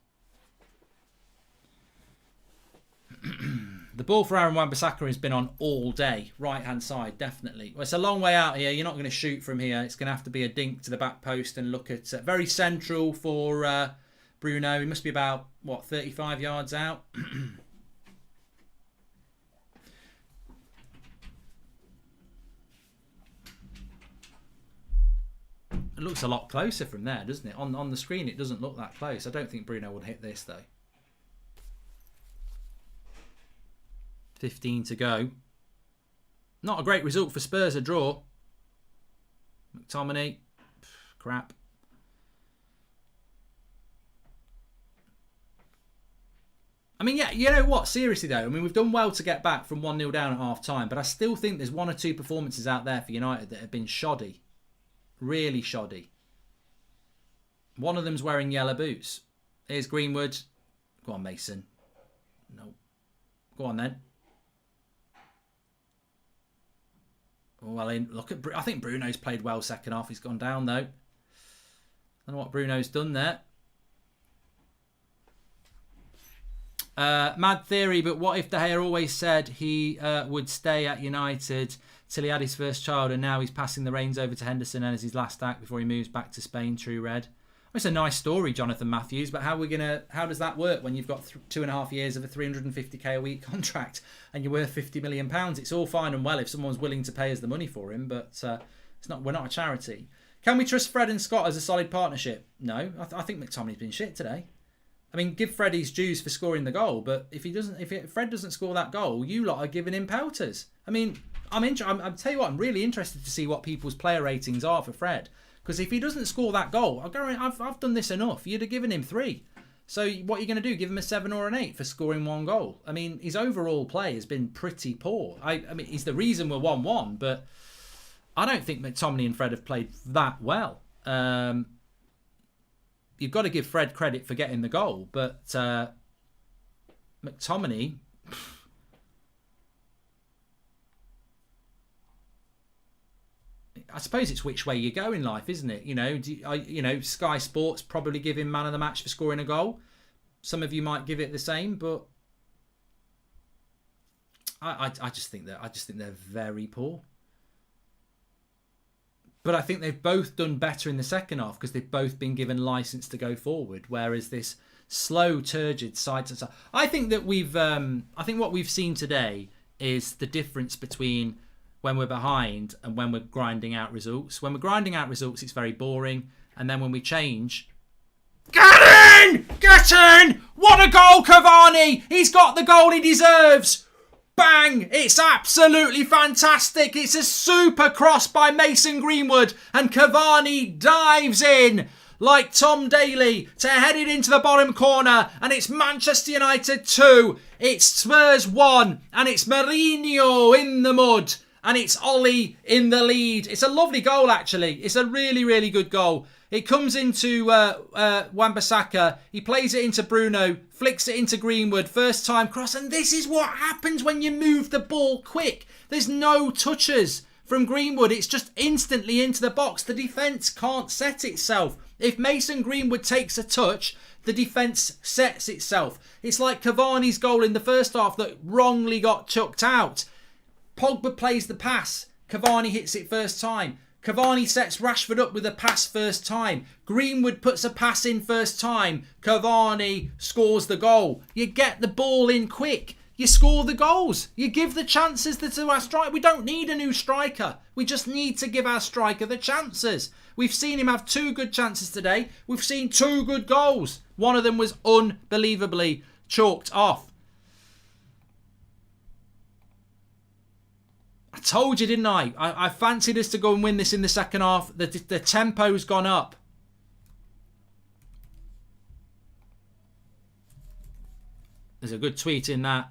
The ball for Aaron Wan-Bissaka has been on all day. Right-hand side, definitely. Well, it's a long way out here. You're not going to shoot from here. It's going to have to be a dink to the back post and look at... very central for Bruno. He must be about, what, 35 yards out? It looks a lot closer from there, doesn't it? On the screen, it doesn't look that close. I don't think Bruno would hit this, though. 15 to go. Not a great result for Spurs, a draw. McTominay. Crap. I mean, yeah, you know what? Seriously, though. I mean, we've done well to get back from 1-0 down at half-time, but I still think there's one or two performances out there for United that have been shoddy. Really shoddy. One of them's wearing yellow boots. Here's Greenwood. Go on, Mason. No. Go on, then. Well, look at... I think Bruno's played well second half. He's gone down, though. I don't know what Bruno's done there. Mad theory, but what if De Gea always said he would stay at United till he had his first child, and now he's passing the reins over to Henderson as his last act before he moves back to Spain? True Red. It's a nice story, Jonathan Matthews, but how does that work when you've got 2.5 years of a 350k a week contract and you're worth £50 million? It's all fine and well if someone's willing to pay us the money for him, but it's not. We're not a charity. Can we trust Fred and Scott as a solid partnership? No, I think McTominay's been shit today. I mean, give Fred his dues for scoring the goal, but if Fred doesn't score that goal, you lot are giving him pelters. I mean, I'm tell you what, I'm really interested to see what people's player ratings are for Fred. Because if he doesn't score that goal, I've done this enough. You'd have given him 3. So what are you going to do? Give him a 7 or an 8 for scoring 1 goal? I mean, his overall play has been pretty poor. I mean, he's the reason we're 1-1, but I don't think McTominay and Fred have played that well. You've got to give Fred credit for getting the goal, but McTominay... I suppose it's which way you go in life, isn't it? Sky Sports probably give him man of the match for scoring a goal. Some of you might give it the same, but I just think they're very poor. But I think they've both done better in the second half because they've both been given license to go forward. Whereas this slow, turgid side to side, I think what we've seen today is the difference between when we're behind and when we're grinding out results. When we're grinding out results, it's very boring, and then when we change, get in! What a goal, Cavani! He's got the goal he deserves. Bang! It's absolutely fantastic. It's a super cross by Mason Greenwood, and Cavani dives in like Tom Daly to head it into the bottom corner, and it's Manchester United 2, it's Spurs 1, and it's Mourinho in the mud, and it's Ollie in the lead. It's a lovely goal, actually. It's a really, really good goal. It comes into Wan-Bissaka. He plays it into Bruno, flicks it into Greenwood, first time cross. And this is what happens when you move the ball quick. There's no touches from Greenwood. It's just instantly into the box. The defence can't set itself. If Mason Greenwood takes a touch, the defence sets itself. It's like Cavani's goal in the first half that wrongly got chucked out. Pogba plays the pass. Cavani hits it first time. Cavani sets Rashford up with a pass first time. Greenwood puts a pass in first time. Cavani scores the goal. You get the ball in quick. You score the goals. You give the chances to our striker. We don't need a new striker. We just need to give our striker the chances. We've seen him have 2 good chances today. We've seen 2 good goals. One of them was unbelievably chalked off. I told you, didn't I? I fancied us to go and win this in the second half. The tempo's gone up. There's a good tweet in that.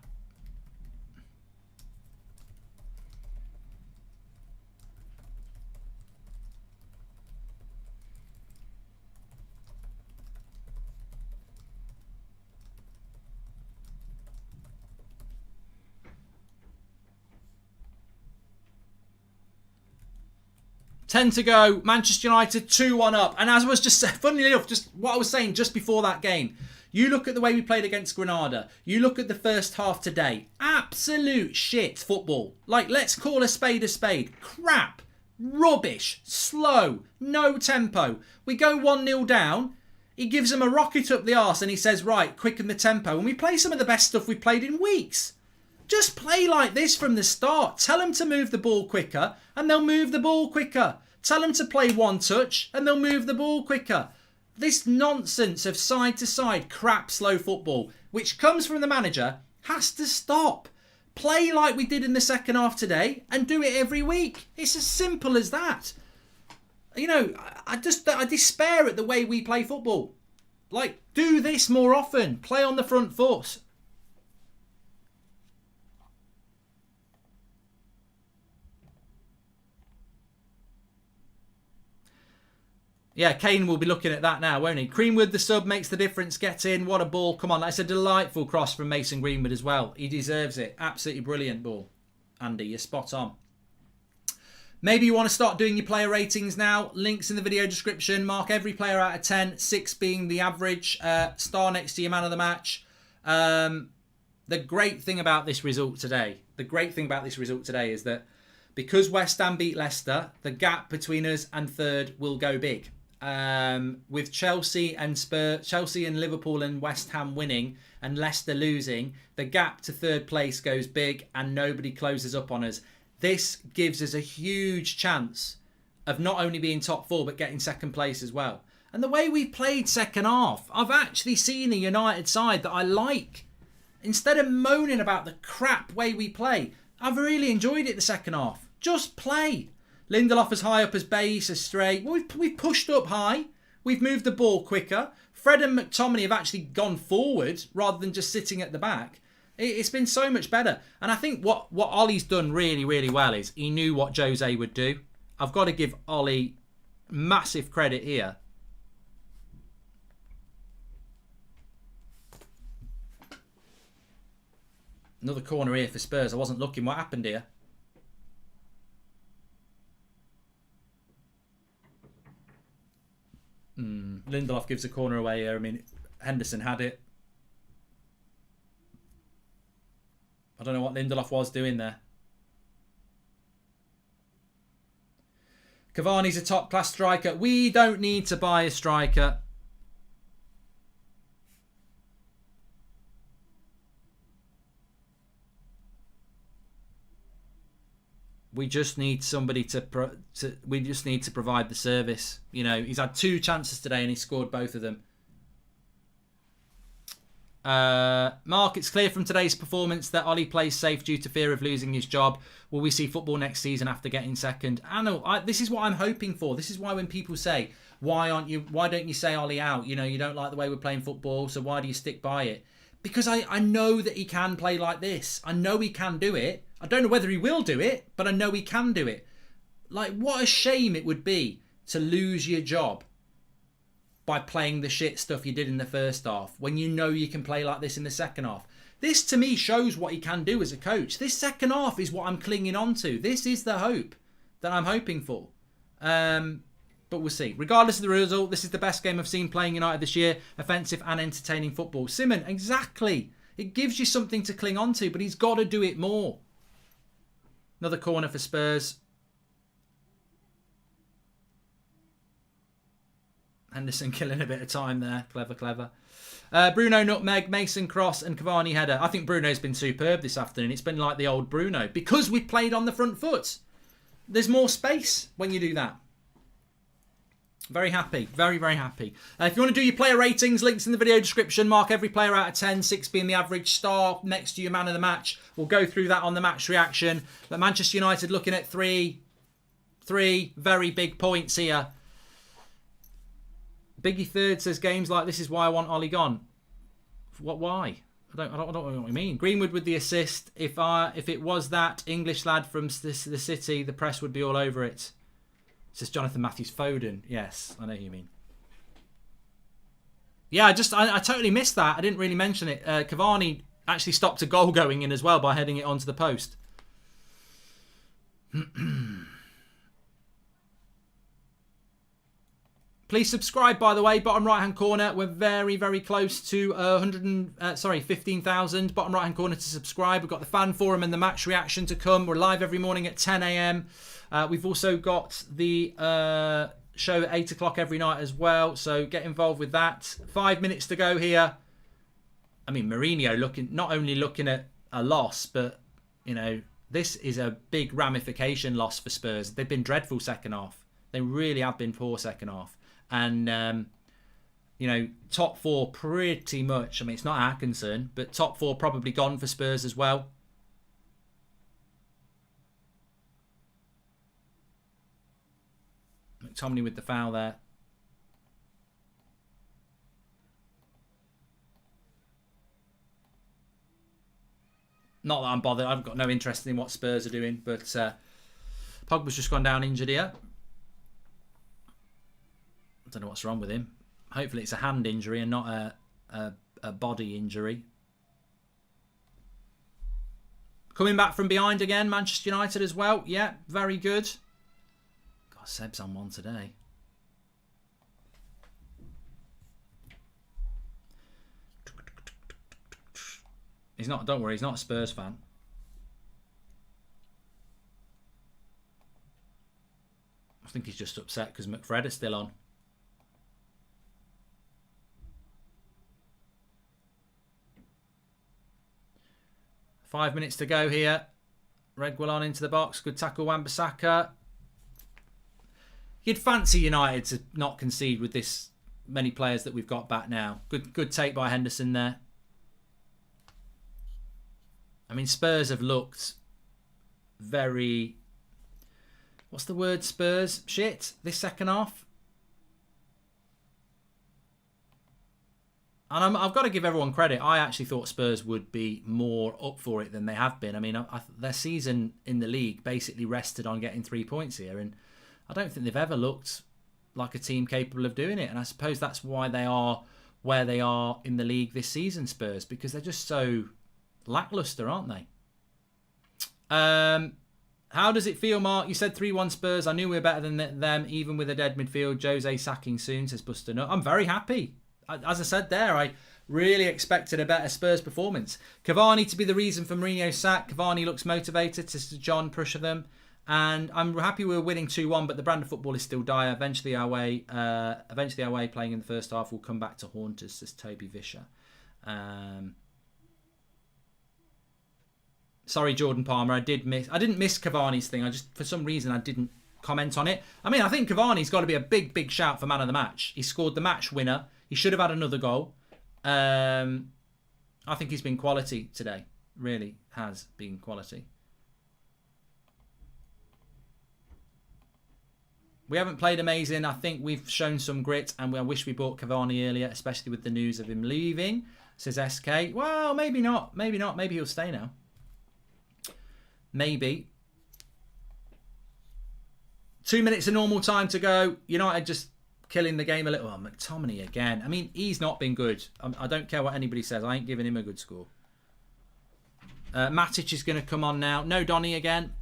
Ten to go. Manchester United 2-1 up. And as I was just saying, funnily enough, just what I was saying just before that game, you look at the way we played against Granada. You look at the first half today. Absolute shit football. Like, let's call a spade a spade. Crap. Rubbish. Slow. No tempo. We go 1-0 down. He gives them a rocket up the arse and he says, right, quicken the tempo. And we play some of the best stuff we've played in weeks. Just play like this from the start. Tell them to move the ball quicker and they'll move the ball quicker. Tell them to play one touch and they'll move the ball quicker. This nonsense of side-to-side crap slow football, which comes from the manager, has to stop. Play like we did in the second half today and do it every week. It's as simple as that. You know, I despair at the way we play football. Like, do this more often. Play on the front foot. Yeah, Kane will be looking at that now, won't he? Greenwood, the sub, makes the difference. Gets in. What a ball. Come on. That's a delightful cross from Mason Greenwood as well. He deserves it. Absolutely brilliant ball. Andy, you're spot on. Maybe you want to start doing your player ratings now. Links in the video description. Mark every player out of 10. 6 being the average. Star next to your man of the match. The great thing about this result today is that because West Ham beat Leicester, the gap between us and third will go big. With Chelsea and Liverpool and West Ham winning and Leicester losing, the gap to third place goes big and nobody closes up on us. This gives us a huge chance of not only being top 4 but getting second place as well. And the way we played second half, I've actually seen a United side that I like. Instead of moaning about the crap way we play, I've really enjoyed it the second half. Just play. Lindelof as high up as base, as straight. Well, we've pushed up high. We've moved the ball quicker. Fred and McTominay have actually gone forward rather than just sitting at the back. It's been so much better. And I think what Ollie's done really, really well is he knew what Jose would do. I've got to give Ollie massive credit here. Another corner here for Spurs. I wasn't looking. What happened here? Lindelof gives a corner away here. I mean, Henderson had it. I don't know what Lindelof was doing there. Cavani's a top-class striker. We don't need to buy a striker. We just need somebody we just need to provide the service. You know, he's had 2 chances today and he scored both of them. Mark, it's clear from today's performance that Ollie plays safe due to fear of losing his job. Will we see football next season after getting second? I know. This is what I'm hoping for. This is why when people say, why don't you say Ollie out? You know, you don't like the way we're playing football, so why do you stick by it? Because I know that he can play like this. I know he can do it. I don't know whether he will do it, but I know he can do it. Like, what a shame it would be to lose your job by playing the shit stuff you did in the first half when you know you can play like this in the second half. This, to me, shows what he can do as a coach. This second half is what I'm clinging on to. This is the hope that I'm hoping for. But we'll see. Regardless of the result, this is the best game I've seen playing United this year. Offensive and entertaining football. Simon, exactly. It gives you something to cling on to, but he's got to do it more. Another corner for Spurs. Henderson killing a bit of time there. Clever, clever. Bruno, nutmeg, Mason, cross and Cavani header. I think Bruno's been superb this afternoon. It's been like the old Bruno. Because we played on the front foot. There's more space when you do that. Very happy. Very, very happy. If you want to do your player ratings, links in the video description. Mark every player out of 10, 6 being the average star next to your man of the match. We'll go through that on the match reaction. But Manchester United looking at three very big points here. Biggie Third says games like this is why I want Ollie gone. What? Why? I don't know what you mean. Greenwood with the assist. If it was that English lad from the city, the press would be all over it. Says Jonathan Matthews Foden. Yes, I know what you mean. Yeah, I totally missed that. I didn't really mention it. Cavani actually stopped a goal going in as well by heading it onto the post. Please subscribe, by the way. Bottom right-hand corner. We're very, very close to 15,000. Bottom right-hand corner to subscribe. We've got the fan forum and the match reaction to come. We're live every morning at 10 a.m. We've also got the show at 8 o'clock every night as well. So get involved with that. 5 minutes to go here. I mean, Mourinho not only looking at a loss, but, you know, this is a big ramification loss for Spurs. They've been dreadful second half. They really have been poor second half. And, you know, top 4 pretty much. I mean, it's not our concern, but top 4 probably gone for Spurs as well. McTominay with the foul there. Not that I'm bothered. I've got no interest in what Spurs are doing, but Pogba's just gone down injured here. I don't know what's wrong with him. Hopefully it's a hand injury and not a body injury. Coming back from behind again, Manchester United as well. Yeah, very good. God, Seb's on one today. He's not, don't worry, he's not a Spurs fan. I think he's just upset because McFred is still on. Five minutes to go here. Reguilon into the box. Good tackle, Wan-Bissaka. You'd fancy United to not concede with this many players that we've got back now. Good take by Henderson there. I mean, Spurs have looked very... What's the word, Spurs? Shit, this second half. And I've got to give everyone credit. I actually thought Spurs would be more up for it than they have been. I mean, their season in the league basically rested on getting 3 points here. And I don't think they've ever looked like a team capable of doing it. And I suppose that's why they are where they are in the league this season, Spurs. Because they're just so lackluster, aren't they? How does it feel, Mark? You said 3-1 Spurs. I knew we were better than them, even with a dead midfield. Jose sacking soon, says Buster Nut. I'm very happy. As I said there, I really expected a better Spurs performance. Cavani to be the reason for Mourinho's sack. Cavani looks motivated, says John Prusher them. And I'm happy we were winning 2-1, but the brand of football is still dire. Eventually our way playing in the first half will come back to haunt us, says Toby Vischer. Sorry, Jordan Palmer. I didn't miss Cavani's thing. For some reason, I didn't comment on it. I mean, I think Cavani's got to be a big, big shout for man of the match. He scored the match winner. He should have had another goal. I think he's been quality today. Really has been quality. We haven't played amazing. I think we've shown some grit, and I wish we bought Cavani earlier, especially with the news of him leaving, says SK. Well, maybe not. Maybe not. Maybe he'll stay now. Maybe. 2 minutes of normal time to go. United just killing the game a little. Oh, McTominay again. I mean, he's not been good. I don't care what anybody says. I ain't giving him a good score. Matic is going to come on now. No Donny again.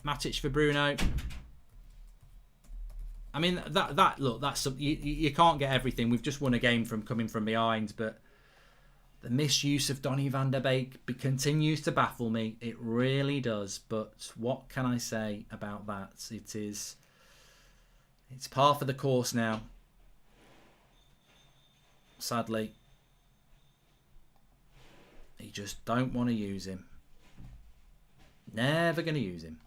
Matic for Bruno. I mean, that's you can't get everything. We've just won a game from coming from behind, but the misuse of Donny van der Beek continues to baffle me. It really does. But what can I say about that? It's par for the course now. Sadly. You just don't want to use him. Never going to use him.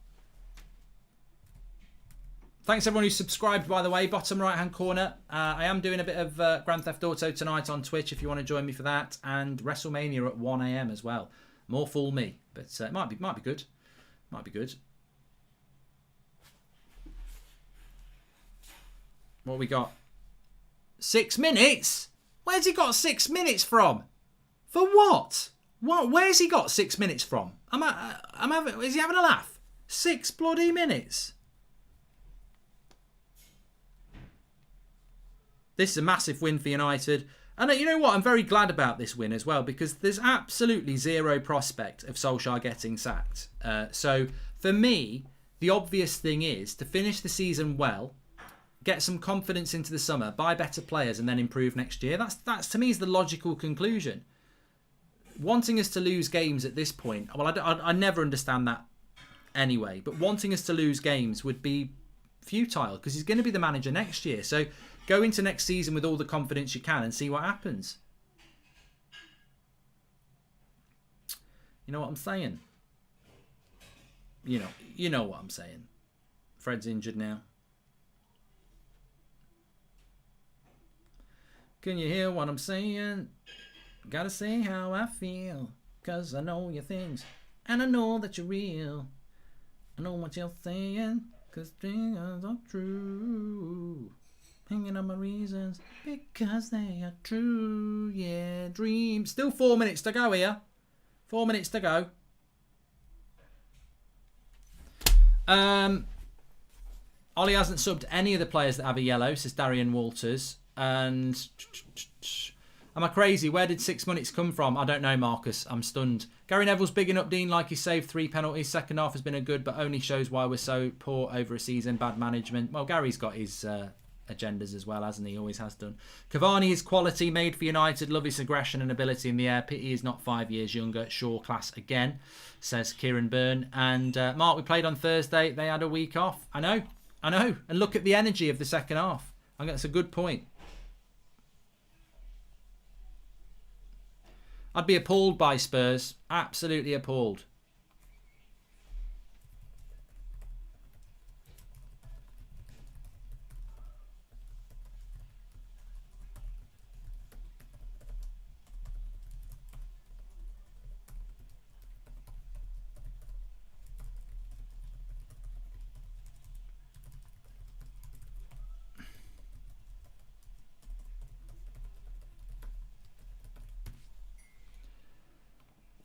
Thanks everyone who's subscribed, by the way. Bottom right hand corner. I am doing a bit of Grand Theft Auto tonight on Twitch if you want to join me for that. And WrestleMania at 1 AM as well. More fool me. But it might be good. Might be good. What we got? 6 minutes? Where's he got 6 minutes from? For what? What? Where's he got 6 minutes from? Is he having a laugh? 6 bloody minutes. This is a massive win for United. And you know what? I'm very glad about this win as well, because there's absolutely zero prospect of Solskjaer getting sacked. So for me, the obvious thing is to finish the season well, get some confidence into the summer, buy better players, and then improve next year. That's to me is the logical conclusion. Wanting us to lose games at this point, well, I never understand that anyway, but wanting us to lose games would be futile because he's going to be the manager next year. So go into next season with all the confidence you can and see what happens. You know what I'm saying? You know what I'm saying. Fred's injured now. Can you hear what I'm saying? Gotta say how I feel, 'cause I know your things, and I know that you're real. I know what you're saying, 'cause things are true. Hanging on my reasons, because they are true. Yeah, dreams. Still 4 minutes to go here. 4 minutes to go. Ollie hasn't subbed any of the players that have a yellow, says Darian Walters. And am I crazy? Where did 6 minutes come from? I don't know, Marcus. I'm stunned. Gary Neville's bigging up Dean like he saved 3 penalties. Second half has been a good, but only shows why we're so poor over a season. Bad management. Well, Gary's got his agendas as well, hasn't he? Always has done. Cavani is quality, made for United. Love his aggression and ability in the air. Pity he's not 5 years younger. Shaw class again, says Kieran Byrne. And Mark, we played on Thursday. They had a week off. I know. And look at the energy of the second half. I think that's a good point. I'd be appalled by Spurs. Absolutely appalled.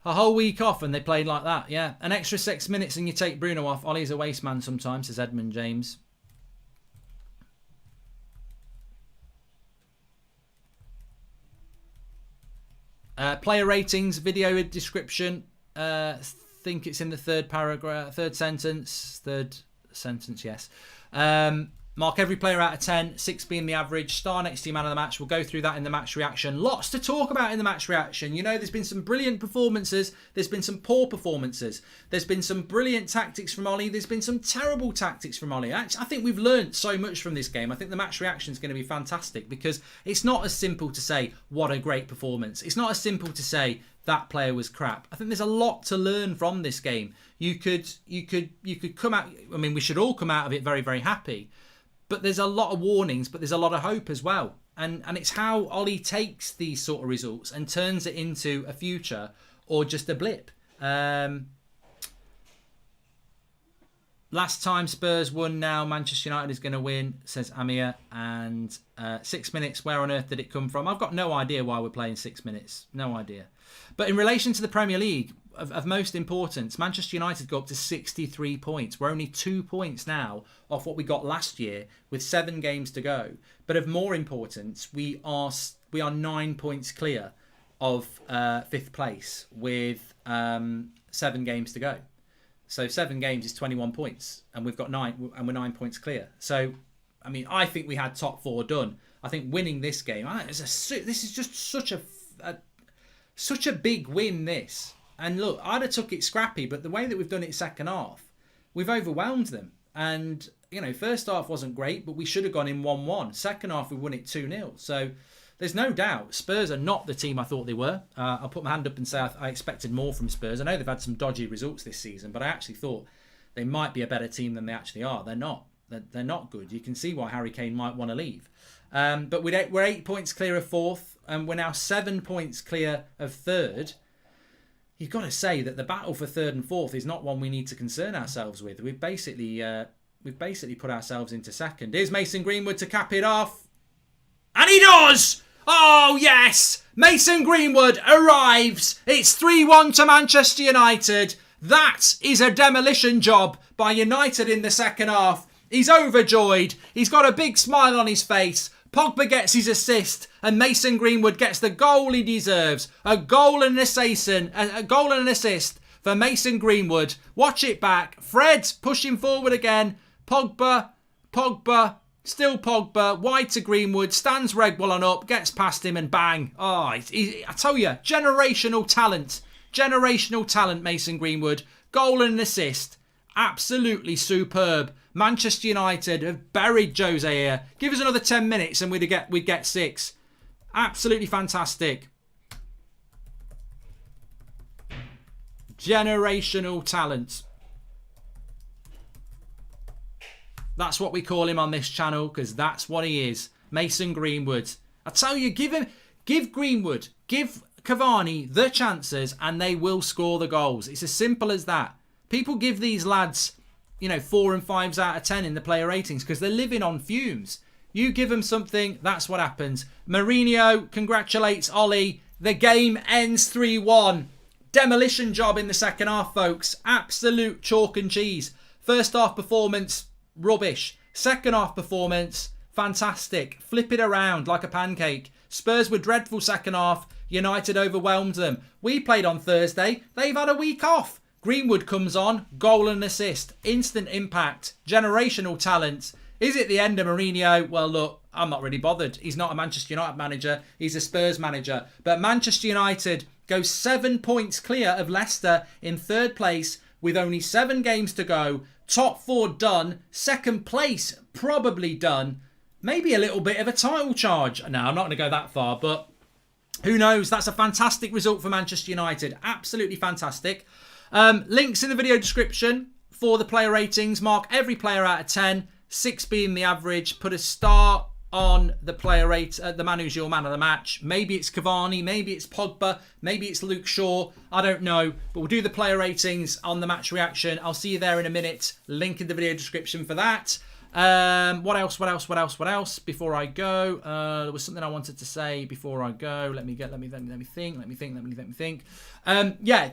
A whole week off and they played like that, yeah. An extra 6 minutes and you take Bruno off. Ollie's a waste man sometimes, says Edmund James. Player ratings, video description. think it's in the third sentence, yes. Mark every player out of 10, 6 being the average, star next to your man of the match. We'll go through that in the match reaction. Lots to talk about in the match reaction. You know, there's been some brilliant performances. There's been some poor performances. There's been some brilliant tactics from Ollie. There's been some terrible tactics from Ollie. I think we've learnt so much from this game. I think the match reaction is going to be fantastic because it's not as simple to say, what a great performance. It's not as simple to say, that player was crap. I think there's a lot to learn from this game. You could come out, I mean, we should all come out of it very, very happy. But there's a lot of warnings, but there's a lot of hope as well. And it's how Ollie takes these sort of results and turns it into a future or just a blip. Last time Spurs won, now Manchester United is going to win, says Amir. And 6 minutes, where on earth did it come from? I've got no idea why we're playing 6 minutes. No idea. But in relation to the Premier League, of most importance, Manchester United go up to 63 points. We're only 2 points now off what we got last year with 7 games to go. But of more importance, we are 9 points clear of 5th place with 7 games to go. So 7 games is 21 points, and we've got 9, and we're 9 points clear. So, I mean, I think we had top 4 done. I think winning this game, this is just such a big win. This. And look, I'd have took it scrappy, but the way that we've done it second half, we've overwhelmed them. And, you know, first half wasn't great, but we should have gone in 1-1. Second half, we won it 2-0. So there's no doubt Spurs are not the team I thought they were. I'll put my hand up and say I expected more from Spurs. I know they've had some dodgy results this season, but I actually thought they might be a better team than they actually are. They're not. They're not good. You can see why Harry Kane might want to leave. But we're 8 points clear of 4th, and we're now 7 points clear of 3rd. You've got to say that the battle for 3rd and 4th is not one we need to concern ourselves with. We've basically put ourselves into 2nd. Here's Mason Greenwood to cap it off. And he does! Oh, yes! Mason Greenwood arrives. It's 3-1 to Manchester United. That is a demolition job by United in the second half. He's overjoyed. He's got a big smile on his face. Pogba gets his assist and Mason Greenwood gets the goal he deserves. A goal and an assist for Mason Greenwood. Watch it back. Fred pushing forward again. Pogba, still Pogba, wide to Greenwood, stands Regwell up, gets past him and bang. Oh, I tell you, generational talent, Mason Greenwood. Goal and an assist. Absolutely superb. Manchester United have buried Jose here. Give us another 10 minutes and we'd get 6. Absolutely fantastic. Generational talent. That's what we call him on this channel because that's what he is. Mason Greenwood. I tell you, give Greenwood, give Cavani the chances and they will score the goals. It's as simple as that. People give these lads, 4 and 5s out of 10 in the player ratings because they're living on fumes. You give them something, that's what happens. Mourinho congratulates Ollie. The game ends 3-1. Demolition job in the second half, folks. Absolute chalk and cheese. First half performance, rubbish. Second half performance, fantastic. Flip it around like a pancake. Spurs were dreadful second half. United overwhelmed them. We played on Thursday. They've had a week off. Greenwood comes on, goal and assist, instant impact, generational talent. Is it the end of Mourinho? Well, look, I'm not really bothered. He's not a Manchester United manager. He's a Spurs manager. But Manchester United go 7 points clear of Leicester in 3rd place with only 7 games to go. Top 4 done. 2nd place probably done. Maybe a little bit of a title charge. No, I'm not going to go that far, but who knows? That's a fantastic result for Manchester United. Absolutely fantastic. Links in the video description for the player ratings. Mark every player out of 10, 6 being the average. Put a star on the player the man who's your man of the match. Maybe it's Cavani, maybe it's Pogba, maybe it's Luke Shaw. I don't know, but we'll do the player ratings on the match reaction. I'll see you there in a minute. Link in the video description for that. What else before I go? There was something I wanted to say before I go. Let me think. Yeah,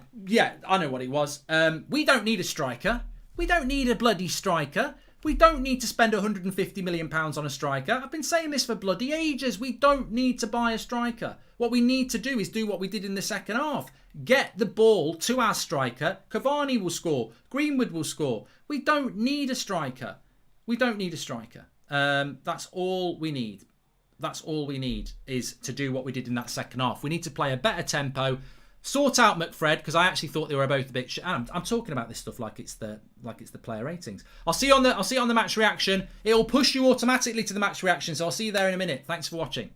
I know what it was. We don't need a striker. We don't need a bloody striker. We don't need to spend £150 million on a striker. I've been saying this for bloody ages. We don't need to buy a striker. What we need to do is do what we did in the second half. Get the ball to our striker. Cavani will score. Greenwood will score. We don't need a striker. We don't need a striker. That's all we need. That's all we need is to do what we did in that second half. We need to play a better tempo. Sort out McFred, because I actually thought they were both a bit. I'm talking about this stuff like it's the player ratings. I'll see you on the match reaction. It'll push you automatically to the match reaction, so I'll see you there in a minute. Thanks for watching.